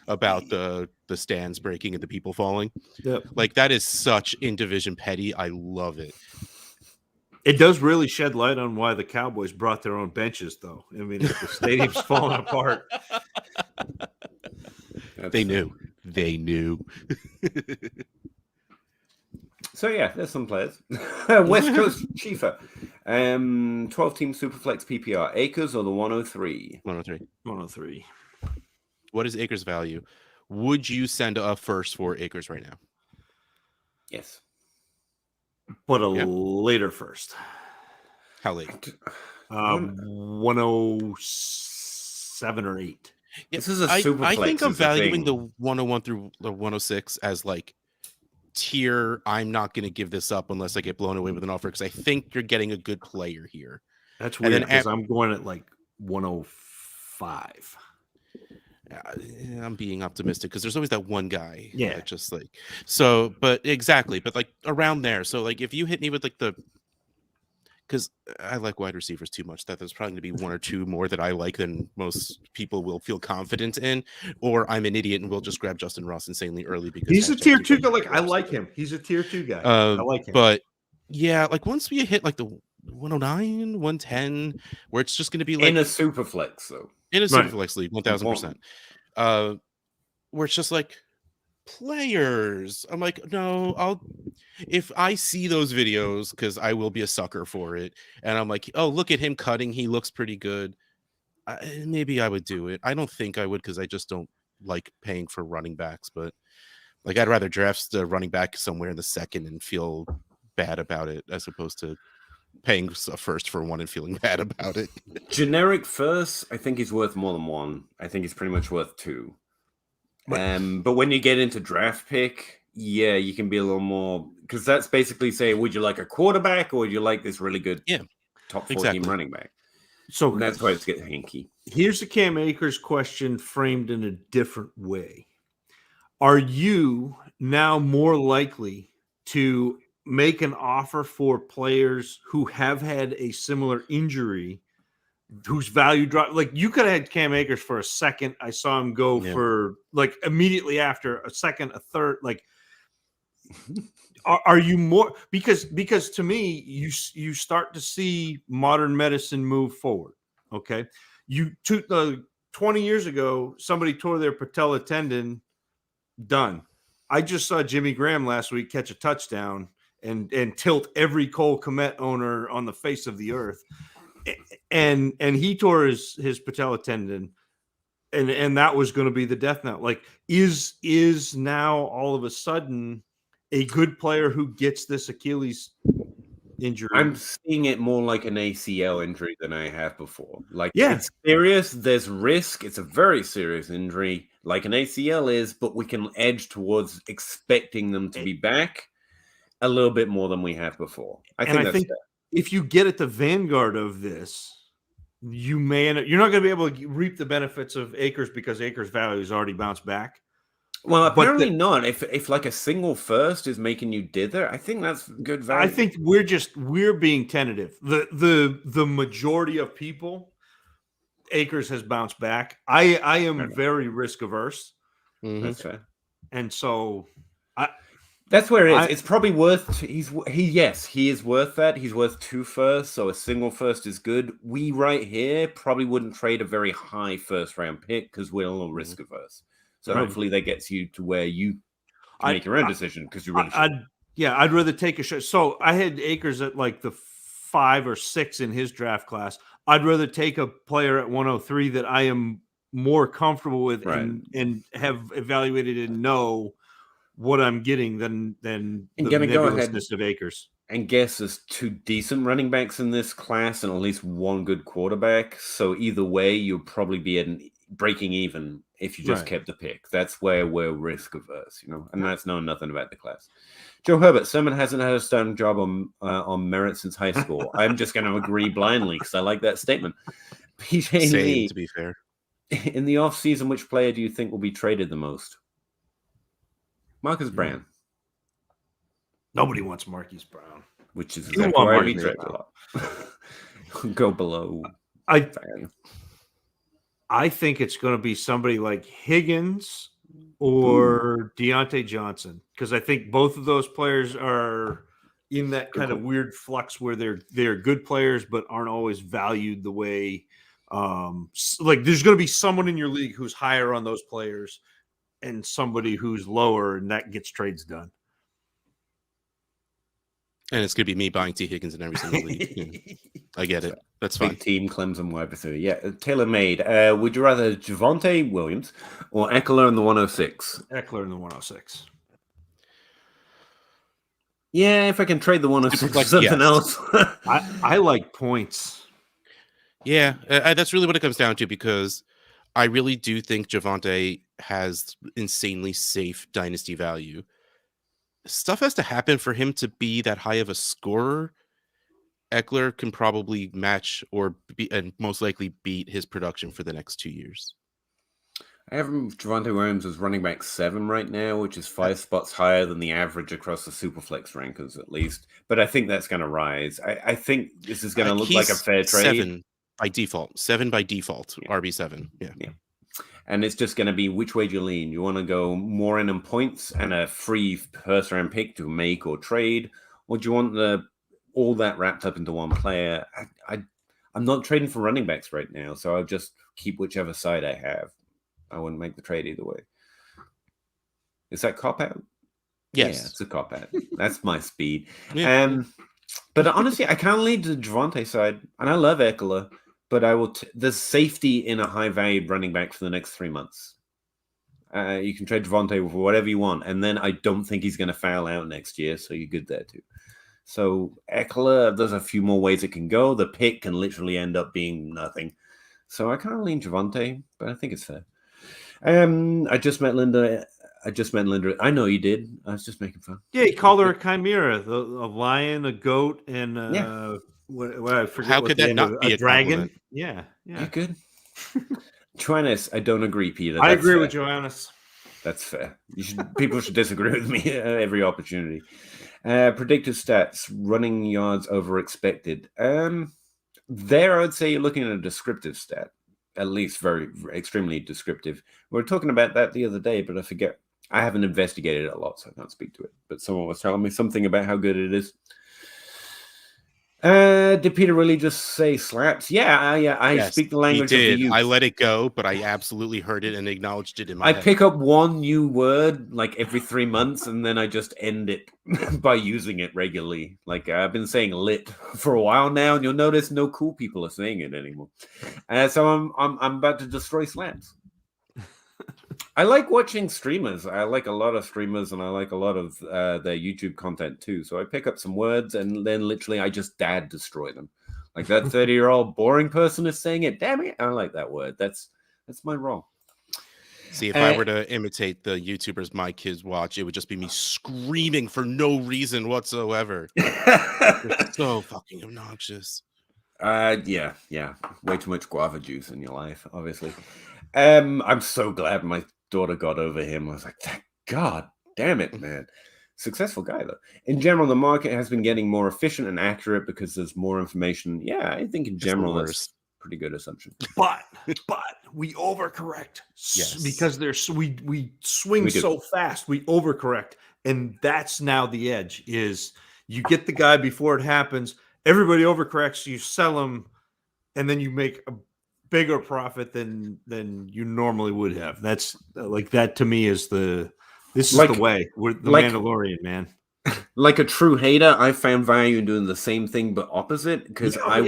about the stands breaking and the people falling. Yep. Like that is such in division petty. I love it. It does really shed light on why the Cowboys brought their own benches, though. I mean, if the stadium's falling apart. They knew. So, yeah, there's some players. West Coast Chiefer. 12-team Superflex PPR. Akers or the 103? 103. What is Akers' value? Would you send a first for Akers right now? Yes. but a Yeah. later first. How late? 107 or 8. Yeah, This is a super I flex. think I'm is the valuing thing. the 101 through the 106 as like tier. I'm not going to give this up unless I get blown away with an offer because I think you're getting a good player here. That's And weird then because I'm going at like 105. I'm being optimistic because there's always that one guy Yeah. that just like so, but exactly, but like around there. So like if you hit me with like the because I like wide receivers too much that there's probably going to be one or two more that I like than most people will feel confident in, or I'm an idiot and will just grab Justin Ross insanely early because He's a hashtag tier keep 2 running guy. back Like I drops. like him. He's a tier 2 guy. I like him. But yeah, like once we hit like the 109, 110, where it's just going to be like in a super flex, though. in a Right. super flex league, 1000%. Where it's just like players. I'm like, no, if I see those videos, because I will be a sucker for it, and I'm like, oh, look at him cutting, he looks pretty good. Maybe I would do it. I don't think I would because I just don't like paying for running backs, but like I'd rather draft the running back somewhere in the second and feel bad about it as opposed to paying a first for one and feeling bad about it. Generic first, I think he's worth more than one. I think he's pretty much worth 2. But when you get into draft pick, yeah, you can be a little more because that's basically saying, would you like a quarterback or would you like this really good top 14 exactly. running back? So And that's why it's getting hanky. Here's the Cam Akers question framed in a different way. Are you now more likely to make an offer for players who have had a similar injury whose value drop? Like you could have had Cam Akers for a second. I saw him go for like immediately after a second, a third. Like, are you more because to me you start to see modern medicine move forward. Okay, 20 years ago somebody tore their patella tendon. Done. I just saw Jimmy Graham last week catch a touchdown and tilt every Cole Kmet owner on the face of the earth. And he tore his patella tendon, and that was going to be the death knell. Like, is now all of a sudden a good player who gets this Achilles injury? I'm seeing it more like an ACL injury than I have before. Like, it's serious. There's risk. It's a very serious injury, like an ACL is, but we can edge towards expecting them to be back a little bit more than we have before. I think if you get at the vanguard of this, you're not going to be able to reap the benefits of Akers because Akers' value has already bounced back. Well, apparently not. If like a single first is making you dither, I think that's good value. I think we're being tentative. The majority of people, Akers has bounced back. I am very risk averse. That's fair. And so that's where it is. It's probably worth. He is worth that. He's worth 2 firsts, so a single first is good. We right here probably wouldn't trade a very high first round pick because we're a little risk averse. So hopefully that gets you to where you can make your own decision because you're really sure. I'd rather take a shot. So I had Akers at like the 5 or 6 in his draft class. I'd rather take a player at 103 that I am more comfortable with and have evaluated and know what I'm getting than the nebulousness of Akers. And guess there's 2 decent running backs in this class and at least 1 good quarterback. So either way, you'll probably be breaking even if you just kept the pick. That's where we're risk averse, and that's knowing nothing about the class. Joe Herbert, Sermon hasn't had a starting job on merit since high school. I'm just going to agree blindly because I like that statement. PJ Lee, to be fair. In the offseason, which player do you think will be traded the most? Marcus Brown. Nobody wants Marquise Brown. Which is exactly why we traded a lot. Go below. I think it's going to be somebody like Higgins or Deontay Johnson because I think both of those players are in that kind of weird flux where they're good players but aren't always valued the way. Like there's going to be someone in your league who's higher on those players and somebody who's lower, and that gets trades done. And it's going to be me buying T. Higgins in every single league. I get it. That's fine. Big team, Clemson wide receiver. Yeah, tailor-made. Would you rather Javonte Williams or Eckler in the 106? Eckler in the 106. Yeah, if I can trade the 106 for Like, something yes. else. I like points. Yeah, that's really what it comes down to, because I really do think Javante has insanely safe dynasty value. Stuff has to happen for him to be that high of a scorer. Eckler can probably match or and most likely beat his production for the next 2 years. I have Javante Williams as running back 7 right now, which is 5 spots higher than the average across the Superflex rankers, at least. But I think that's going to rise. I think this is going to look like a fair trade. 7 by default. 7 by default. Yeah. RB7. Yeah. And it's just going to be which way do you lean? You want to go more in on points and a free first round pick to make or trade, or do you want all that wrapped up into one player? I'm not trading for running backs right now, so I'll just keep whichever side I have. I wouldn't make the trade either way. Is that cop out? Yes, yeah, it's a cop out. That's my speed. Yeah. But honestly, I can't lead to the Javante side, and I love Eckler. But I will. There's safety in a high-valued running back for the next 3 months. You can trade Javante for whatever you want, and then I don't think he's going to foul out next year, so you're good there too. So Eckler, there's a few more ways it can go. The pick can literally end up being nothing. So I can't lean Javante, but I think it's fair. I just met Linda. I know you did. I was just making fun. Yeah, he called her a chimera, a lion, a goat, and what I forget. How what could the that end not of- be a dragon? compliment? Yeah. You're good. Joannis, I don't agree, Peter. I That's agree fair. with Joannis. That's fair. People should disagree with me at every opportunity. Predicted stats: running yards over expected. There, I would say you're looking at a descriptive stat, at least very extremely descriptive. We were talking about that the other day, but I forget. I haven't investigated it a lot, so I can't speak to it. But someone was telling me something about how good it is. Did Peter really just say slaps? Yeah, I Yes, speak the language he of the did. youth. I let it go, but I absolutely heard it and acknowledged it in my I head. pick up one new word like every 3 months, and then I just end it by using it regularly. Like I've been saying "lit" for a while now, and you'll notice no cool people are saying it anymore. So I'm about to destroy slaps. I like watching streamers. I like a lot of streamers, and I like a lot of their YouTube content too. So I pick up some words, and then literally I just dad destroy them. Like that 30-year-old boring person is saying it. Damn it, I like that word. That's my role. See, if I were to imitate the YouTubers my kids watch, it would just be me screaming for no reason whatsoever. It's so fucking obnoxious. Yeah. Way too much guava juice in your life, obviously. I'm so glad my daughter got over him. I was like, thank God damn it, man. Successful guy, though. In general, the market has been getting more efficient and accurate because there's more information. Yeah, I think in general that's pretty good assumption. But we overcorrect. Yes. Because we swing so fast, we overcorrect. And that's now the edge is you get the guy before it happens, everybody overcorrects, you sell them, and then you make a bigger profit than you normally would have. That's like that to me is the way. We're the Mandalorian, man. Like a true hater, I found value in doing the same thing but opposite because I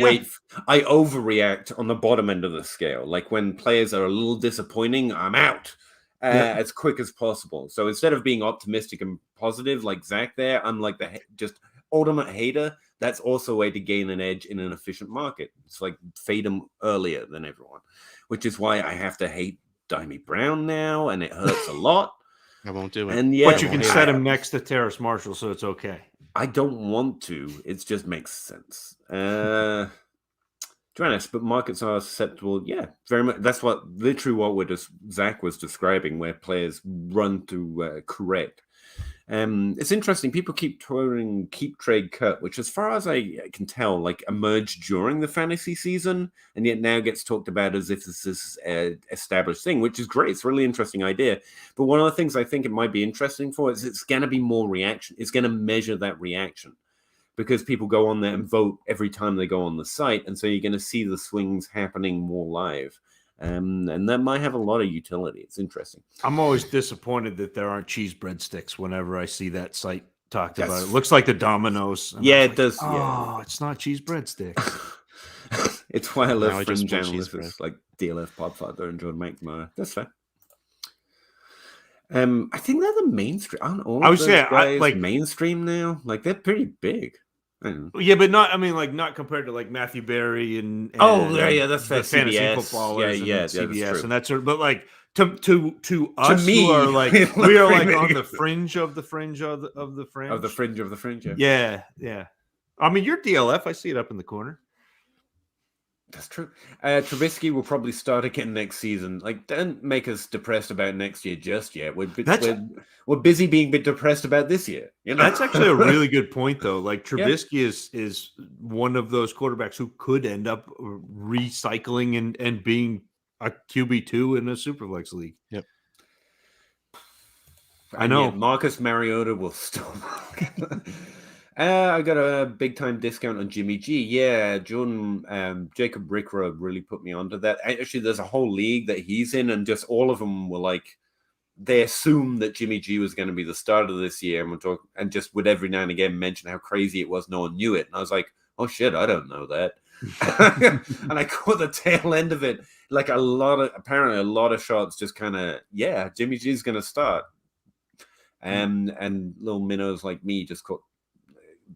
overreact on the bottom end of the scale. Like when players are a little disappointing, I'm out as quick as possible. So instead of being optimistic and positive like Zach there, I'm like the just ultimate hater. That's also a way to gain an edge in an efficient market. It's like fade them earlier than everyone, which is why I have to hate Dimey Brown now, and it hurts a lot. I won't do it. And yeah, but you can set him next to Terrace Marshall, so it's okay. I don't want to. It just makes sense. To be honest, but markets are susceptible. Yeah, very much. That's literally what Zach was describing, where players run to correct. It's interesting. People keep throwing keep trade cut, which, as far as I can tell, like emerged during the fantasy season, and yet now gets talked about as if this is an established thing, which is great. It's a really interesting idea. But one of the things I think it might be interesting for is it's going to be more reaction. It's going to measure that reaction because people go on there and vote every time they go on the site, and so you're going to see the swings happening more live. And that might have a lot of utility. It's interesting. I'm always disappointed that there aren't cheese breadsticks whenever I see that site talked about. It looks like the Domino's. Yeah, it does. Oh, it's not cheese breadsticks. It's why I love fringe analysts like DLF Podfather and John McNamara. That's fair. I think they're the mainstream. Aren't all I of would those say, guys mainstream now? Like they're pretty big. I don't know. yeah, but not. I mean, like not compared to like Matthew Berry and Oh, yeah, that's fair. the fantasy CBS. footballers Yeah, and that's CBS true. and that sort. But like to us me, who are like it we are looks like pretty on big. the fringe of the fringe of the fringe Of the fringe of the fringe. Yeah. Yeah, yeah. I mean, you're DLF. I see it up in the corner. That's true. Trubisky will probably start again next season. Like, don't make us depressed about next year just yet. We're busy being a bit depressed about this year. You know, That's actually a really good point, though. Like Trubisky Yeah. is one of those quarterbacks who could end up recycling and being a QB2 in a Superflex league. Yep. I know. Marcus Mariota will still. I got a big time discount on Jimmy G. Yeah, Jacob Rickra really put me onto that. Actually, there's a whole league that he's in, and just all of them were like, they assumed that Jimmy G was going to be the starter this year, and just would every now and again mention how crazy it was. No one knew it, and I was like, oh shit, I don't know that. And I caught the tail end of it. Like apparently a lot of shots just kind of, yeah, Jimmy G's going to start. And little minnows like me just caught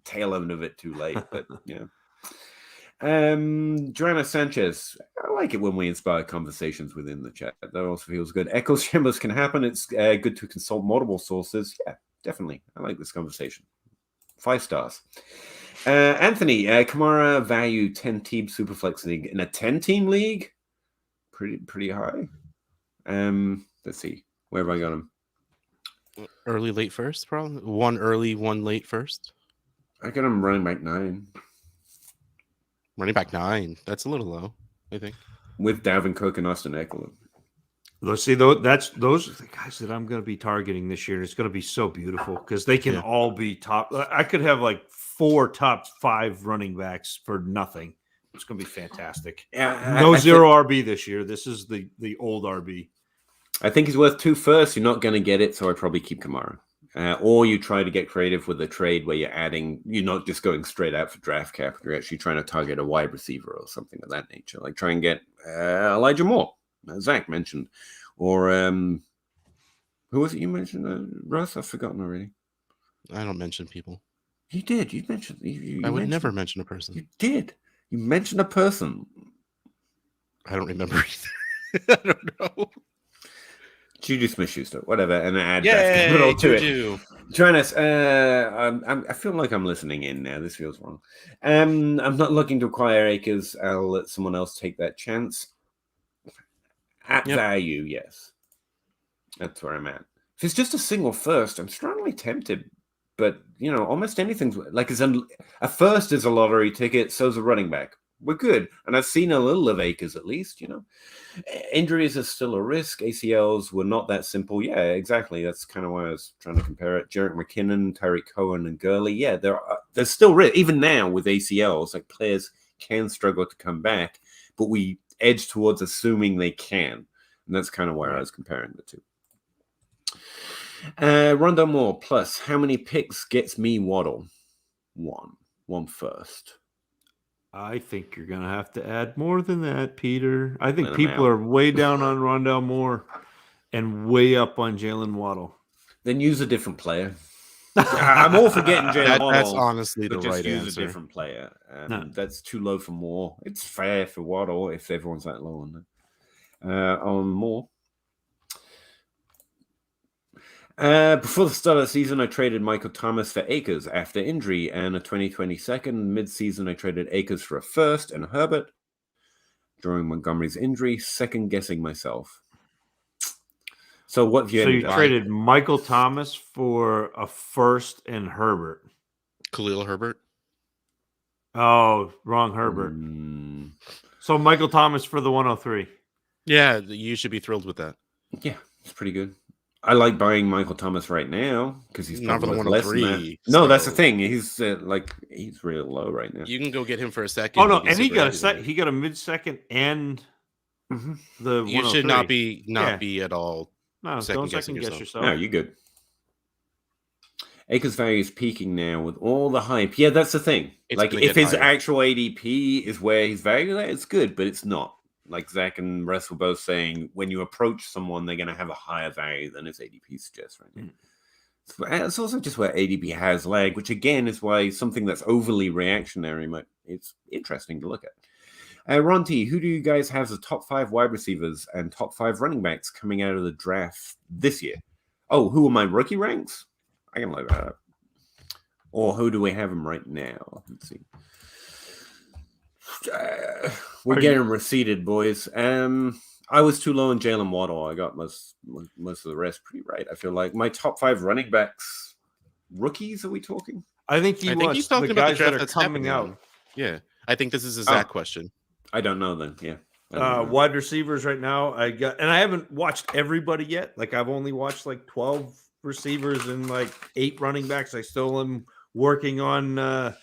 tail end of it too late, but yeah. Joanna Sanchez, I like it when we inspire conversations within the chat. That also feels good. Echoes chambers can happen. It's good to consult multiple sources. Yeah, definitely. I like this conversation. 5 stars. Anthony, Kamara value 10-team Superflex league in a 10-team league. Pretty high. Let's see. Where have I got him? Early, late first, probably. One early, one late first. I got him running back 9. Running back 9. That's a little low, I think. With Dalvin Cook and Austin Eckler. Let's see, those are the guys that I'm going to be targeting this year. It's going to be so beautiful because they can all be top. I could have like 4 top 5 running backs for nothing. It's going to be fantastic. No zero RB this year. This is the old RB. I think he's worth 2 first. You're not going to get it, so I'd probably keep Kamara. Or you try to get creative with a trade where you're not just going straight out for draft cap. You're actually trying to target a wide receiver or something of that nature. Like try and get Elijah Moore, Zach mentioned. Or who was it you mentioned, Russ? I've forgotten already. I don't mention people. You did. You mentioned. You I would never mention a person. You did. You mentioned a person. I don't remember either. I don't know. Judy Smith-Schuster, whatever, and add Yay, to it. Join us. I feel like I'm listening in now. This feels wrong. I'm not looking to acquire Akers. I'll let someone else take that chance. At value, yes. That's where I'm at. If it's just a single first, I'm strongly tempted. But, almost anything's like a first is a lottery ticket, so's a running back. We're good. And I've seen a little of Akers at least, Injuries are still a risk. ACLs were not that simple. Yeah, exactly. That's kind of why I was trying to compare it. Jarek McKinnon, Tyreek Cohen, and Gurley. Yeah, there's still risk. Even now with ACLs, like players can struggle to come back, but we edge towards assuming they can. And that's kind of where I was comparing the two. Rondell Moore plus how many picks gets me Waddle? One first. I think you're going to have to add more than that, Peter. I think people are way down on Rondell Moore and way up on Jalen Waddle. Then use a different player. I'm all for getting Jalen Waddle. That's honestly the right answer. Use a different player. That's too low for Moore. It's fair for Waddle if everyone's that low on Moore. Before the start of the season, I traded Michael Thomas for Akers after injury, and a 2020 second. Mid-season, I traded Akers for a first and Herbert. During Montgomery's injury, second-guessing myself. So what have you? So you traded Michael Thomas for a first and Herbert. Khalil Herbert. Oh, wrong Herbert. So Michael Thomas for the 103. Yeah, you should be thrilled with that. Yeah, it's pretty good. I like buying Michael Thomas right now because he's not for the 103. No, that's the thing. He's he's real low right now. You can go get him for a second. Oh no, and he got he got a mid-second and the. You should not be at all. No, don't second guess yourself. No, you're good. Akers value is peaking now with all the hype. Yeah, that's the thing. Like if his actual ADP is where his value is, it's good, but it's not. like Zach and Russ were both saying, when you approach someone, they're going to have a higher value than his ADP suggests right now. It's also just where ADP has lag, which again is why something that's overly reactionary it's interesting to look at. Ronti, who do you guys have as the top 5 wide receivers and top 5 running backs coming out of the draft this year? Oh, who are my rookie ranks? I can look that up. Or who do we have them right now? Let's see. We're getting receded, boys. I was too low on Jalen Waddle. I got most of the rest pretty right. I feel like my top 5 running backs, rookies. Are we talking? I think he's talking the about guys the that that are coming out. now. Yeah, I think this is a Zach question. I don't know then. Yeah. Wide receivers right now. I haven't watched everybody yet. Like I've only watched like 12 receivers and like 8 running backs. I still am working on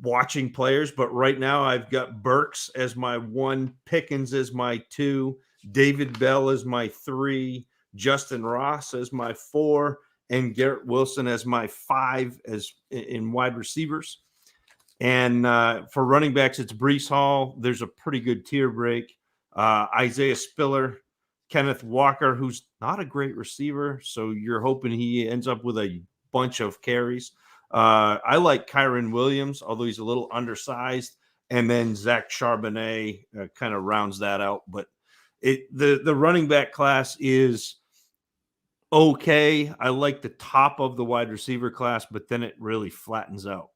watching players, but right now I've got Burks as my 1, Pickens as my 2, David Bell as my 3, Justin Ross as my 4, and Garrett Wilson as my 5 as in wide receivers. And for running backs, it's Breece Hall. There's a pretty good tier break. Isaiah Spiller, Kenneth Walker, who's not a great receiver, so you're hoping he ends up with a bunch of carries. I like Kyron Williams, although he's a little undersized, and then Zach Charbonnet kind of rounds that out. But the running back class is okay. I like the top of the wide receiver class, but then it really flattens out.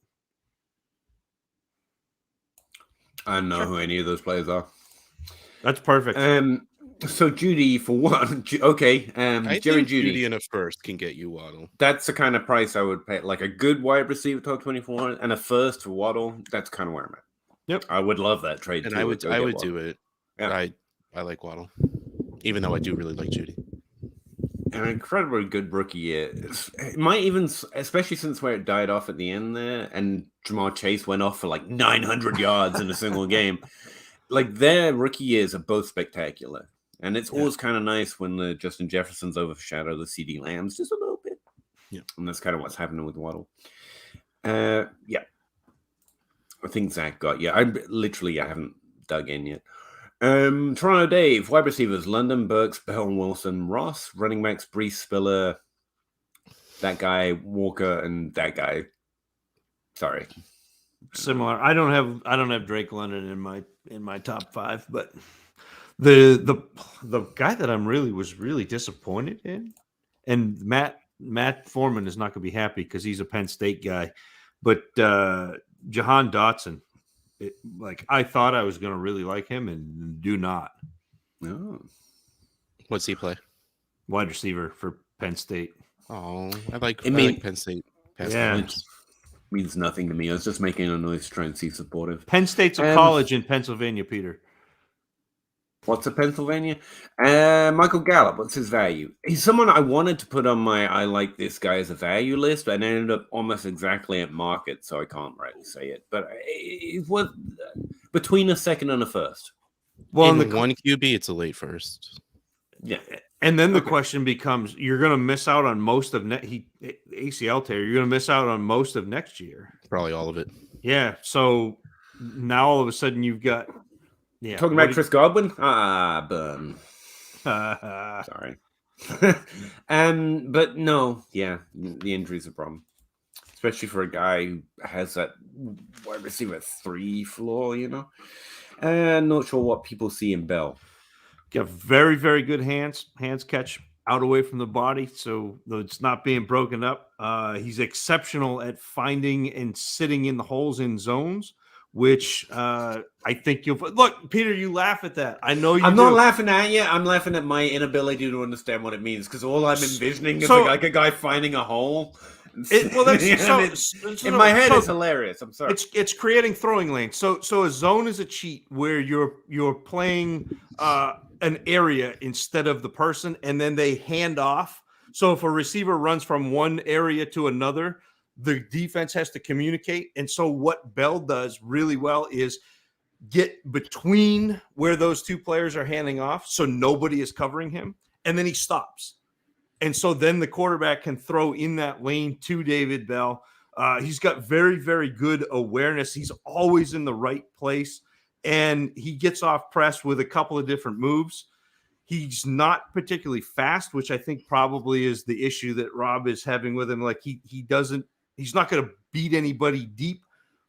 I don't know who any of those players are. That's perfect. So Judy for one. Okay. I Jerry think Judy. Judy in a first can get you Waddle. That's the kind of price I would pay. Like a good wide receiver, top 24, and a first for Waddle. That's kind of where I'm at. Yep. I would love that trade. And too. I would Waddle. do it. Yeah. I like Waddle, even though I do really like Judy. An incredibly good rookie year. It might even, especially since where it died off at the end there, and Jamar Chase went off for like 900 yards in a single game. Like their rookie years are both spectacular, and it's always kind of nice when the Justin Jeffersons overshadow the CD Lambs just a little bit. Yeah, and that's kind of what's happening with Waddle. I think Zach got. I haven't dug in yet. Toronto Dave, wide receivers, London, Burks, Bell, Wilson, Ross, running backs, Breece, Spiller, that guy, Walker, and that guy. Sorry. Similar. I don't have Drake London in my top 5, but the guy that I'm really disappointed in, and Matt Foreman is not going to be happy because he's a Penn State guy, but Jahan Dotson. I thought I was going to really like him and do not. Oh. What's he play? Wide receiver for Penn State. Oh, I like Penn State. Means nothing to me. I was just making a noise to try and see supportive. Penn State's a college in Pennsylvania, Peter. What's a Pennsylvania? Michael Gallup, what's his value? He's someone I wanted to put on my I like this guy as a value list, but I ended up almost exactly at market, so I can't rightly say it. But it was between a second and a first. Well, in one QB, it's a late first. Yeah. And then the question becomes, you're going to miss out on most of ACL tear. You're going to miss out on most of next year. Probably all of it. Yeah. So now all of a sudden you've got. Yeah. Talking about Chris Godwin? Burn. Sorry. But no, the injury's a problem. Especially for a guy who has that wide receiver 3 floor, Not sure what people see in Bell. Got very, very good hands catch out away from the body, so it's not being broken up. He's exceptional at finding and sitting in the holes in zones, which I think you'll look. Peter, you laugh at that. I know you. I'm not laughing at you. I'm laughing at my inability to understand what it means because all I'm envisioning is like a guy finding a hole. In my head, it's hilarious. I'm sorry. It's creating throwing lanes. So a zone is a cheat where you're playing an area instead of the person, and then they hand off. So if a receiver runs from one area to another, the defense has to communicate. And so what Bell does really well is get between where those two players are handing off, so nobody is covering him, and then he stops. And so then the quarterback can throw in that lane to David Bell. He's got very, very good awareness. He's always in the right place. and he gets off press with a couple of different moves. He's not particularly fast, which I think probably is the issue that Rob is having with him. Like he's not going to beat anybody deep,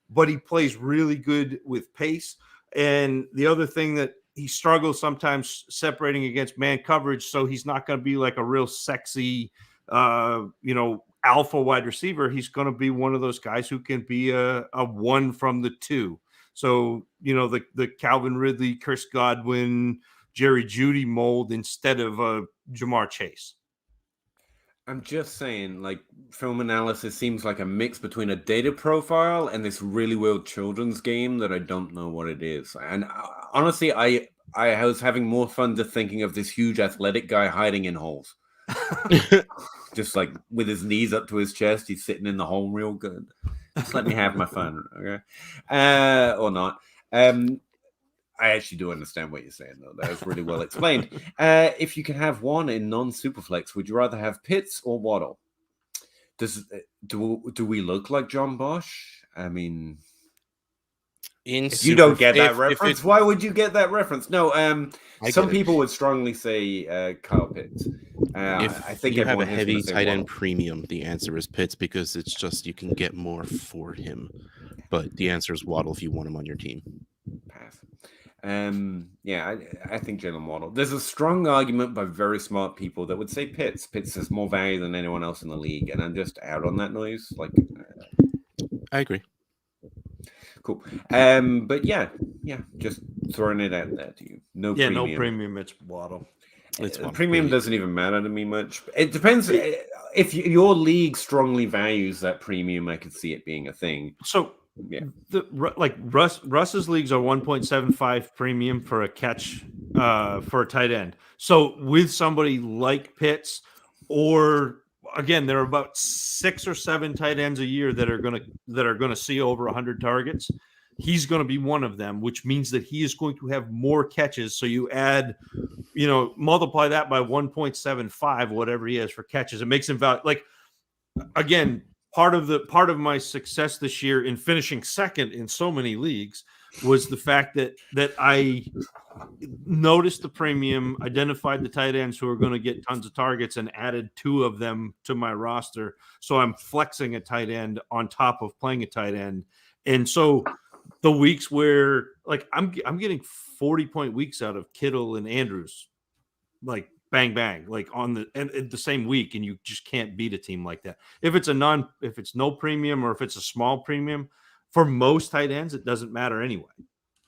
but he plays really good with pace. And the other thing that he struggles sometimes separating against man coverage, so he's not going to be like a real sexy, alpha wide receiver. He's going to be one of those guys who can be a one from the two. So, the Calvin Ridley, Chris Godwin, Jerry Judy mold instead of Jamar Chase. I'm just saying, like, film analysis seems like a mix between a data profile and this really weird children's game that I don't know what it is. And honestly, I was having more fun just thinking of this huge athletic guy hiding in holes. Just like with his knees up to his chest, he's sitting in the hole real good. Just let me have my fun, okay? Or not. I actually do understand what you're saying, though. That was really well explained. If you can have one in non-superflex, would you rather have Pitts or Waddle? Do we look like John Bosch? I mean, if you don't get that reference, why would you get that reference? No, some people would strongly say Kyle Pitts. I think you have a heavy tight end premium, the answer is Pitts because it's just you can get more for him. But the answer is Waddle if you want him on your team. Pass. I think Jalen Waddle. There's a strong argument by very smart people that would say Pitts. Pitts has more value than anyone else in the league, and I'm just out on that noise. Like, I agree. Cool. But just throwing it out there to you. No premium. It's Waddle. Premium doesn't even matter to me much. It depends. If your league strongly values that premium, I could see it being a thing. So. Yeah, Russ's leagues are 1.75 premium for a catch for a tight end. So with somebody like Pitts, or again, there are about 6 or 7 tight ends a year that are gonna see over 100 targets. He's going to be one of them, which means that he is going to have more catches. So you add, multiply that by 1.75, whatever he has for catches. It makes him again. Part of my success this year in finishing second in so many leagues was the fact that I noticed the premium, identified the tight ends who are going to get tons of targets, and added 2 of them to my roster. So I'm flexing a tight end on top of playing a tight end. And so the weeks where I'm getting 40-point weeks out of Kittle and Andrews, bang, bang, on the same week, and you just can't beat a team like that. If it's no premium or if it's a small premium, for most tight ends, it doesn't matter anyway.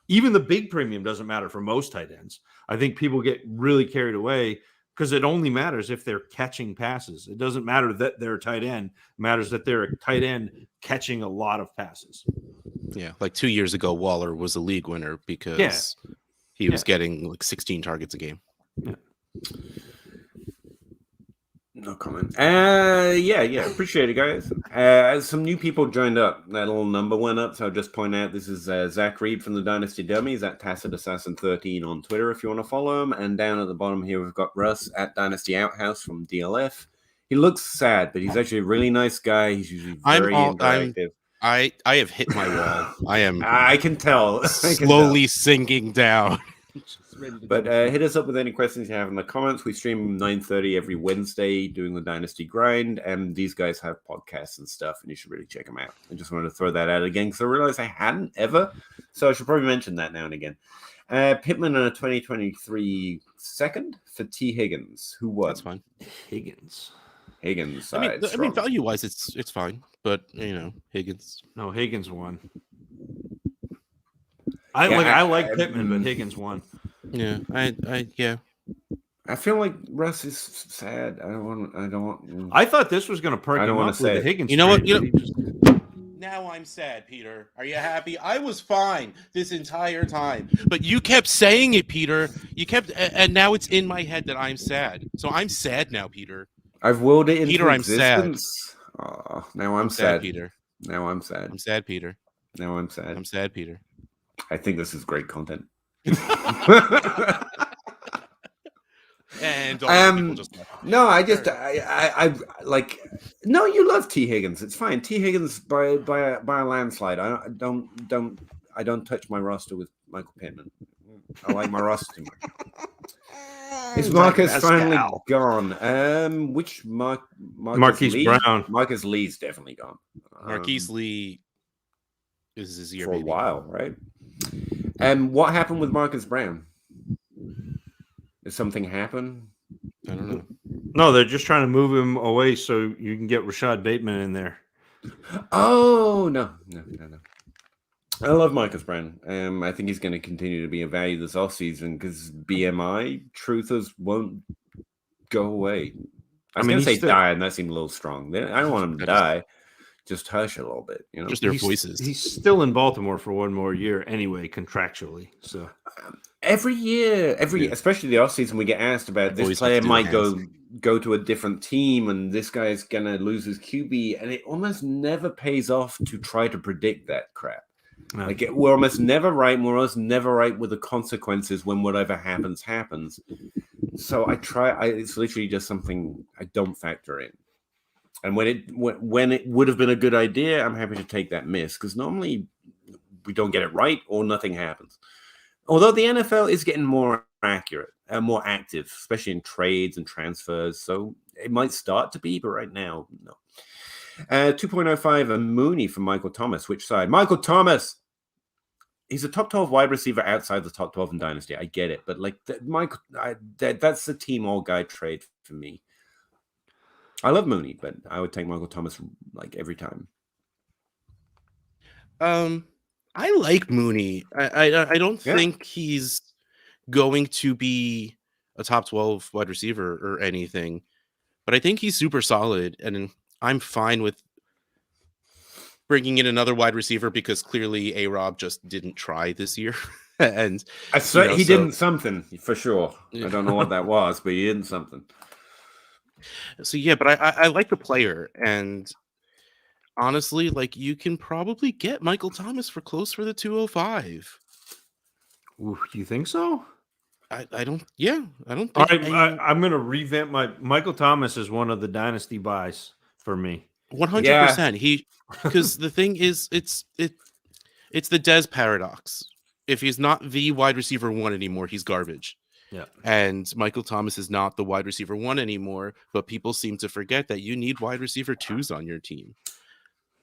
Even the big premium doesn't matter for most tight ends. I think people get really carried away because it only matters if they're catching passes. It doesn't matter that they're a tight end. It matters that they're a tight end catching a lot of passes. Yeah, like 2 years ago, Waller was a league winner because he was getting 16 targets a game. Yeah. No comment. Appreciate it, guys. Some new people joined up. That little number went up, so I'll just point out this is Zach Reed from the Dynasty Dummies at Tacit Assassin 13 on Twitter if you want to follow him. And down at the bottom here, we've got Russ at Dynasty Outhouse from DLF. He looks sad, but he's actually a really nice guy. He's usually very interactive. I have hit my wall. I can tell. Slowly sinking down. But hit us up with any questions you have in the comments. We stream 9:30 every Wednesday doing the Dynasty Grind, and these guys have podcasts and stuff, and you should really check them out. I just wanted to throw that out again because I realized I hadn't ever, so I should probably mention that now and again. Pittman in a 2023 second for T. Higgins. Who won? That's fine. Higgins. I mean, value-wise, it's fine, but Higgins. No, Higgins won. I like Pittman, but Higgins won. Yeah, I feel like Russ is sad. I thought this was going to perk him up with the Higgins. You know what? Now I'm sad, Peter. Are you happy? I was fine this entire time, but you kept saying it, Peter. And now it's in my head that I'm sad. So I'm sad now, Peter. I've willed it into Peter, existence. Oh, now I'm sad, Peter. Now I'm sad. I'm sad, Peter. Now I'm sad. I'm sad, Peter. I think this is great content. And no, I like. No, you love T. Higgins. It's fine. T. Higgins by a landslide. I don't. I don't touch my roster with Michael Pittman. I like my roster too much. Is Marcus finally gone? Which Marquise Lee? Brown. Marcus Lee's definitely gone. Marquise Lee is his year for maybe. a while, right? What happened with Marcus Brown? Did something happen? I don't know. No, they're just trying to move him away so you can get Rashad Bateman in there. Oh no. I love Marcus Brown. I think he's going to continue to be a value this offseason because BMI truthers won't go away. I was going to say die, and that seemed a little strong. I don't want him to die. Just hush a little bit, Just their voices. He's still in Baltimore for one more year anyway, contractually. So every year, especially the offseason, we get asked about this player might go to a different team, and this guy's going to lose his QB, and it almost never pays off to try to predict that crap. No. Like we're almost never right. We're almost never right with the consequences when whatever happens. So I try. It's literally just something I don't factor in. And when it would have been a good idea, I'm happy to take that miss because normally we don't get it right or nothing happens. Although the NFL is getting more accurate and more active, especially in trades and transfers, so it might start to be, but right now, no. 2.05 a Mooney from Michael Thomas. Which side? Michael Thomas. He's a top 12 wide receiver outside the top 12 in Dynasty. I get it, but like that's the team all guy trade for me. I love Mooney, but I would take Michael Thomas like every time. I like Mooney. I don't think he's going to be a top 12 wide receiver or anything, but I think he's super solid, and I'm fine with bringing in another wide receiver because clearly A-Rob just didn't try this year. And he didn't something for sure. I don't know what that was, but he didn't something. So yeah, but I like the player, and honestly, like you can probably get Michael Thomas for close for the 205. Ooh, do you think so? I don't. Yeah, I don't. All right, I'm going to revamp my Michael Thomas is one of the dynasty buys for me. 100%. He because the thing is, it's the Dez paradox. If he's not the wide receiver one anymore, he's garbage. Yeah. And Michael Thomas is not the wide receiver one anymore, but people seem to forget that you need wide receiver twos on your team.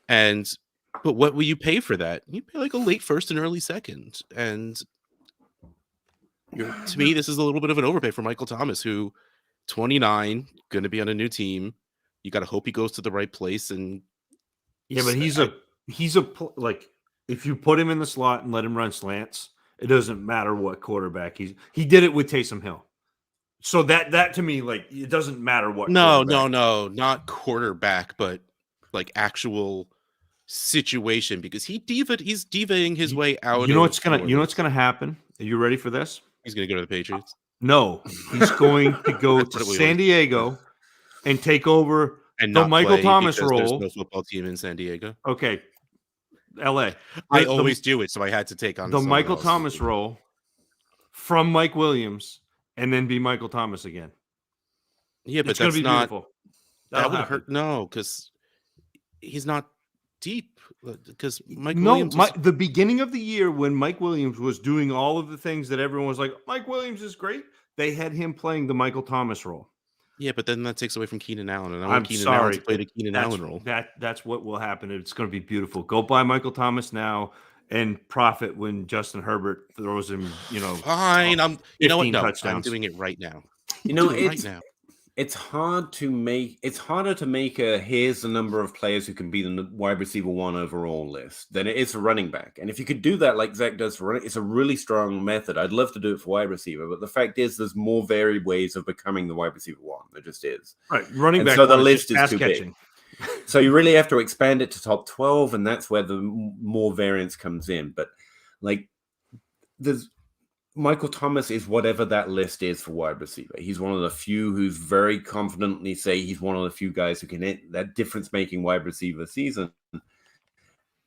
But what will you pay for that? You pay like a late first and early second. And to me, this is a little bit of an overpay for Michael Thomas, who 29, going to be on a new team. You got to hope he goes to the right place. And yeah, but he's like, if you put him in the slot and let him run slants, it doesn't matter what quarterback he did it with Taysom Hill. So that to me, like, it doesn't matter what. No, not quarterback, but like actual situation, because he's divaing his way out. You know what's gonna happen? Are you ready for this? He's gonna go to the Patriots. No, he's going to go to San Diego and take over and the Michael Thomas role. There's no football team in San Diego. Okay. LA. I always do it, so I had to take on the Michael Thomas role from Mike Williams and then be Michael Thomas again. Yeah, but it's going to be not beautiful. That would hurt. No, because he's not deep. Because Williams the beginning of the year when Mike Williams was doing all of the things that everyone was like, Mike Williams is great, they had him playing the Michael Thomas role. Yeah, but then that takes away from Keenan Allen, and I want Keenan Allen to play the Keenan Allen role. That's what will happen. It's going to be beautiful. Go buy Michael Thomas now and profit when Justin Herbert throws him. Fine. You know what? No, touchdowns. I'm doing it right now. It's harder to make a here's the number of players who can be the wide receiver one overall list than it is for running back. And if you could do that like Zach does for running, it's a really strong method. I'd love to do it for wide receiver, but the fact is there's more varied ways of becoming the wide receiver one. There just is. Right. Running back. So the list is too big. So you really have to expand it to top 12, and that's where the more variance comes in. But like Michael Thomas is whatever that list is for wide receiver. He's one of the few who's very confidently say he's one of the few guys who can hit that difference-making wide receiver season.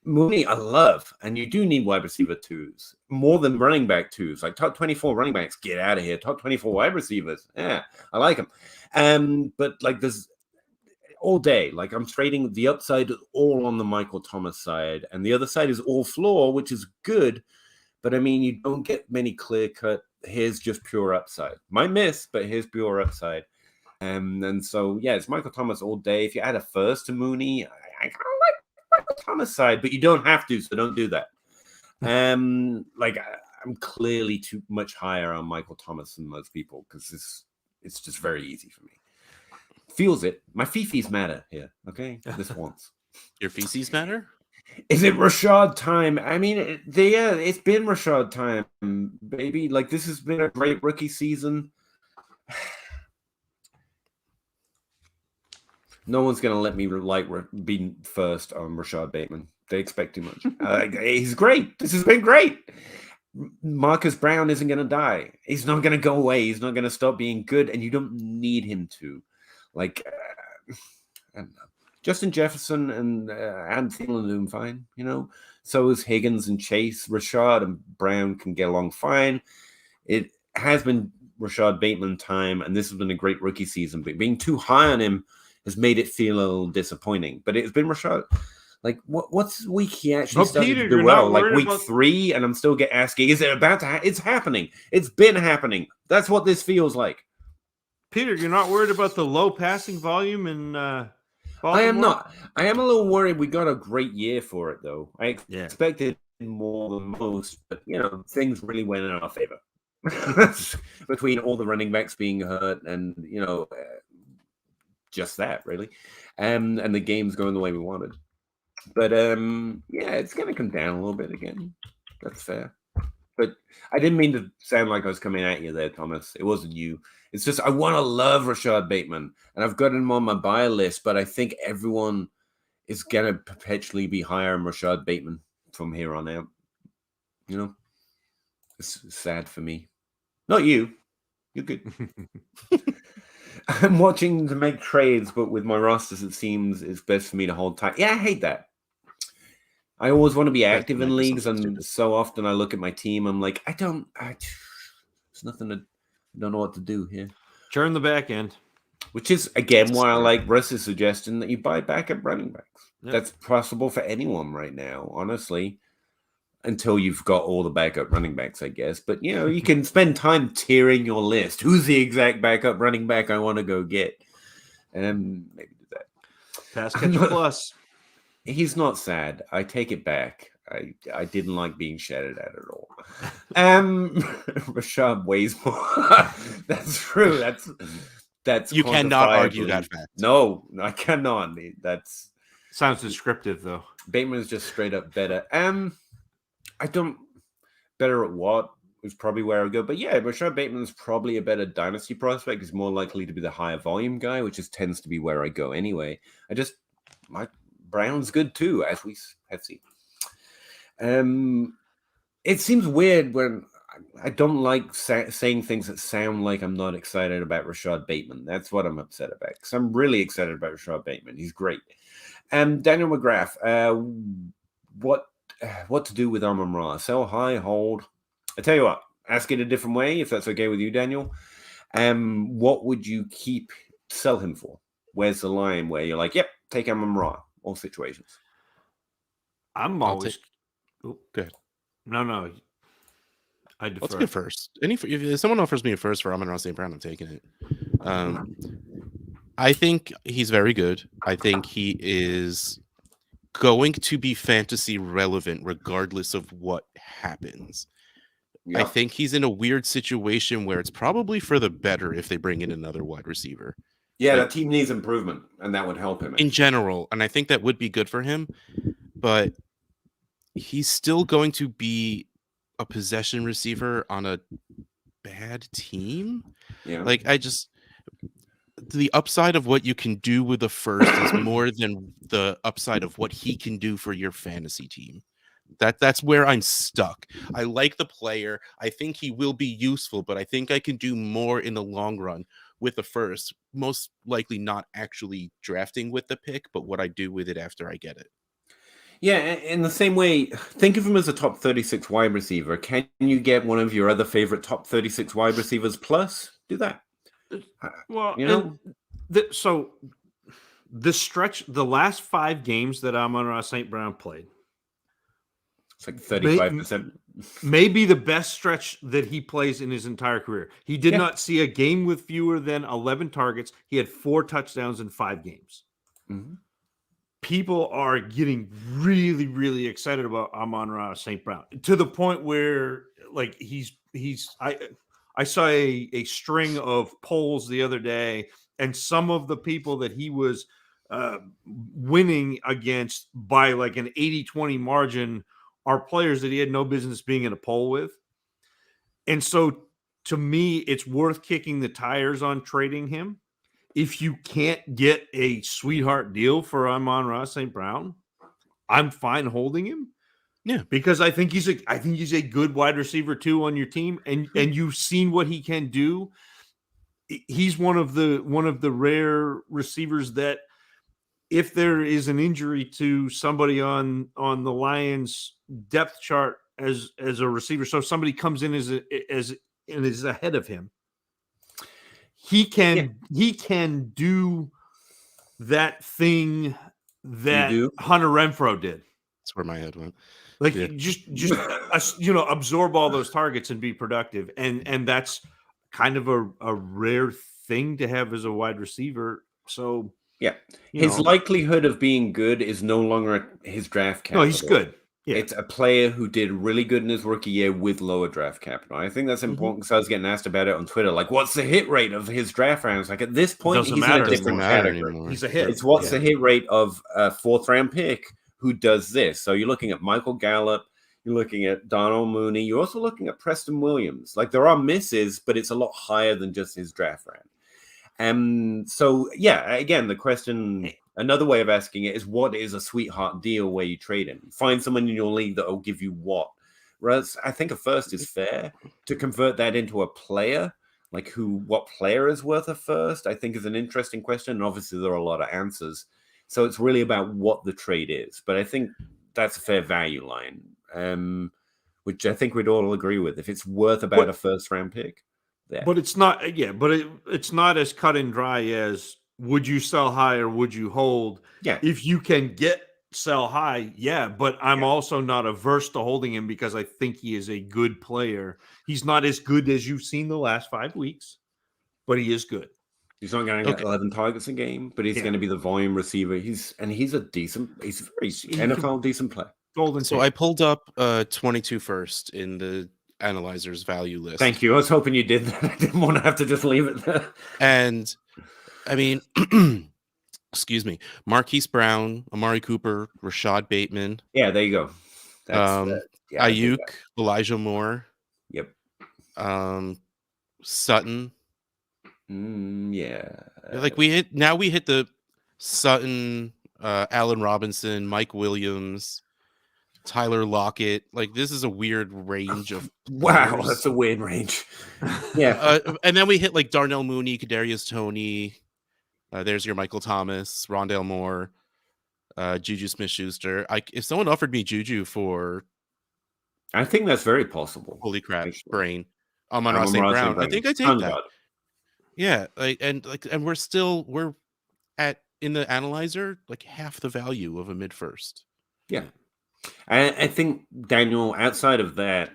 Mooney, I love, and you do need wide receiver twos more than running back twos. Like top 24 running backs, get out of here. Top 24 wide receivers, yeah, I like them. But like there's all day. Like I'm trading the upside all on the Michael Thomas side, and the other side is all floor, which is good. But I mean, you don't get many clear cut. Here's just pure upside. Might miss, but here's pure upside. And so yeah, it's Michael Thomas all day. If you add a first to Mooney, I kind of like Michael Thomas side, but you don't have to, so don't do that. Like I'm clearly too much higher on Michael Thomas than most people because it's just very easy for me. Feels it. My fifis matter here. Okay, this once. Your feces matter? Is it Rashad time? I mean, it's been Rashad time, baby. Like this has been a great rookie season. No one's gonna let me be first on Rashad Bateman. They expect too much. He's great. This has been great. Marcus Brown isn't going to die. He's not going to go away. He's not going to stop being good, and you don't need him to. Like, I don't know. Justin Jefferson and Thielen doing fine, you know. So is Higgins and Chase. Rashad and Brown can get along fine. It has been Rashad Bateman time, and this has been a great rookie season. But being too high on him has made it feel a little disappointing. But it's been Rashad. Like, what's week he actually started to do well? Like week 3, and I'm still asking, is it about to happen? It's happening. It's been happening. That's what this feels like. Peter, you're not worried about the low passing volume in Baltimore? I am not. I am a little worried. We got a great year for it, though. I expected more than most, but, you know, things really went in our favor. Between all the running backs being hurt and, you know, just that, really. And the game's going the way we wanted. But yeah, it's gonna come down a little bit again. That's fair. But I didn't mean to sound like I was coming at you there, Thomas. It wasn't you. It's just I want to love Rashad Bateman, and I've got him on my buy list. But I think everyone is gonna perpetually be higher on Rashad Bateman from here on out. You know, it's sad for me. Not you. You're good. I'm watching to make trades, but with my rosters, it seems it's best for me to hold tight. Yeah, I hate that. I always want to be active in leagues, and so often I look at my team. I'm like, there's nothing I don't know what to do here. Turn the back end. Which is, again, why I like Russ's suggestion that you buy backup running backs. Yep. That's possible for anyone right now, honestly, until you've got all the backup running backs, I guess. But, you know, you can spend time tiering your list. Who's the exact backup running back I want to go get? And maybe do that. Pass catcher plus. He's not sad. I take it back. I didn't like being shouted at all. Rashad weighs more. That's true. That's you cannot argue that fact. No, I cannot. That's sounds descriptive though. Bateman is just straight up better. I don't better at what is probably where I go. But yeah, Rashad Bateman is probably a better dynasty prospect. He's more likely to be the higher volume guy, which just tends to be where I go anyway. Brown's good too, as we have seen. It seems weird when I don't like saying things that sound like I'm not excited about Rashad Bateman. That's what I'm upset about, because I'm really excited about Rashad Bateman. He's great. Daniel McGrath, what to do with Amon-Ra? Sell high, hold? I tell you what, ask it a different way, if that's okay with you, Daniel. What would you sell him for? Where's the line where you're like, yep, take Amon-Ra? All situations. I'm always good. No. I defer. Let's go first. If someone offers me a first for Amon-Ra St. Brown, I'm taking it. I think he's very good. I think he is going to be fantasy relevant regardless of what happens. Yep. I think he's in a weird situation where it's probably for the better if they bring in another wide receiver. Yeah, that team needs improvement, and that would help him. In general, and I think that would be good for him, but he's still going to be a possession receiver on a bad team. Yeah. Like, the upside of what you can do with the first is more than the upside of what he can do for your fantasy team. That's where I'm stuck. I like the player. I think he will be useful, but I think I can do more in the long run with the first, most likely not actually drafting with the pick, but what I do with it after I get it. Yeah, in the same way, think of him as a top 36 wide receiver. Can you get one of your other favorite top 36 wide receivers plus? Do that. Well, you know, so the last 5 games that Amon-Ra St. Brown played, It's like 35%. may be the best stretch that he plays in his entire career. He did Yeah. not see a game with fewer than 11 targets. He had 4 touchdowns in 5 games. Mhm. People are getting really, really excited about Amon-Ra St. Brown to the point where, like, I saw a string of polls the other day, and some of the people that he was winning against by like an 80-20 margin are players that he had no business being in a poll with. And so to me, it's worth kicking the tires on trading him. If you can't get a sweetheart deal for Amon-Ra St. Brown, I'm fine holding him. Yeah, because I think he's a good wide receiver too on your team, and you've seen what he can do. He's one of the rare receivers that, if there is an injury to somebody on the Lions depth chart as a receiver, so somebody comes in and is ahead of him, he can do that thing that Hunter Renfrow did. That's where my head went. Like, just absorb all those targets and be productive, and that's kind of a rare thing to have as a wide receiver. So yeah, his likelihood of being good is no longer his draft capital. No, he's good. Yeah. It's a player who did really good in his rookie year with lower draft capital. I think that's important because I was getting asked about it on Twitter. Like, what's the hit rate of his draft rounds? Like, at this point, he's in a different category. He's a hit. It's what's the hit rate of a 4th round pick who does this. So you're looking at Michael Gallup, you're looking at Darnell Mooney, you're also looking at Preston Williams. Like, there are misses, but it's a lot higher than just his draft round. So yeah, again, the question, another way of asking it is, what is a sweetheart deal where you trade him? Find someone in your league that will give you what? Whereas I think a first is fair. To convert that into a player, like what player is worth a first, I think is an interesting question. And obviously there are a lot of answers. So it's really about what the trade is. But I think that's a fair value line, which I think we'd all agree with. If it's worth about a first round pick. Yeah. But it's not, it's not as cut and dry as, would you sell high or would you hold? Yeah. If you can sell high, but I'm also not averse to holding him because I think he is a good player. He's not as good as you've seen the last 5 weeks, but he is good. He's not going to get 11 targets a game, but he's going to be the volume receiver. He's a very NFL decent player. So I pulled up 22 first in the analyzer's value list. Thank you. I was hoping you did that. I didn't want to have to just leave it there. And I mean, excuse me, Marquise Brown, Amari Cooper, Rashad Bateman. Yeah, there you go. Ayuk, Elijah Moore. Yep. Sutton. Yeah. Like we hit the Sutton, Allen Robinson, Mike Williams, Tyler Lockett. Like, this is a weird range of wow, that's a weird range. Yeah. And then we hit like Darnell Mooney, Kadarius Toney. There's your Michael Thomas, Rondale Moore, Juju Smith-Schuster. If someone offered me Juju for, I think that's very possible. Holy crap, brain. Amon-Ra St. Brown. I think I take that. Yeah, and we're at, in the analyzer, like half the value of a mid first. Yeah. I think, Daniel, outside of that,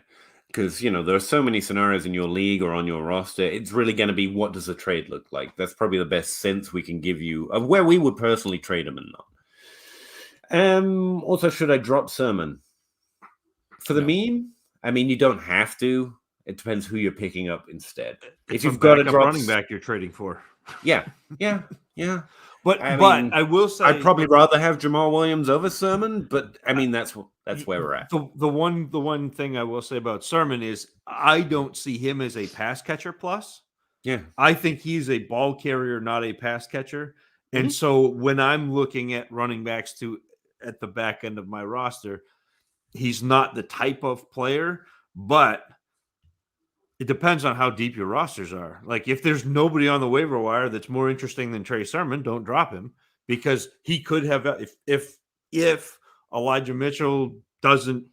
because there are so many scenarios in your league or on your roster, it's really going to be, what does a trade look like? That's probably the best sense we can give you of where we would personally trade him and not. Also, should I drop Sermon for the meme? I mean, you don't have to. It depends who you're picking up instead. If you've got a running back you're trading for, yeah. But I will say, I'd probably rather have Jamal Williams over Sermon. But I mean, that's where we're at. The one thing I will say about Sermon is, I don't see him as a pass catcher plus. Yeah, I think he's a ball carrier, not a pass catcher. And so when I'm looking at running backs at the back end of my roster, he's not the type of player, but it depends on how deep your rosters are. Like, if there's nobody on the waiver wire that's more interesting than Trey Sermon, don't drop him, because he could have, if Elijah Mitchell doesn't,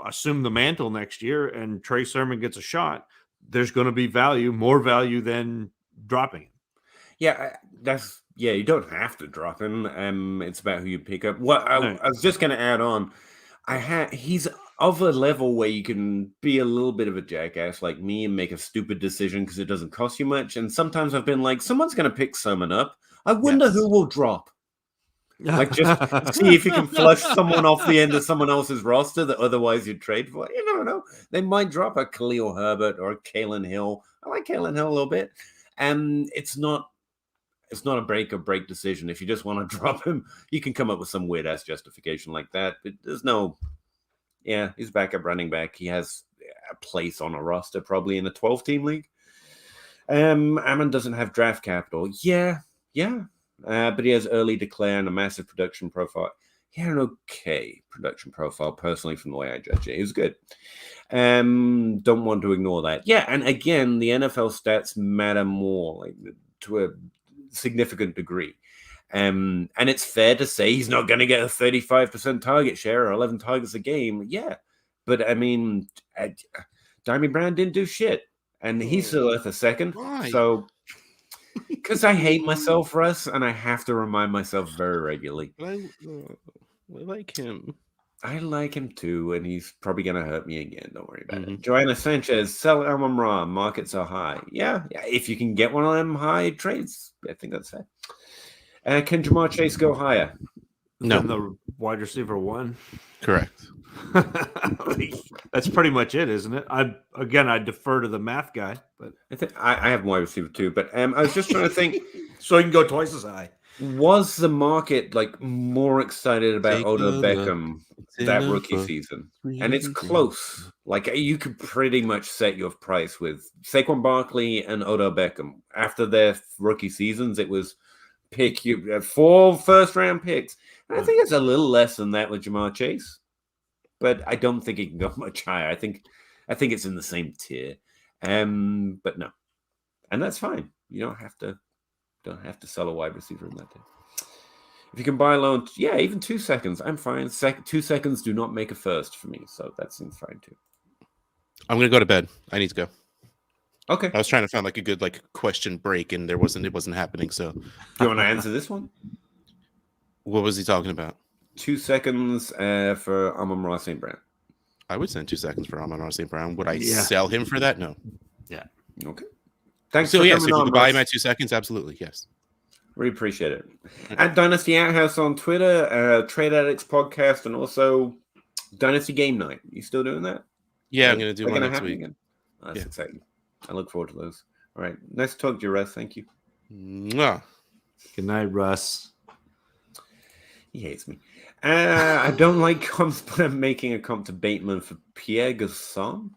assume the mantle next year and Trey Sermon gets a shot, there's going to be more value than dropping him. You don't have to drop him. It's about who you pick up. What Right. I was just going to add on, he's of a level where you can be a little bit of a jackass like me and make a stupid decision because it doesn't cost you much. And sometimes I've been like, someone's going to pick someone up. I wonder Yes. who will drop. Like, just see if you can flush someone off the end of someone else's roster that otherwise you'd trade for. You never know. They might drop a Khalil Herbert or a Kalen Hill. I like Kalen Hill a little bit. And it's not a break or break decision. If you just want to drop him, you can come up with some weird ass justification like that. But there's no, he's backup running back. He has a place on a roster, probably in a 12-team league. Ammon doesn't have draft capital. Yeah. But he has early declare and a massive production profile. He had an okay production profile, personally, from the way I judge it. He was good. Don't want to ignore that. Yeah, and again, the NFL stats matter more, like, to a significant degree. And it's fair to say he's not going to get a 35% target share or 11 targets a game. Yeah, but I mean, Diamond Brown didn't do shit, and he's still worth a second. Why? So, because I hate myself, Russ, and I have to remind myself very regularly. I like him. I like him too, and he's probably going to hurt me again. Don't worry about it. Joanna Sanchez, sell Amon-Ra. Markets are high. Yeah, if you can get one of them high trades, I think that's fair. Can Jamar Chase go higher? No, the wide receiver 1. Correct. That's pretty much it, isn't it? I defer to the math guy, but I have wide receiver 2. But I was just trying to think, so you can go twice as high. Was the market like more excited about Odell Beckham that rookie season? And it's close. Like, you could pretty much set your price with Saquon Barkley and Odell Beckham. After their rookie seasons, it was pick you 4 first-round picks. And I think it's a little less than that with Jamar Chase, but I don't think it can go much higher. I think it's in the same tier. But no, and that's fine. You don't have to sell a wide receiver in that day. If you can buy a loan, even 2 seconds, I'm fine. 2 seconds do not make a first for me, so that seems fine too. I'm gonna go to bed. I need to go. Okay. I was trying to find like a good question break, and it wasn't happening. So, do you want to answer this one? What was he talking about? 2 seconds for Amon-Ra St. Brown. I would send 2 seconds for Amon-Ra St. Brown. Would I sell him for that? No. Yeah. Okay. Thanks. So yes, if you could buy him at 2 seconds, absolutely, yes. Really appreciate it. At Dynasty Outhouse on Twitter, Trade Addicts podcast, and also Dynasty Game Night. You still doing that? Yeah, I'm going to do one next week. Again? Oh, that's exciting. I look forward to those. All right. Nice to talk to you, Russ. Thank you. Mwah. Good night, Russ. He hates me. I don't like comps, but I'm making a comp to Bateman for Pierre Garçon.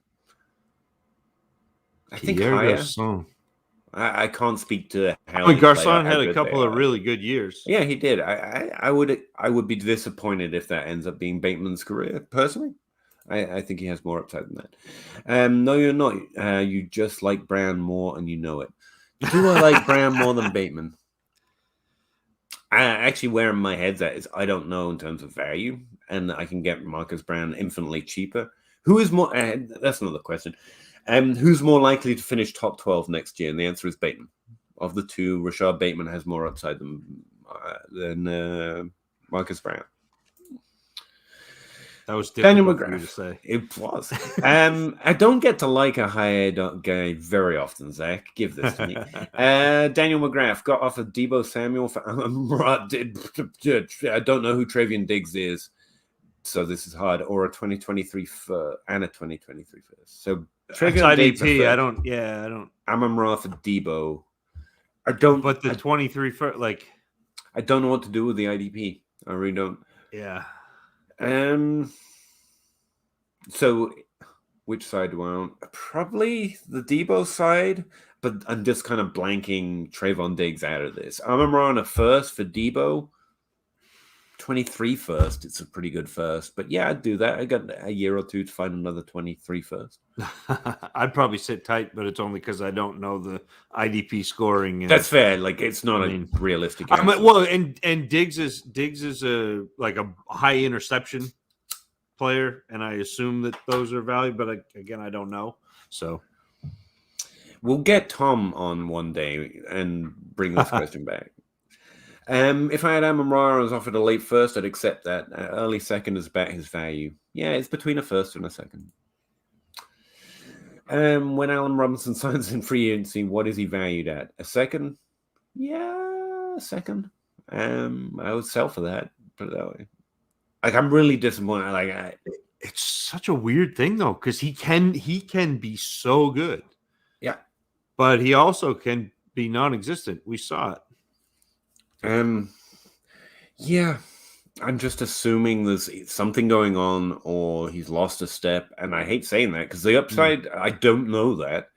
I think higher. Garçon. I can't speak to how. Garçon had a couple of really good years. Yeah, he did. I would be disappointed if that ends up being Bateman's career. Personally, I think he has more upside than that. No, you're not. You just like Brown more, and you know it. Do I like Brown more than Bateman? Actually, where my head's at is I don't know in terms of value, and I can get Marcus Brown infinitely cheaper. Who is more? That's another question. Who's more likely to finish top 12 next year? And the answer is Bateman. Of the two, Rashad Bateman has more upside than Marcus Brown. That was difficult Daniel for you McGrath. to say. It was. I don't get to like a high guy very often, Zach. Give this to me. Daniel McGrath got off of Deebo Samuel. I don't know who Travion Diggs is, so this is hard. Or a 2023 and a 2023 first. So Travion Diggs. IDP. I don't. Amon-Ra for Deebo. I don't. But the 23 first, like. I don't know what to do with the IDP. I really don't. Yeah. So which side do I own? Probably the Deebo side, but I'm just kind of blanking Trayvon Diggs out of this. I remember on a first for Deebo, 23 first. It's a pretty good first, but yeah, I'd do that. I got a year or two to find another 23 first. I'd probably sit tight, but it's only because I don't know the IDP scoring. That's fair. Like, it's not a realistic answer. Well, and Diggs is a high interception player, and I assume that those are valued, but again, I don't know. So, We'll get Tom on one day and bring this question back. If I had Amon-Ra and was offered a late first, I'd accept that. Early second is about his value. Yeah, it's between a first and a second. When Allen Robinson signs in free agency, what is he valued at? A second? Yeah, a second. I would sell for that. Put it that way. Like, I'm really disappointed. Like, it's such a weird thing though, because he can be so good. Yeah, but he also can be non-existent. We saw it. Yeah. I'm just assuming there's something going on, or he's lost a step. And I hate saying that because the upside, I don't know that.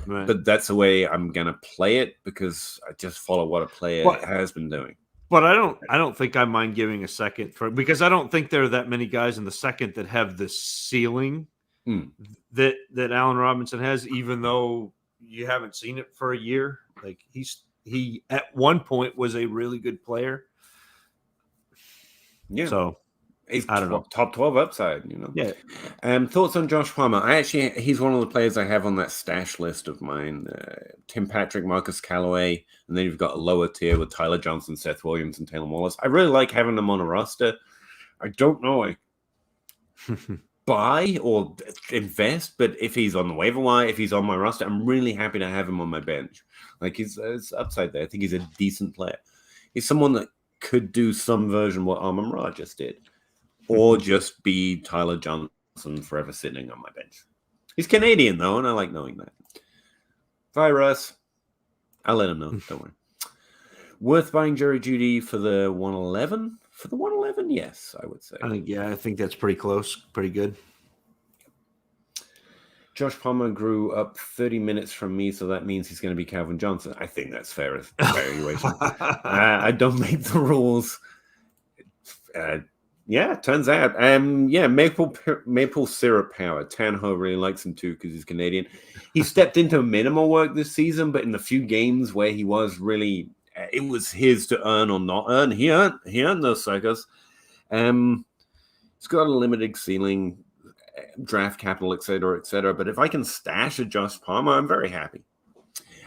Right. But that's the way I'm gonna play it, because I just follow what a player has been doing. But I don't think I mind giving a second because I don't think there are that many guys in the second that have the ceiling that Allen Robinson has, even though you haven't seen it for a year. Like he at one point was a really good player. Yeah. So I don't know, top 12 upside, Yeah. Thoughts on Josh Palmer? He's one of the players I have on that stash list of mine. Tim Patrick, Marcus Callaway, and then you've got a lower tier with Tyler Johnson, Seth Williams, and Taylor Wallace. I really like having them on a roster. I don't know I buy or invest, but if he's on the waiver wire, if he's on my roster, I'm really happy to have him on my bench. Like, he's upside there. I think he's a decent player. He's someone that could do some version of what Amon-Ra just did, or just be Tyler Johnson forever sitting on my bench. He's Canadian, though, and I like knowing that. Virus, I'll let him know. Don't worry. Worth buying Jerry Judy for the 111? For the 111, yes, I would say. I think that's pretty close. Pretty good. Josh Palmer grew up 30 minutes from me, so that means he's going to be Calvin Johnson. I think that's fair evaluation. I don't make the rules. Yeah, turns out. Maple syrup power. Tanho really likes him too because he's Canadian. He stepped into minimal work this season, but in the few games where he was really, it was his to earn or not earn. He earned those suckers. He's got a limited ceiling, draft capital, etc. But if I can stash a Josh Palmer, I'm very happy.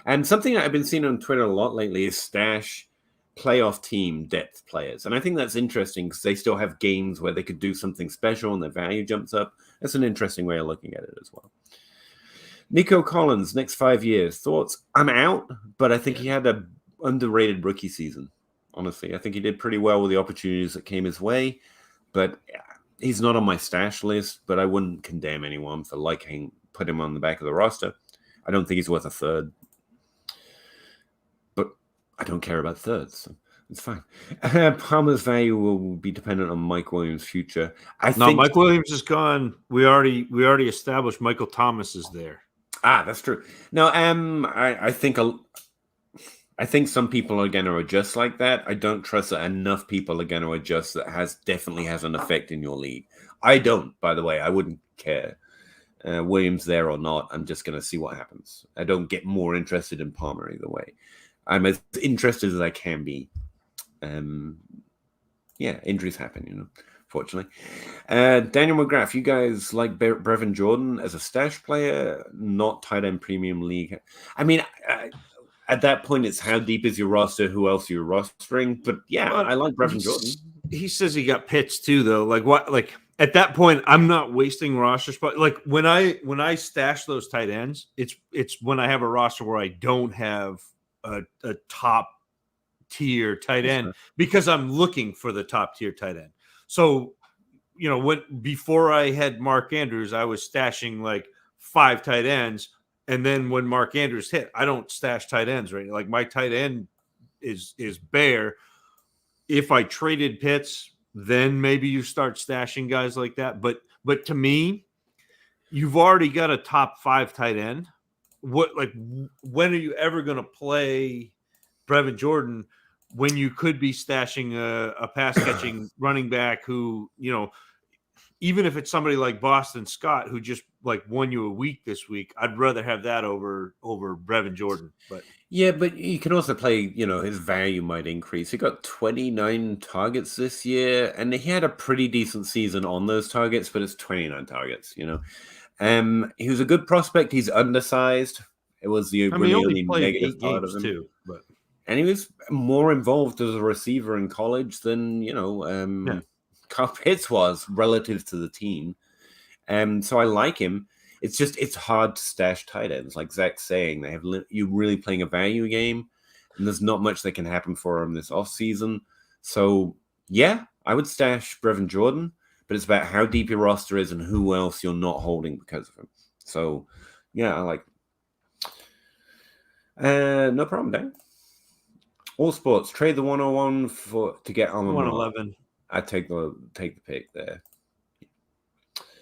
And something I've been seeing on Twitter a lot lately is stash playoff team depth players. And I think that's interesting because they still have games where they could do something special and their value jumps up. That's an interesting way of looking at it as well. Nico Collins, next 5 years. Thoughts? I'm out, but I think he had an underrated rookie season. Honestly, I think he did pretty well with the opportunities that came his way, but he's not on my stash list, but I wouldn't condemn anyone for put him on the back of the roster. I don't think he's worth a third. But I don't care about thirds, so it's fine. Palmer's value will be dependent on Mike Williams' future. Mike Williams is gone. We already established Michael Thomas is there. That's true. No, I think some people are going to adjust like that. I don't trust that enough people are going to adjust that definitely has an effect in your league. I don't, by the way. I wouldn't care. Williams there or not. I'm just going to see what happens. I don't get more interested in Palmer either way. I'm as interested as I can be. Injuries happen, fortunately. Daniel McGrath, you guys like Brevin Jordan as a stash player, not tight end premium league? I mean, at that point, it's how deep is your roster? Who else you're rostering? But I like Brevin Jordan. He says he got pitched too, though. Like what? Like at that point, I'm not wasting roster spot. Like when I stash those tight ends, it's when I have a roster where I don't have a top tier tight end because I'm looking for the top tier tight end. So before I had Mark Andrews, I was stashing like 5 tight ends. And then when Mark Andrews hit, I don't stash tight ends, right? Like my tight end is bare. If I traded Pitts, then maybe you start stashing guys like that. But to me, you've already got a top 5 tight end. When are you ever going to play Brevin Jordan when you could be stashing a pass catching running back who, even if it's somebody like Boston Scott, who just won you a week this week, I'd rather have that over Brevin Jordan. But you can also play, his value might increase. He got 29 targets this year, and he had a pretty decent season on those targets, but it's 29 targets, He was a good prospect. He's undersized. It was the I mean, really he only only played negative 8 part of games him. too, but And he was more involved as a receiver in college than, Kyle Pitts was relative to the team. So I like him. It's just, it's hard to stash tight ends. Like Zach's saying, they have you really playing a value game, and there's not much that can happen for him this offseason. So, yeah, I would stash Brevin Jordan, but it's about how deep your roster is and who else you're not holding because of him. So, yeah, I like no problem, Dan. All sports, trade the 101 to get Almond 111. I take the pick there.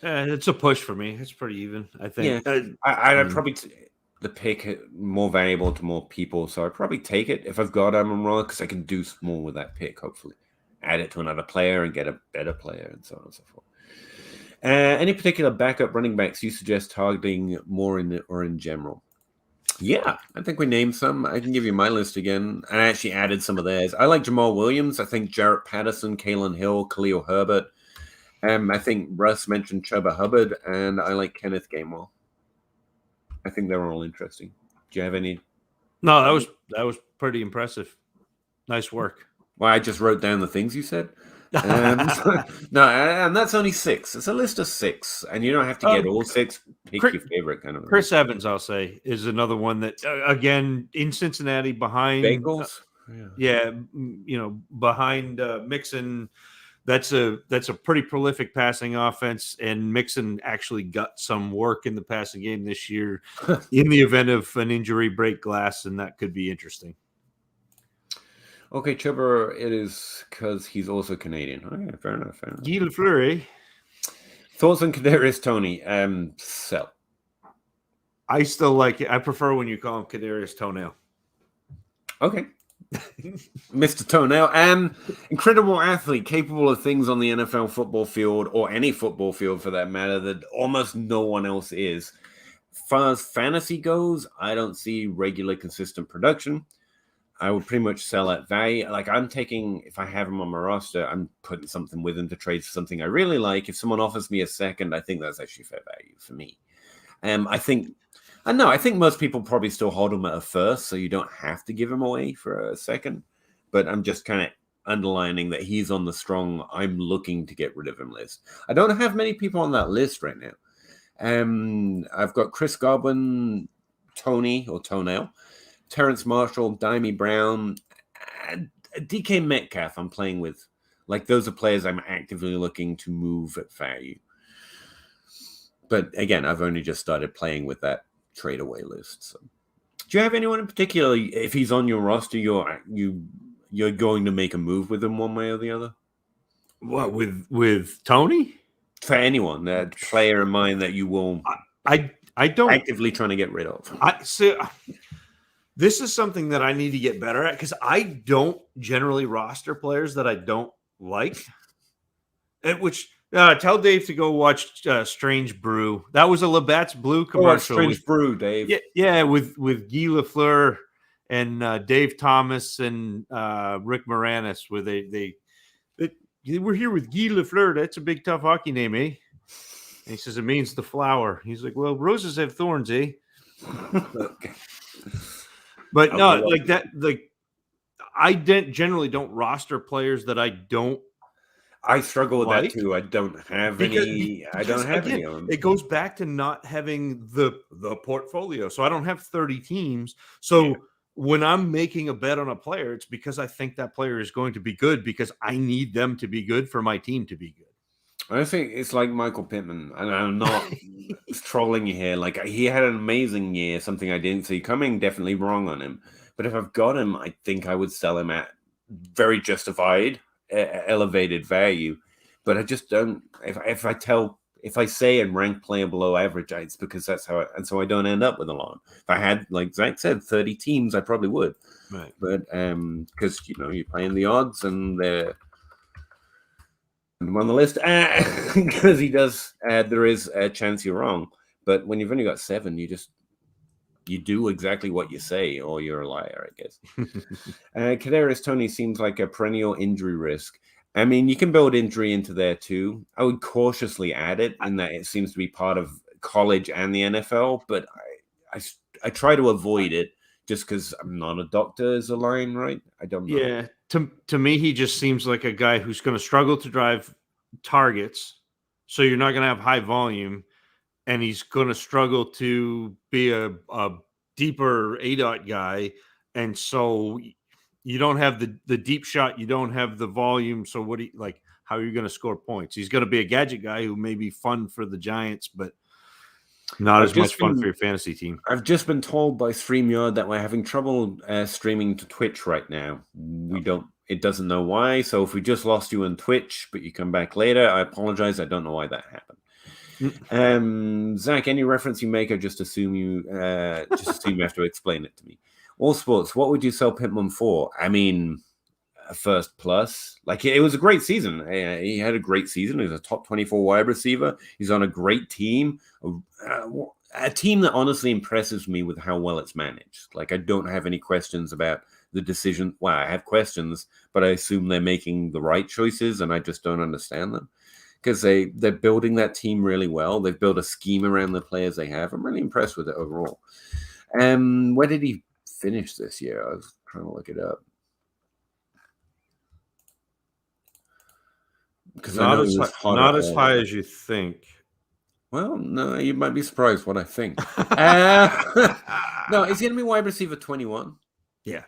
It's a push for me. It's pretty even, I think. Yeah, I'd probably the pick more valuable to more people, so I'd probably take it if I've got Amon-Ra because I can do more with that pick. Hopefully, add it to another player and get a better player, and so on and so forth. Any particular backup running backs you suggest targeting more in general? Yeah, I think we named some. I can give you my list again. I actually added some of theirs. I like Jamal Williams. I think Jarrett Patterson, Kalen Hill, Khalil Herbert. I think Russ mentioned Chuba Hubbard, and I like Kenneth Gainwell. I think they're all interesting. Do you have any? No, that was pretty impressive. Nice work. Well, I just wrote down the things you said. No, and that's only 6. It's a list of 6, and you don't have to get all 6. Pick your favorite kind of. Chris Evans, I'll say, is another one that again in Cincinnati behind Bengals. Behind Mixon. That's a pretty prolific passing offense, and Mixon actually got some work in the passing game this year in the event of an injury, break glass, and that could be interesting. Okay, Chuba, it is because he's also Canadian. Okay, fair enough. Guy Lafleur. Thoughts on Kadarius Toney? Sell. I still like it. I prefer when you call him Kadarius Toenail. Okay. Mr. Toenail. Incredible athlete, capable of things on the NFL football field, or any football field for that matter, that almost no one else is. As far as fantasy goes, I don't see regular, consistent production. I would pretty much sell at value. Like I'm taking, if I have him on my roster, I'm putting something with him to trade for something I really like. If someone offers me a second, I think that's actually fair value for me. I think most people probably still hold him at a first, so you don't have to give him away for a second. But I'm just kind of underlining that he's on the strong, I'm looking to get rid of him list. I don't have many people on that list right now. I've got Chris Godwin, Tony or Toenail, Terrence Marshall, Dimey Brown, DK Metcalf I'm playing with. Like, those are players I'm actively looking to move at value. But again, I've only just started playing with that trade away list. So, do you have anyone in particular, if he's on your roster, you're going to make a move with him one way or the other? What, with Tony? For anyone, that player in mind that you will I don't actively trying to get rid of. This is something that I need to get better at because I don't generally roster players that I don't like. Tell Dave to go watch Strange Brew. That was a Labatt's Blue commercial. Strange Brew, Dave. Yeah, with Guy Lafleur and Dave Thomas and Rick Moranis, where they were here with Guy Lafleur. That's a big, tough hockey name, eh? And he says it means the flower. He's like, well, roses have thorns, eh? Okay. But no, like that. Like I generally don't roster players that I don't. I struggle with that too. I don't have any. I don't have any of them. It goes back to not having the portfolio. So I don't have 30 teams. So when I'm making a bet on a player, it's because I think that player is going to be good because I need them to be good for my team to be good. I think it's like Michael Pittman, and I'm not trolling you here. Like, he had an amazing year, something I didn't see coming. Definitely wrong on him. But if I've got him, I think I would sell him at very justified, elevated value. But I just don't. If I say and rank player below average, it's because that's how. And so I don't end up with a lot. If I had, like Zach said, 30 teams, I probably would. Right. But because you're playing the odds and they're on the list because he does. There is a chance you're wrong, but when you've only got 7, you do exactly what you say, or you're a liar, I guess. Kadarius Toney seems like a perennial injury risk. I mean, you can build injury into there too. I would cautiously add it in that it seems to be part of college and the NFL, but I try to avoid it just because I'm not a doctor. Is the line right? I don't know. Yeah, to me, he just seems like a guy who's going to struggle to drive targets. So you're not going to have high volume, and he's going to struggle to be a deeper ADOT guy. And so you don't have the deep shot, you don't have the volume. So how are you going to score points? He's going to be a gadget guy who may be fun for the Giants, but not as much fun for your fantasy team. I've just been told by StreamYard that we're having trouble streaming to Twitch right now. It doesn't know why. So if we just lost you on Twitch, but you come back later, I apologize. I don't know why that happened. Zach, any reference you make, I just assume you have to explain it to me. All sports, what would you sell Pittman for? I mean, a first plus. Like, it was a great season. He had a great season. He was a top 24 wide receiver. He's on a great team. A team that honestly impresses me with how well it's managed. Like, I don't have any questions about the decision. Well, I have questions, but I assume they're making the right choices, and I just don't understand them. Because they're building that team really well. They've built a scheme around the players they have. I'm really impressed with it overall. Where did he finish this year? I was trying to look it up. Because not as high as you think. Well, no, you might be surprised what I think. No, is he going to be wide receiver 21? Yeah.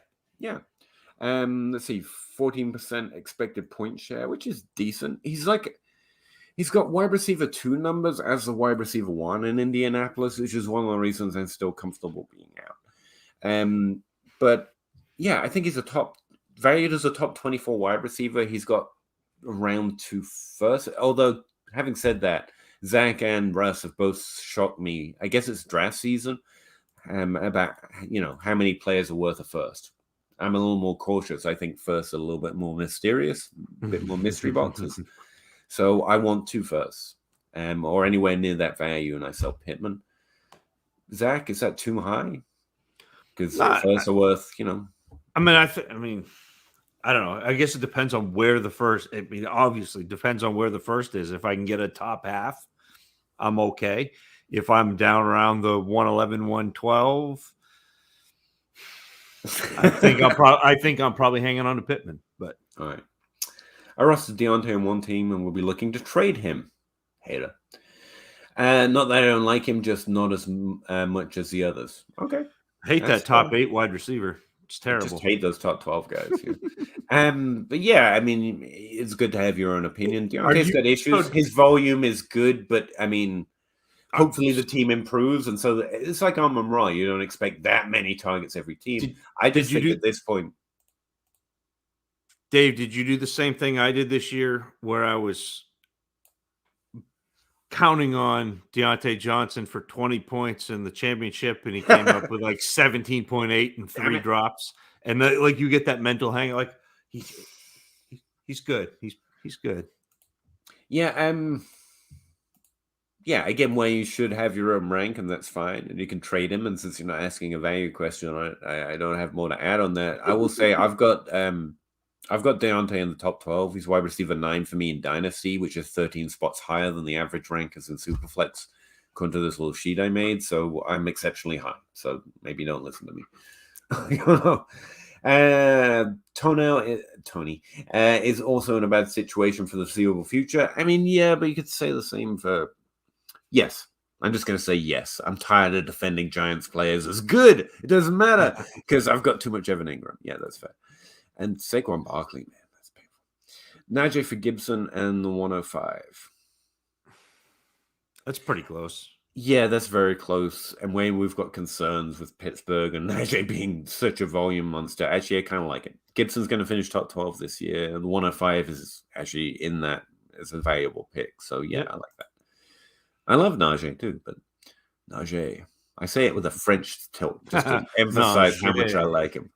Let's see, 14% expected point share, which is decent. He's got wide receiver 2 numbers as the wide receiver 1 in Indianapolis, which is one of the reasons I'm still comfortable being out. But yeah, I think he's valued as a top 24 wide receiver. He's got around 2 first. Although, having said that, Zach and Russ have both shocked me. I guess it's draft season. About how many players are worth a first. I'm a little more cautious. I think first are a little bit more mysterious, a bit more mystery boxes. So I want 2 firsts, or anywhere near that value, and I sell Pittman. Zach, is that too high? Because firsts are worth, I mean, I don't know. I guess it depends on where the first. I mean, obviously, depends on where the first is. If I can get a top half, I'm okay. If I'm down around the 111, 112, I think I'm probably hanging on to Pittman. But all right, I rostered Deontay on one team, and we'll be looking to trade him. Hater. Not that I don't like him, just not as much as the others. Okay. Hate that top 8 wide receiver. It's terrible. I just hate those top 12 guys. Yeah. But yeah, I mean, it's good to have your own opinion. Deontay's got issues. His volume is good, but I mean, hopefully the team improves. And so it's like Amon-Ra. You don't expect that many targets every team. At this point. Dave, did you do the same thing I did this year where I was counting on Deontay Johnson for 20 points in the championship, and he came up with like 17.8 and 3 drops, and you get that mental hang, like he's good, he's good. Yeah, again, where you should have your own rank, and that's fine, and you can trade him. And since you're not asking a value question on it, I don't have more to add on that. I will say I've got Deontay in the top 12. He's wide receiver 9 for me in Dynasty, which is 13 spots higher than the average rankers in Superflex, according to this little sheet I made. So I'm exceptionally high. So maybe don't listen to me. Tony is also in a bad situation for the foreseeable future. I mean, yeah, but you could say the same for... Yes. I'm just going to say yes. I'm tired of defending Giants players as good. It doesn't matter because I've got too much Evan Ingram. Yeah, that's fair. And Saquon Barkley, man, that's painful. Najee for Gibson and the 105. That's pretty close. Yeah, that's very close. And when we've got concerns with Pittsburgh and Najee being such a volume monster, actually, I kind of like it. Gibson's going to finish top 12 this year. And the 105 is actually in that as a valuable pick. So, yeah, I like that. I love Najee, too, but Najee... I say it with a French tilt just to emphasize how much I like him.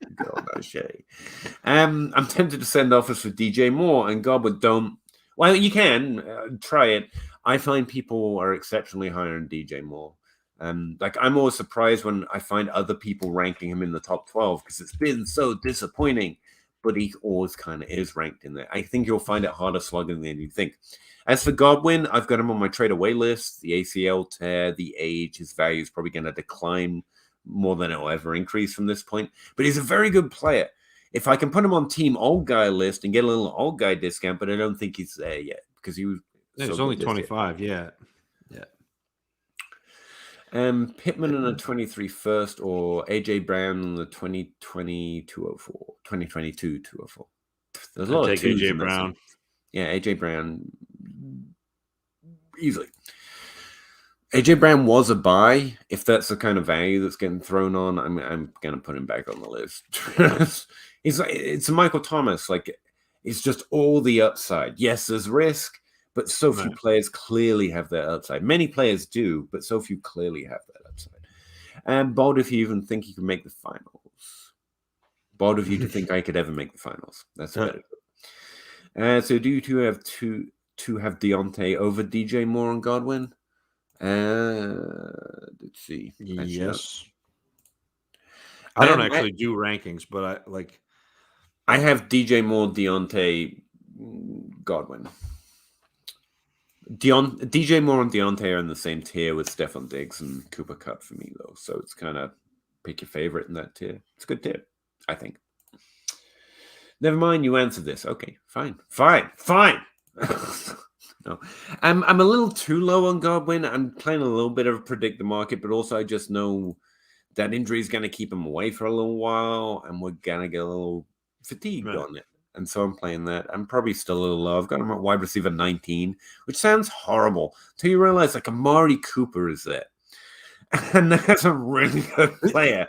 I'm tempted to send offers for DJ Moore, and God, but don't. Well, you can try it. I find people are exceptionally higher in DJ Moore. I'm always surprised when I find other people ranking him in the top 12 because it's been so disappointing. but he always kind of is ranked in there. I think you'll find it harder slugging than you think. As for Godwin, I've got him on my trade away list. The ACL tear, the age, his value is probably going to decline more than it will ever increase from this point. But he's a very good player. If I can put him on team old guy list and get a little old guy discount, but I don't think he's there yet because he was. He's only 25. Yeah. Pittman in the 23 first or AJ Brown in the 2022 204. 2022 204. There's a lot of twos AJ Brown. Yeah, AJ Brown easily. AJ Brown was a buy. If that's the kind of value that's getting thrown on, I'm gonna put him back on the list. It's a Michael Thomas. Like, it's just all the upside. Yes, there's risk, but so few players clearly have that upside. Many players do, but so few clearly have that upside. And bold if you even think you can make the finals. Bold of you to think I could ever make the finals. That's better. So do you two have to have Deontay over DJ Moore and Godwin? Let's see. Yes. I don't actually do rankings, but I have DJ Moore, Deontay, Godwin. DJ Moore and Deontay are in the same tier with Stephon Diggs and Cooper Kupp for me, though. So it's kind of pick your favorite in that tier. It's a good tier, I think. Never mind, you answered this. Okay, fine. No, I'm a little too low on Godwin. I'm playing a little bit of predict the market, but also I just know that injury is going to keep him away for a little while, and we're going to get a little fatigued on it. And so I'm playing that. I'm probably still a little low. I've got him at wide receiver 19, which sounds horrible until you realize like Amari Cooper is there. And that's a really good player.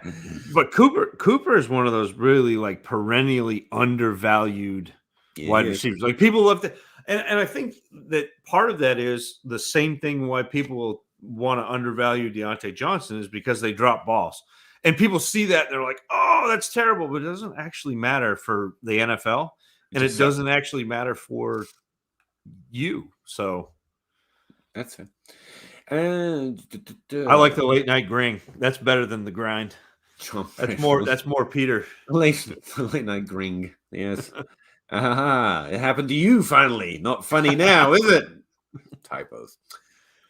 But Cooper is one of those really like perennially undervalued wide receivers. Like people love to, and I think that part of that is the same thing why people will want to undervalue Deontay Johnson is because they drop balls. And people see that and they're like, oh, that's terrible. But it doesn't actually matter for the NFL. And it doesn't actually matter for you. So that's it. I like the late night gring. That's better than the grind. That's more Peter. Late night gring. Yes. It happened to you finally. Not funny now, is it? Typos.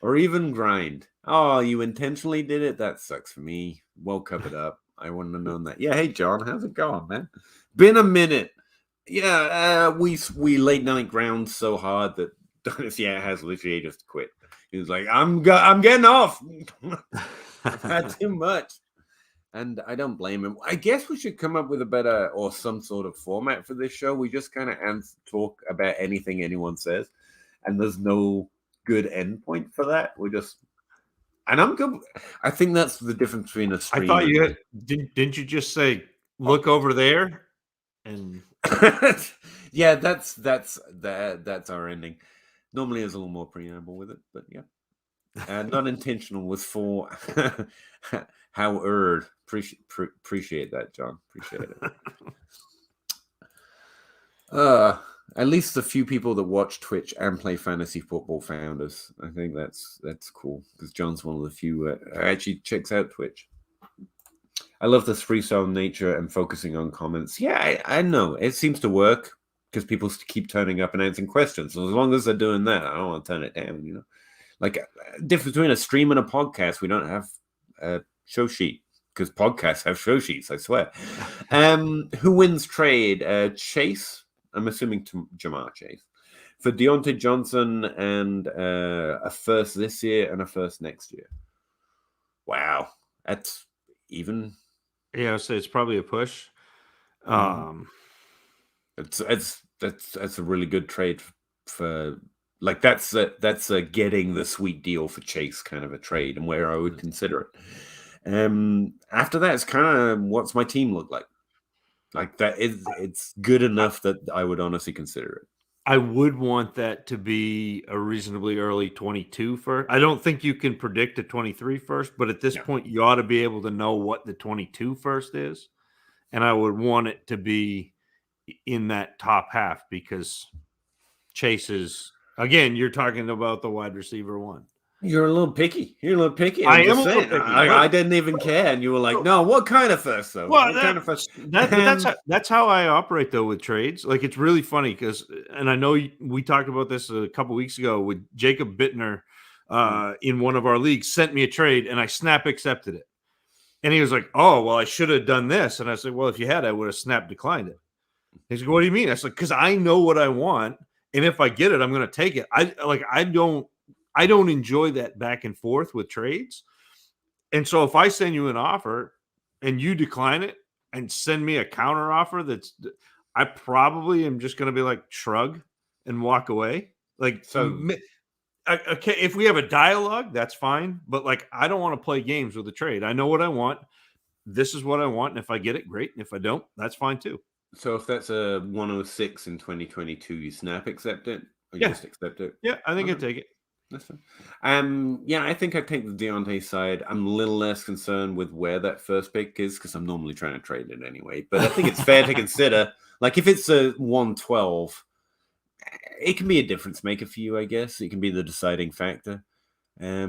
Or even grind. Oh, you intentionally did it? That sucks for me. Well covered up. I wouldn't have known that. Yeah, hey John, how's it going, man? Been a minute. Yeah, we late night ground so hard that Dynasty has literally just quit. He was like, I'm getting off. I've had too much. And I don't blame him. I guess we should come up with a better or some sort of format for this show. We just kind of talk about anything anyone says. And there's no good endpoint for that. And I'm good. I think that's the difference between a stream. I thought didn't you just say, look over there? And yeah, that's our ending. Normally there's a little more preamble with it, but yeah. Not intentional was for Howard. Appreciate that, John. Appreciate it. At least the few people that watch Twitch and play fantasy football found us. I think that's cool because John's one of the few who actually checks out Twitch. I love this freestyle nature and focusing on comments. Yeah, I know it seems to work because people keep turning up and answering questions. So as long as they're doing that, I don't want to turn it down. You know, like difference between a stream and a podcast. We don't have a show sheet because podcasts have show sheets. I swear. Who wins trade? Chase. I'm assuming Jamar Chase for Deontay Johnson and a first this year and a first next year. Wow, that's even. Yeah, so it's probably a push. It's a really good trade for like that's a getting the sweet deal for Chase kind of a trade and where I would consider it. After that, it's kind of what's my team look like. Like that it's good enough that I would honestly consider it. I would want that to be a reasonably early 22 first. I don't think you can predict a 23 first, but at this point, you ought to be able to know what the 22 first is. And I would want it to be in that top half because Chase is, again, you're talking about the wide receiver one. You're a little picky. You're a little picky. I I'm am just a little saying. picky. I didn't even care, and you were like, "No, what kind of first though? Well, What kind of first?" that's how I operate though with trades. Like it's really funny because, and I know we talked about this a couple weeks ago with Jacob Bittner in one of our leagues. Sent me a trade, and I snap accepted it. And he was like, "Oh, well, I should have done this." And I said, "Well, if you had, I would have snap declined it." He's like, "What do you mean?" I said, "Because I know what I want, and if I get it, I'm going to take it." I don't enjoy that back and forth with trades. And so if I send you an offer and you decline it and send me a counter offer, I probably am just going to be like shrug and walk away. Like, So okay, if we have a dialogue, that's fine. But like, I don't want to play games with a trade. I know what I want. This is what I want. And if I get it, great. And if I don't, that's fine too. So if that's a 106 in 2022, you snap accept it, or you Yeah. just accept it? Yeah, I think I'd take it. That's fine. Yeah, I think I'd take the Deontay side. I'm a little less concerned with where that first pick is because I'm normally trying to trade it anyway. But I think it's fair to consider. Like if it's a 112, it can be a difference maker for you, I guess. It can be the deciding factor. I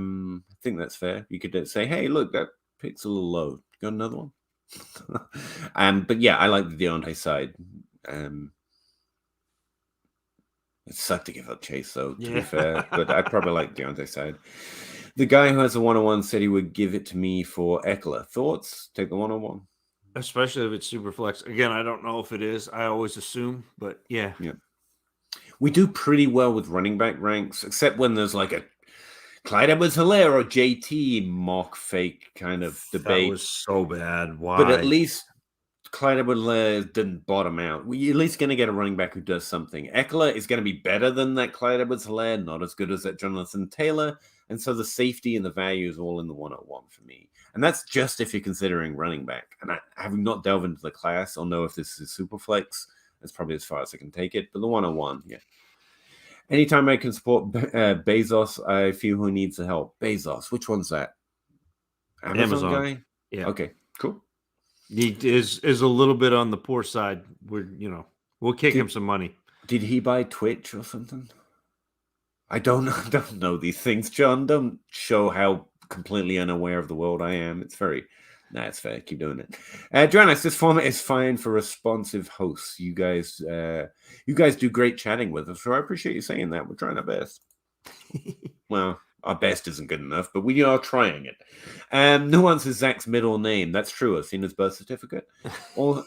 think that's fair. You could say, "Hey, look, that pick's a little low. Got another one?" But yeah, I like the Deontay side. It sucked to give up Chase, though, to be fair. But I probably like Deontay side. The guy who has a 101 said he would give it to me for Eckler. Thoughts? Take the 101. Especially if it's super flex. Again, I don't know if it is. I always assume, but yeah. We do pretty well with running back ranks, except when there's like a Clyde Edwards-Helaire or JT mock fake kind of debate. That was so bad. Why? But at least Clyde Edwards-Helaire didn't bottom out. You're at least going to get a running back who does something. Eckler is going to be better than that Clyde Edwards-Helaire, not as good as that Jonathan Taylor. And so the safety and the value is all in the 101 for me. And that's just if you're considering running back. And I have not delved into the class or know if this is super flex. That's probably as far as I can take it. But the 101, yeah. Anytime I can support Bezos, I feel who needs the help. Bezos, which one's that? Amazon guy? Yeah. Okay, cool. He is a little bit on the poor side. We'll kick him some money. Did he buy Twitch or something? I don't know these things, John. Don't show how completely unaware of the world I am. It's very... Nah, it's fair. Keep doing it. Joannis, this format is fine for responsive hosts. You guys do great chatting with us, so I appreciate you saying that. We're trying our best. Well, our best isn't good enough, but we are trying it. Nuance is Zach's middle name. That's true. I've seen his birth certificate. All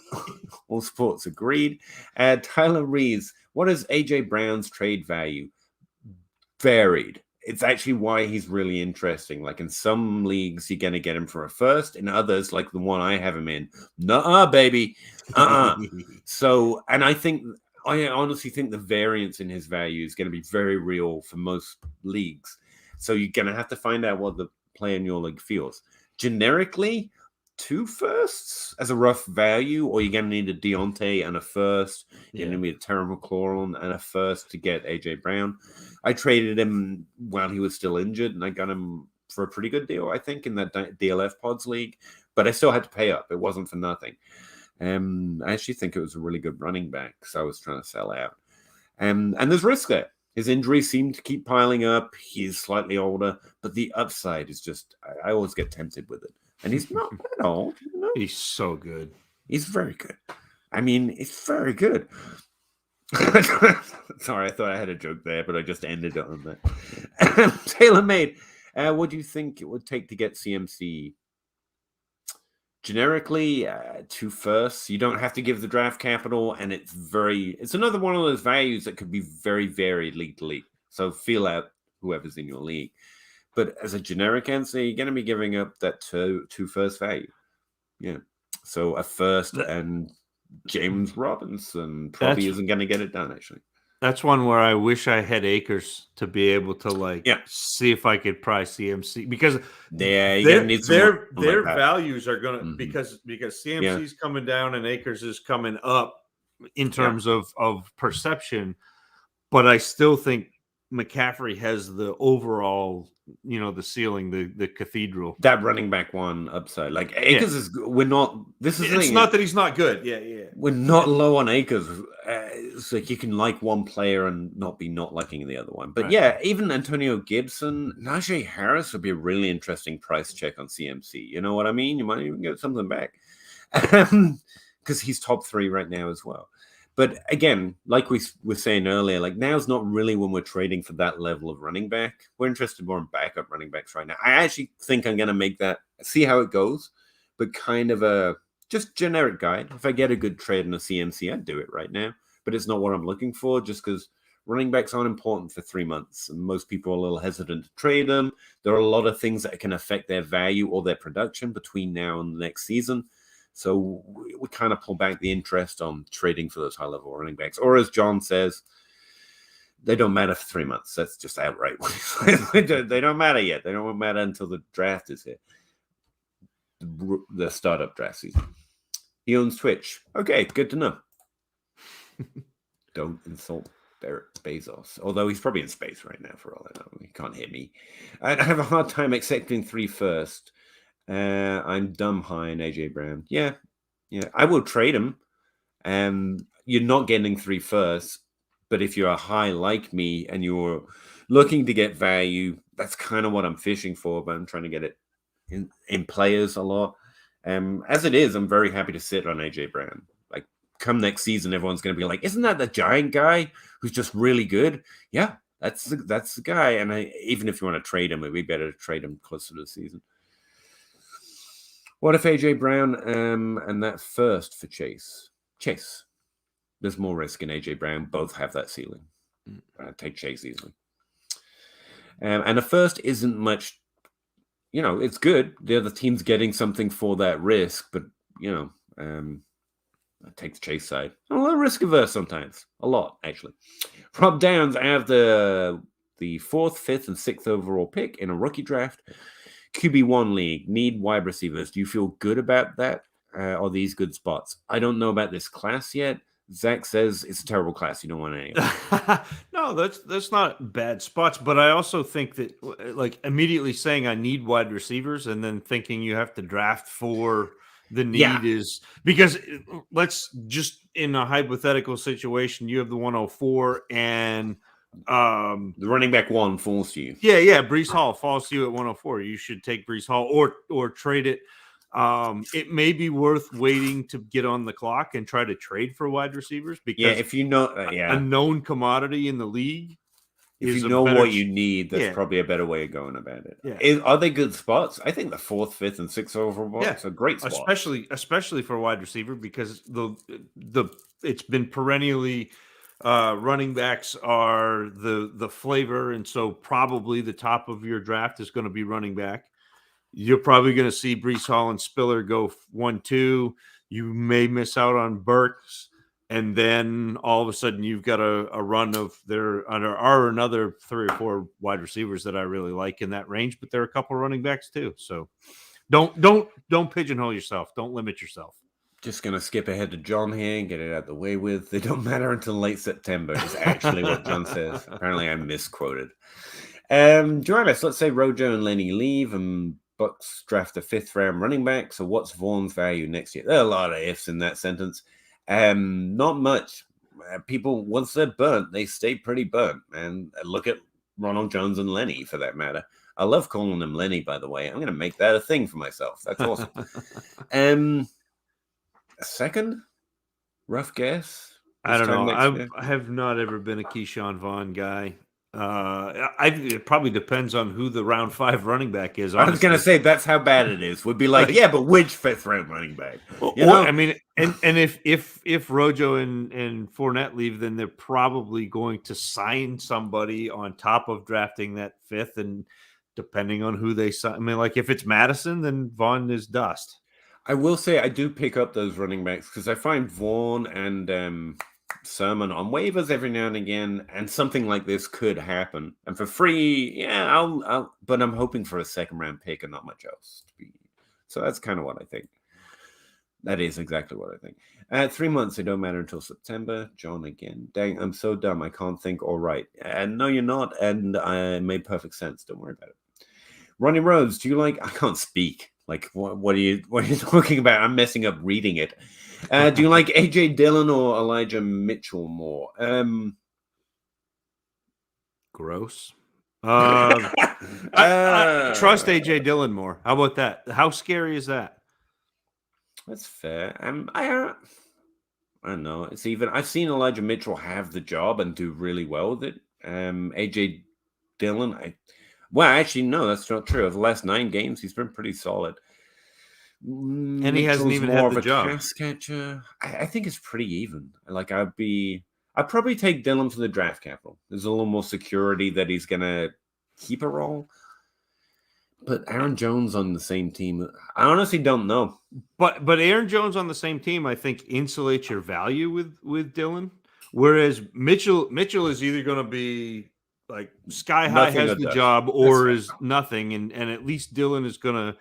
sports agreed. Tyler Reeves, what is AJ Brown's trade value? Varied. It's actually why he's really interesting. Like in some leagues, you're going to get him for a first. In others, like the one I have him in, nuh-uh, baby. So, and I honestly think the variance in his value is going to be very real for most leagues. So you're going to have to find out what the player in your league feels. Generically, 2 firsts as a rough value, or you're going to need a Deontay and a first. You're going to need a Terry McLaurin and a first to get AJ Brown. I traded him while he was still injured, and I got him for a pretty good deal, I think, in that DLF Pods League. But I still had to pay up. It wasn't for nothing. I actually think it was a really good running back because I was trying to sell out. And there's risk there. His injuries seem to keep piling up. He's slightly older, but the upside is just, I always get tempted with it. And he's not that old. You know? He's so good. He's very good. I mean, it's very good. Sorry, I thought I had a joke there, but I just ended it on that. Taylor made. What do you think it would take to get CMC? Generically, 2 firsts. You don't have to give the draft capital, and it's another one of those values that could be very varied league to league. So feel out whoever's in your league. But as a generic answer, you're going to be giving up that 2 first value. Yeah. So a first and James Robinson probably isn't going to get it done, actually. That's one where I wish I had acres to be able to see if I could price CMC because their values are going to because CMC is coming down and acres is coming up in terms of perception, but I still think McCaffrey has the overall, the ceiling, the cathedral. That running back one upside. Like Akers is, we're not, this is the It's thing, not that he's not good. Yeah. we're not low on Akers. It's like you can like one player and not liking the other one. But Right. yeah, even Antonio Gibson, Najee Harris would be a really interesting price check on CMC. You know what I mean? You might even get something back. Because he's top 3 right now as well. But again, like we were saying earlier, like now's not really when we're trading for that level of running back. We're interested more in backup running backs right now. I actually think I'm going to make that, see how it goes, but kind of a just generic guide. If I get a good trade in a CMC, I'd do it right now. But it's not what I'm looking for, just because running backs aren't important for 3 months. And most people are a little hesitant to trade them. There are a lot of things that can affect their value or their production between now and the next season. So we kind of pull back the interest on trading for those high-level running backs. Or as John says, they don't matter for 3 months. That's just outright. They don't matter yet. They don't matter until the draft is here. The startup draft season. He owns Twitch. Okay, good to know. Don't insult Bezos. Although he's probably in space right now for all I know. He can't hit me. I have a hard time accepting 3 first. I'm dumb high in AJ Brown. Yeah. I will trade him. You're not getting 3 first, but if you're a high like me and you're looking to get value, that's kind of what I'm fishing for. But I'm trying to get it in players a lot. As it is, I'm very happy to sit on AJ Brown. Like come next season, everyone's going to be like, "Isn't that the giant guy who's just really good?" Yeah, that's the guy. And even if you want to trade him, it'd be better to trade him closer to the season. What if AJ Brown and that first for Chase? There's more risk in AJ Brown. Both have that ceiling. Take Chase easily. And the first isn't much. It's good. The other team's getting something for that risk, but I take the Chase side. I'm a little risk averse sometimes. A lot, actually. Rob Downs, I have the 4th, 5th, and 6th overall pick in a rookie draft. QB1 league, need wide receivers. Do you feel good about that? Are these good spots? I don't know about this class yet. Zach says it's a terrible class. You don't want any of it. No, that's not bad spots. But I also think that like immediately saying I need wide receivers and then thinking you have to draft for the need is because let's just in a hypothetical situation, you have the 104 and the running back 1 falls to you. Yeah. Breece Hall falls to you at 104. You should take Breece Hall or trade it. It may be worth waiting to get on the clock and try to trade for wide receivers because if you know a known commodity in the league. If you know what you need, that's probably a better way of going about it. Yeah. Are they good spots? I think the 4th, 5th, and 6th overall spots are great spots. Especially for a wide receiver because it's been perennially running backs are the flavor, and so probably the top of your draft is going to be running back. You're probably going to see Breece Hall and Spiller go 1-2. You may miss out on Burks, and then all of a sudden you've got a run of there are another 3 or 4 wide receivers that I really like in that range, but there are a couple running backs too. So don't pigeonhole yourself. Don't limit yourself. Just going to skip ahead to John here and get it out of the way with. They don't matter until late September is actually what John says. Apparently I misquoted. Joannis, let's say Rojo and Lenny leave and Bucks draft a 5th round running back. So what's Vaughn's value next year? There are a lot of ifs in that sentence. Not much. People, once they're burnt, they stay pretty burnt. And look at Ronald Jones and Lenny for that matter. I love calling them Lenny, by the way. I'm going to make that a thing for myself. That's awesome. A second? Rough guess? I don't know. I have not ever been a Keyshawn Vaughn guy. It probably depends on who the round 5 running back is. Honestly. I was going to say that's how bad it is. Would be like, yeah, but which 5th round running back? I mean, and if Rojo and Fournette leave, then they're probably going to sign somebody on top of drafting that 5th, and depending on who they sign, I mean, like if it's Madison, then Vaughn is dust. I will say I do pick up those running backs because I find Vaughn and Sermon on waivers every now and again, and something like this could happen. And for free, I'll but I'm hoping for a 2nd round pick and not much else. So that's kind of what I think. That is exactly what I think. 3 months, they don't matter until September. John again. Dang, I'm so dumb. I can't think or write. And no, you're not. And I made perfect sense. Don't worry about it. Ronnie Rhodes, do you like? I can't speak. Like, what are you talking about? I'm messing up reading it. Do you like AJ Dillon or Elijah Mitchell more? Gross. I trust AJ Dillon more. How about that? How scary is that? That's fair. I don't know. It's even. I've seen Elijah Mitchell have the job and do really well with it. AJ Dillon, actually, no, that's not true. Of the last 9 games, he's been pretty solid. And he hasn't even had the job. Pass catcher. I think it's pretty even. Like I'd probably take Dillon for the draft capital. There's a little more security that he's gonna keep a role. But Aaron Jones on the same team, I honestly don't know. But Aaron Jones on the same team, I think, insulates your value with Dillon. Whereas Mitchell is either going to be like sky high, has the job, or is nothing, and at least Dillon is going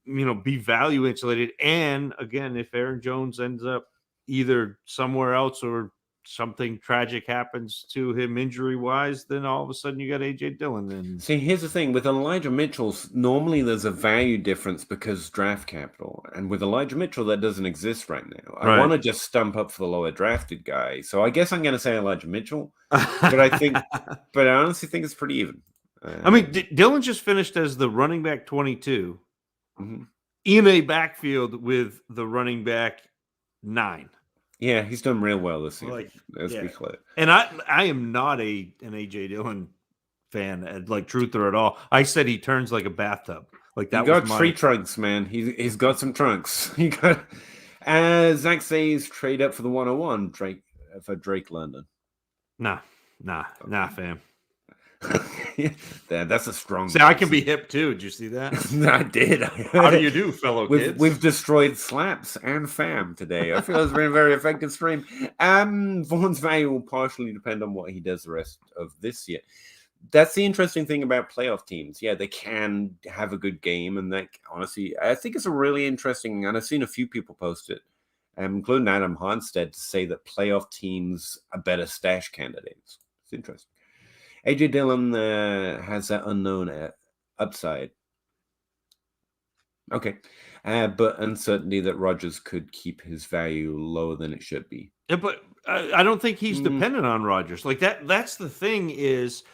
to, be value insulated. And again, if Aaron Jones ends up either somewhere else or something tragic happens to him injury wise, then all of a sudden you got AJ Dillon. And see, here's the thing with Elijah Mitchell, normally there's a value difference because draft capital, and with Elijah Mitchell that doesn't exist right now. I want to just stump up for the lower drafted guy, so I guess I'm going to say Elijah Mitchell, but I honestly think it's pretty even. I mean, Dillon just finished as the running back 22 in a backfield with the running back 9. Yeah, he's done real well this year. Let's be clear. And I am not an AJ Dillon fan, like truther at all. I said he turns like a bathtub. Like that. You got tree trunks, man. He's got some trunks. You got. Zach says trade up for the 101 Drake London. Nah, fam. That's a strong. See, I can be hip too. Did you see that? I did. How do you do, fellow kids? We've destroyed slaps and fam today. I feel it's been a very effective stream. Vaughn's value will partially depend on what he does the rest of this year. That's the interesting thing about playoff teams. Yeah, they can have a good game, and that honestly, I think it's a really interesting. And I've seen a few people post it, including Adam Hanstead, to say that playoff teams are better stash candidates. It's interesting. AJ Dillon has that unknown upside. Okay. But uncertainty that Rodgers could keep his value lower than it should be. Yeah, but I don't think he's dependent on Rodgers. Like that's the thing is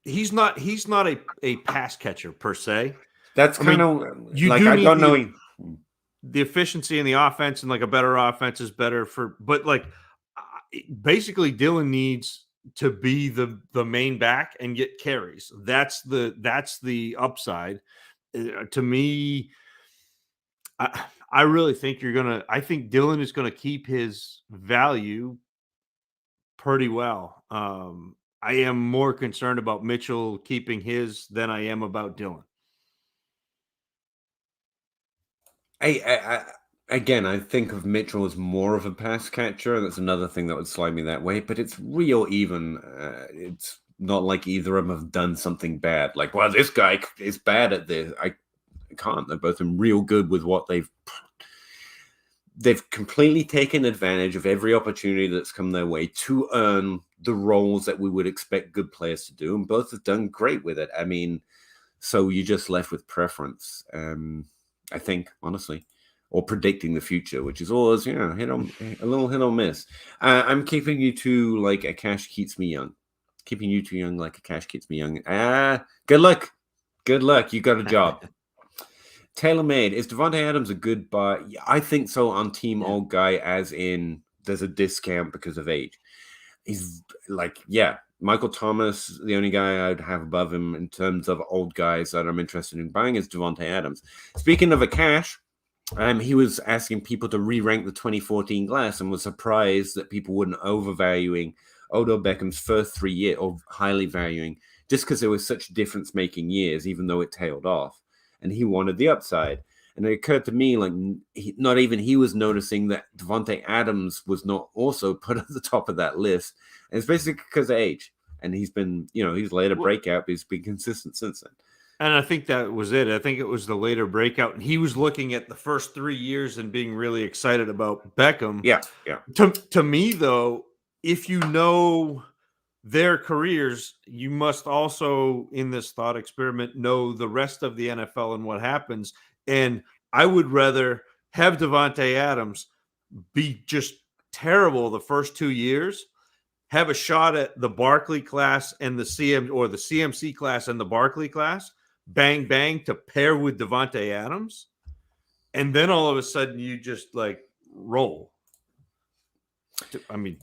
he's not a pass catcher per se. That's kind of like I don't know. The efficiency in the offense and like a better offense is better but like basically Dillon needs to be the main back and get carries. That's the upside. To me, I really think I think Dillon is gonna keep his value pretty well. I am more concerned about Mitchell keeping his than I am about Dillon. Again, I think of Mitchell as more of a pass catcher. That's another thing that would slide me that way. But it's real even. It's not like either of them have done something bad. Like, well, this guy is bad at this. I can't. They've both been real good with what they've completely taken advantage of every opportunity that's come their way to earn the roles that we would expect good players to do. And both have done great with it. I mean, so you're just left with preference, I think, honestly. Or predicting the future, which is always, a little hit or miss. I'm keeping you to like a cash keeps me young. Keeping you too young like a cash keeps me young. Good luck. Good luck. You got a job. TaylorMade. Is Davante Adams a good buy? Yeah, I think so on Team Old Guy, as in there's a discount because of age. He's like, Michael Thomas, the only guy I'd have above him in terms of old guys that I'm interested in buying is Davante Adams. Speaking of a cash, he was asking people to re-rank the 2014 class and was surprised that people weren't overvaluing Odell Beckham's first 3 years or highly valuing just because there was such difference-making years, even though it tailed off. And he wanted the upside. And it occurred to me, like, not even he was noticing that Davante Adams was not also put at the top of that list. And it's basically because of age. And he's been, he's laid a breakout, but he's been consistent since then. And I think that was it. I think it was the later breakout. And he was looking at the first 3 years and being really excited about Beckham. Yeah. To me, though, if you know their careers, you must also, in this thought experiment, know the rest of the NFL and what happens. And I would rather have Davante Adams be just terrible the first 2 years, have a shot at the Barkley class and the CMC class and the Barkley class, bang, bang, to pair with Davante Adams. And then all of a sudden you just like roll. I mean,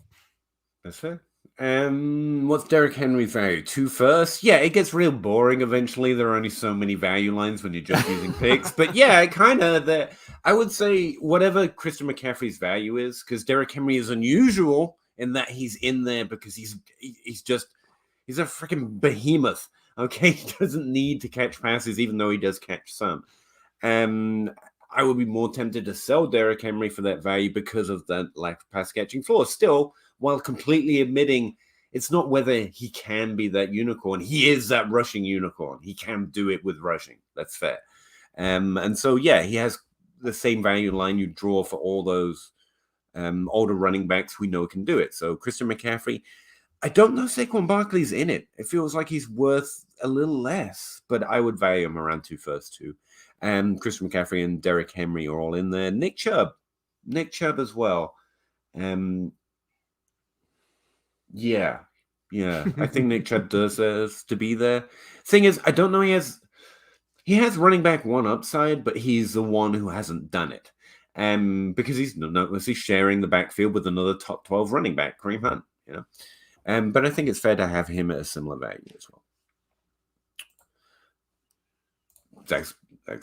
that's fair. What's Derrick Henry's value? 2 first? Yeah, it gets real boring eventually. There are only so many value lines when you're just using picks. But yeah, kind of I would say whatever Christian McCaffrey's value is, because Derrick Henry is unusual in that he's in there because he's a freaking behemoth. Okay, he doesn't need to catch passes, even though he does catch some. I would be more tempted to sell Derrick Henry for that value because of that lack of pass catching floor. Still, while completely admitting it's not whether he can be that unicorn. He is that rushing unicorn. He can do it with rushing. That's fair. And so, yeah, he has the same value line you draw for all those older running backs we know can do it. So Christian McCaffrey, I don't know Saquon Barkley's in it. It feels like he's worth a little less, but I would value him around 2 first too. Christian McCaffrey and Derrick Henry are all in there. Nick Chubb as well. Yeah. I think Nick Chubb deserves to be there. Thing is, I don't know. He has running back one upside, but he's the one who hasn't done it. Because he's notoriously sharing the backfield with another top 12 running back, Kareem Hunt. But I think it's fair to have him at a similar value as well. Zach's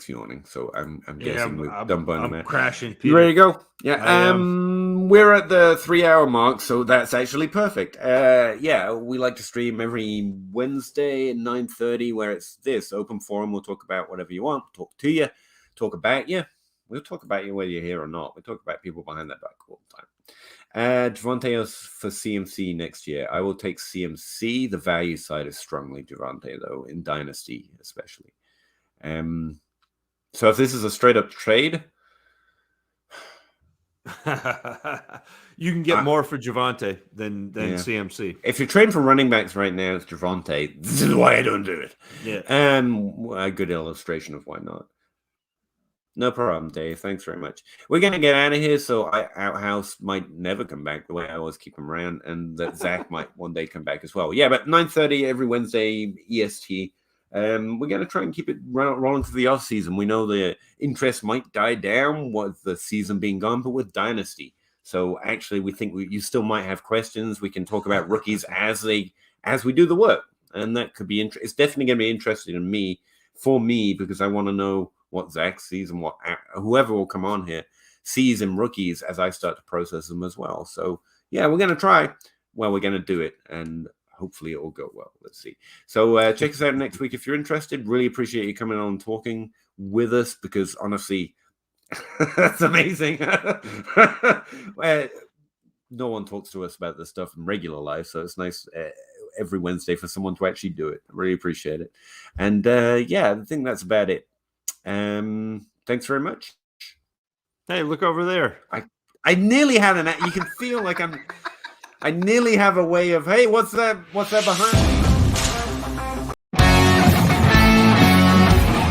yawning, so I'm guessing we're done by now. Crashing. Peter. You ready to go? Yeah. We're at the 3-hour mark, so that's actually perfect. We like to stream every Wednesday at 9:30, where it's this open forum. We'll talk about whatever you want. Talk to you. Talk about you. We'll talk about you whether you're here or not. We talk about people behind that back all the time. Javonte for CMC next year. I will take CMC. The value side is strongly Javonte, though, in Dynasty especially. So if this is a straight up trade, you can get more for Javonte than CMC. If you're trading for running backs right now, it's Javonte. This is why I don't do it. Yeah. A good illustration of why not. No problem, Dave. Thanks very much. We're going to get out of here, so Outhouse might never come back the way I always keep him around, and that Zach might one day come back as well. Yeah, but 9:30 every Wednesday, EST. We're going to try and keep it rolling through the off season. We know the interest might die down with the season being gone, but with Dynasty. So actually, we think you still might have questions. We can talk about rookies as we do the work, and that could be interesting. It's definitely going to be interesting for me, because I want to know what Zach sees and what whoever will come on here sees in rookies as I start to process them as well. So yeah, we're going to try. Well, we're going to do it, and hopefully it will go well. Let's see. So check us out next week if you're interested. Really appreciate you coming on and talking with us, because honestly, that's amazing. No one talks to us about this stuff in regular life, so it's nice every Wednesday for someone to actually do it. I really appreciate it. And I think that's about it. Thanks very much. Hey, look over there. I nearly had you can feel like I nearly have a way of, hey, what's that behind me?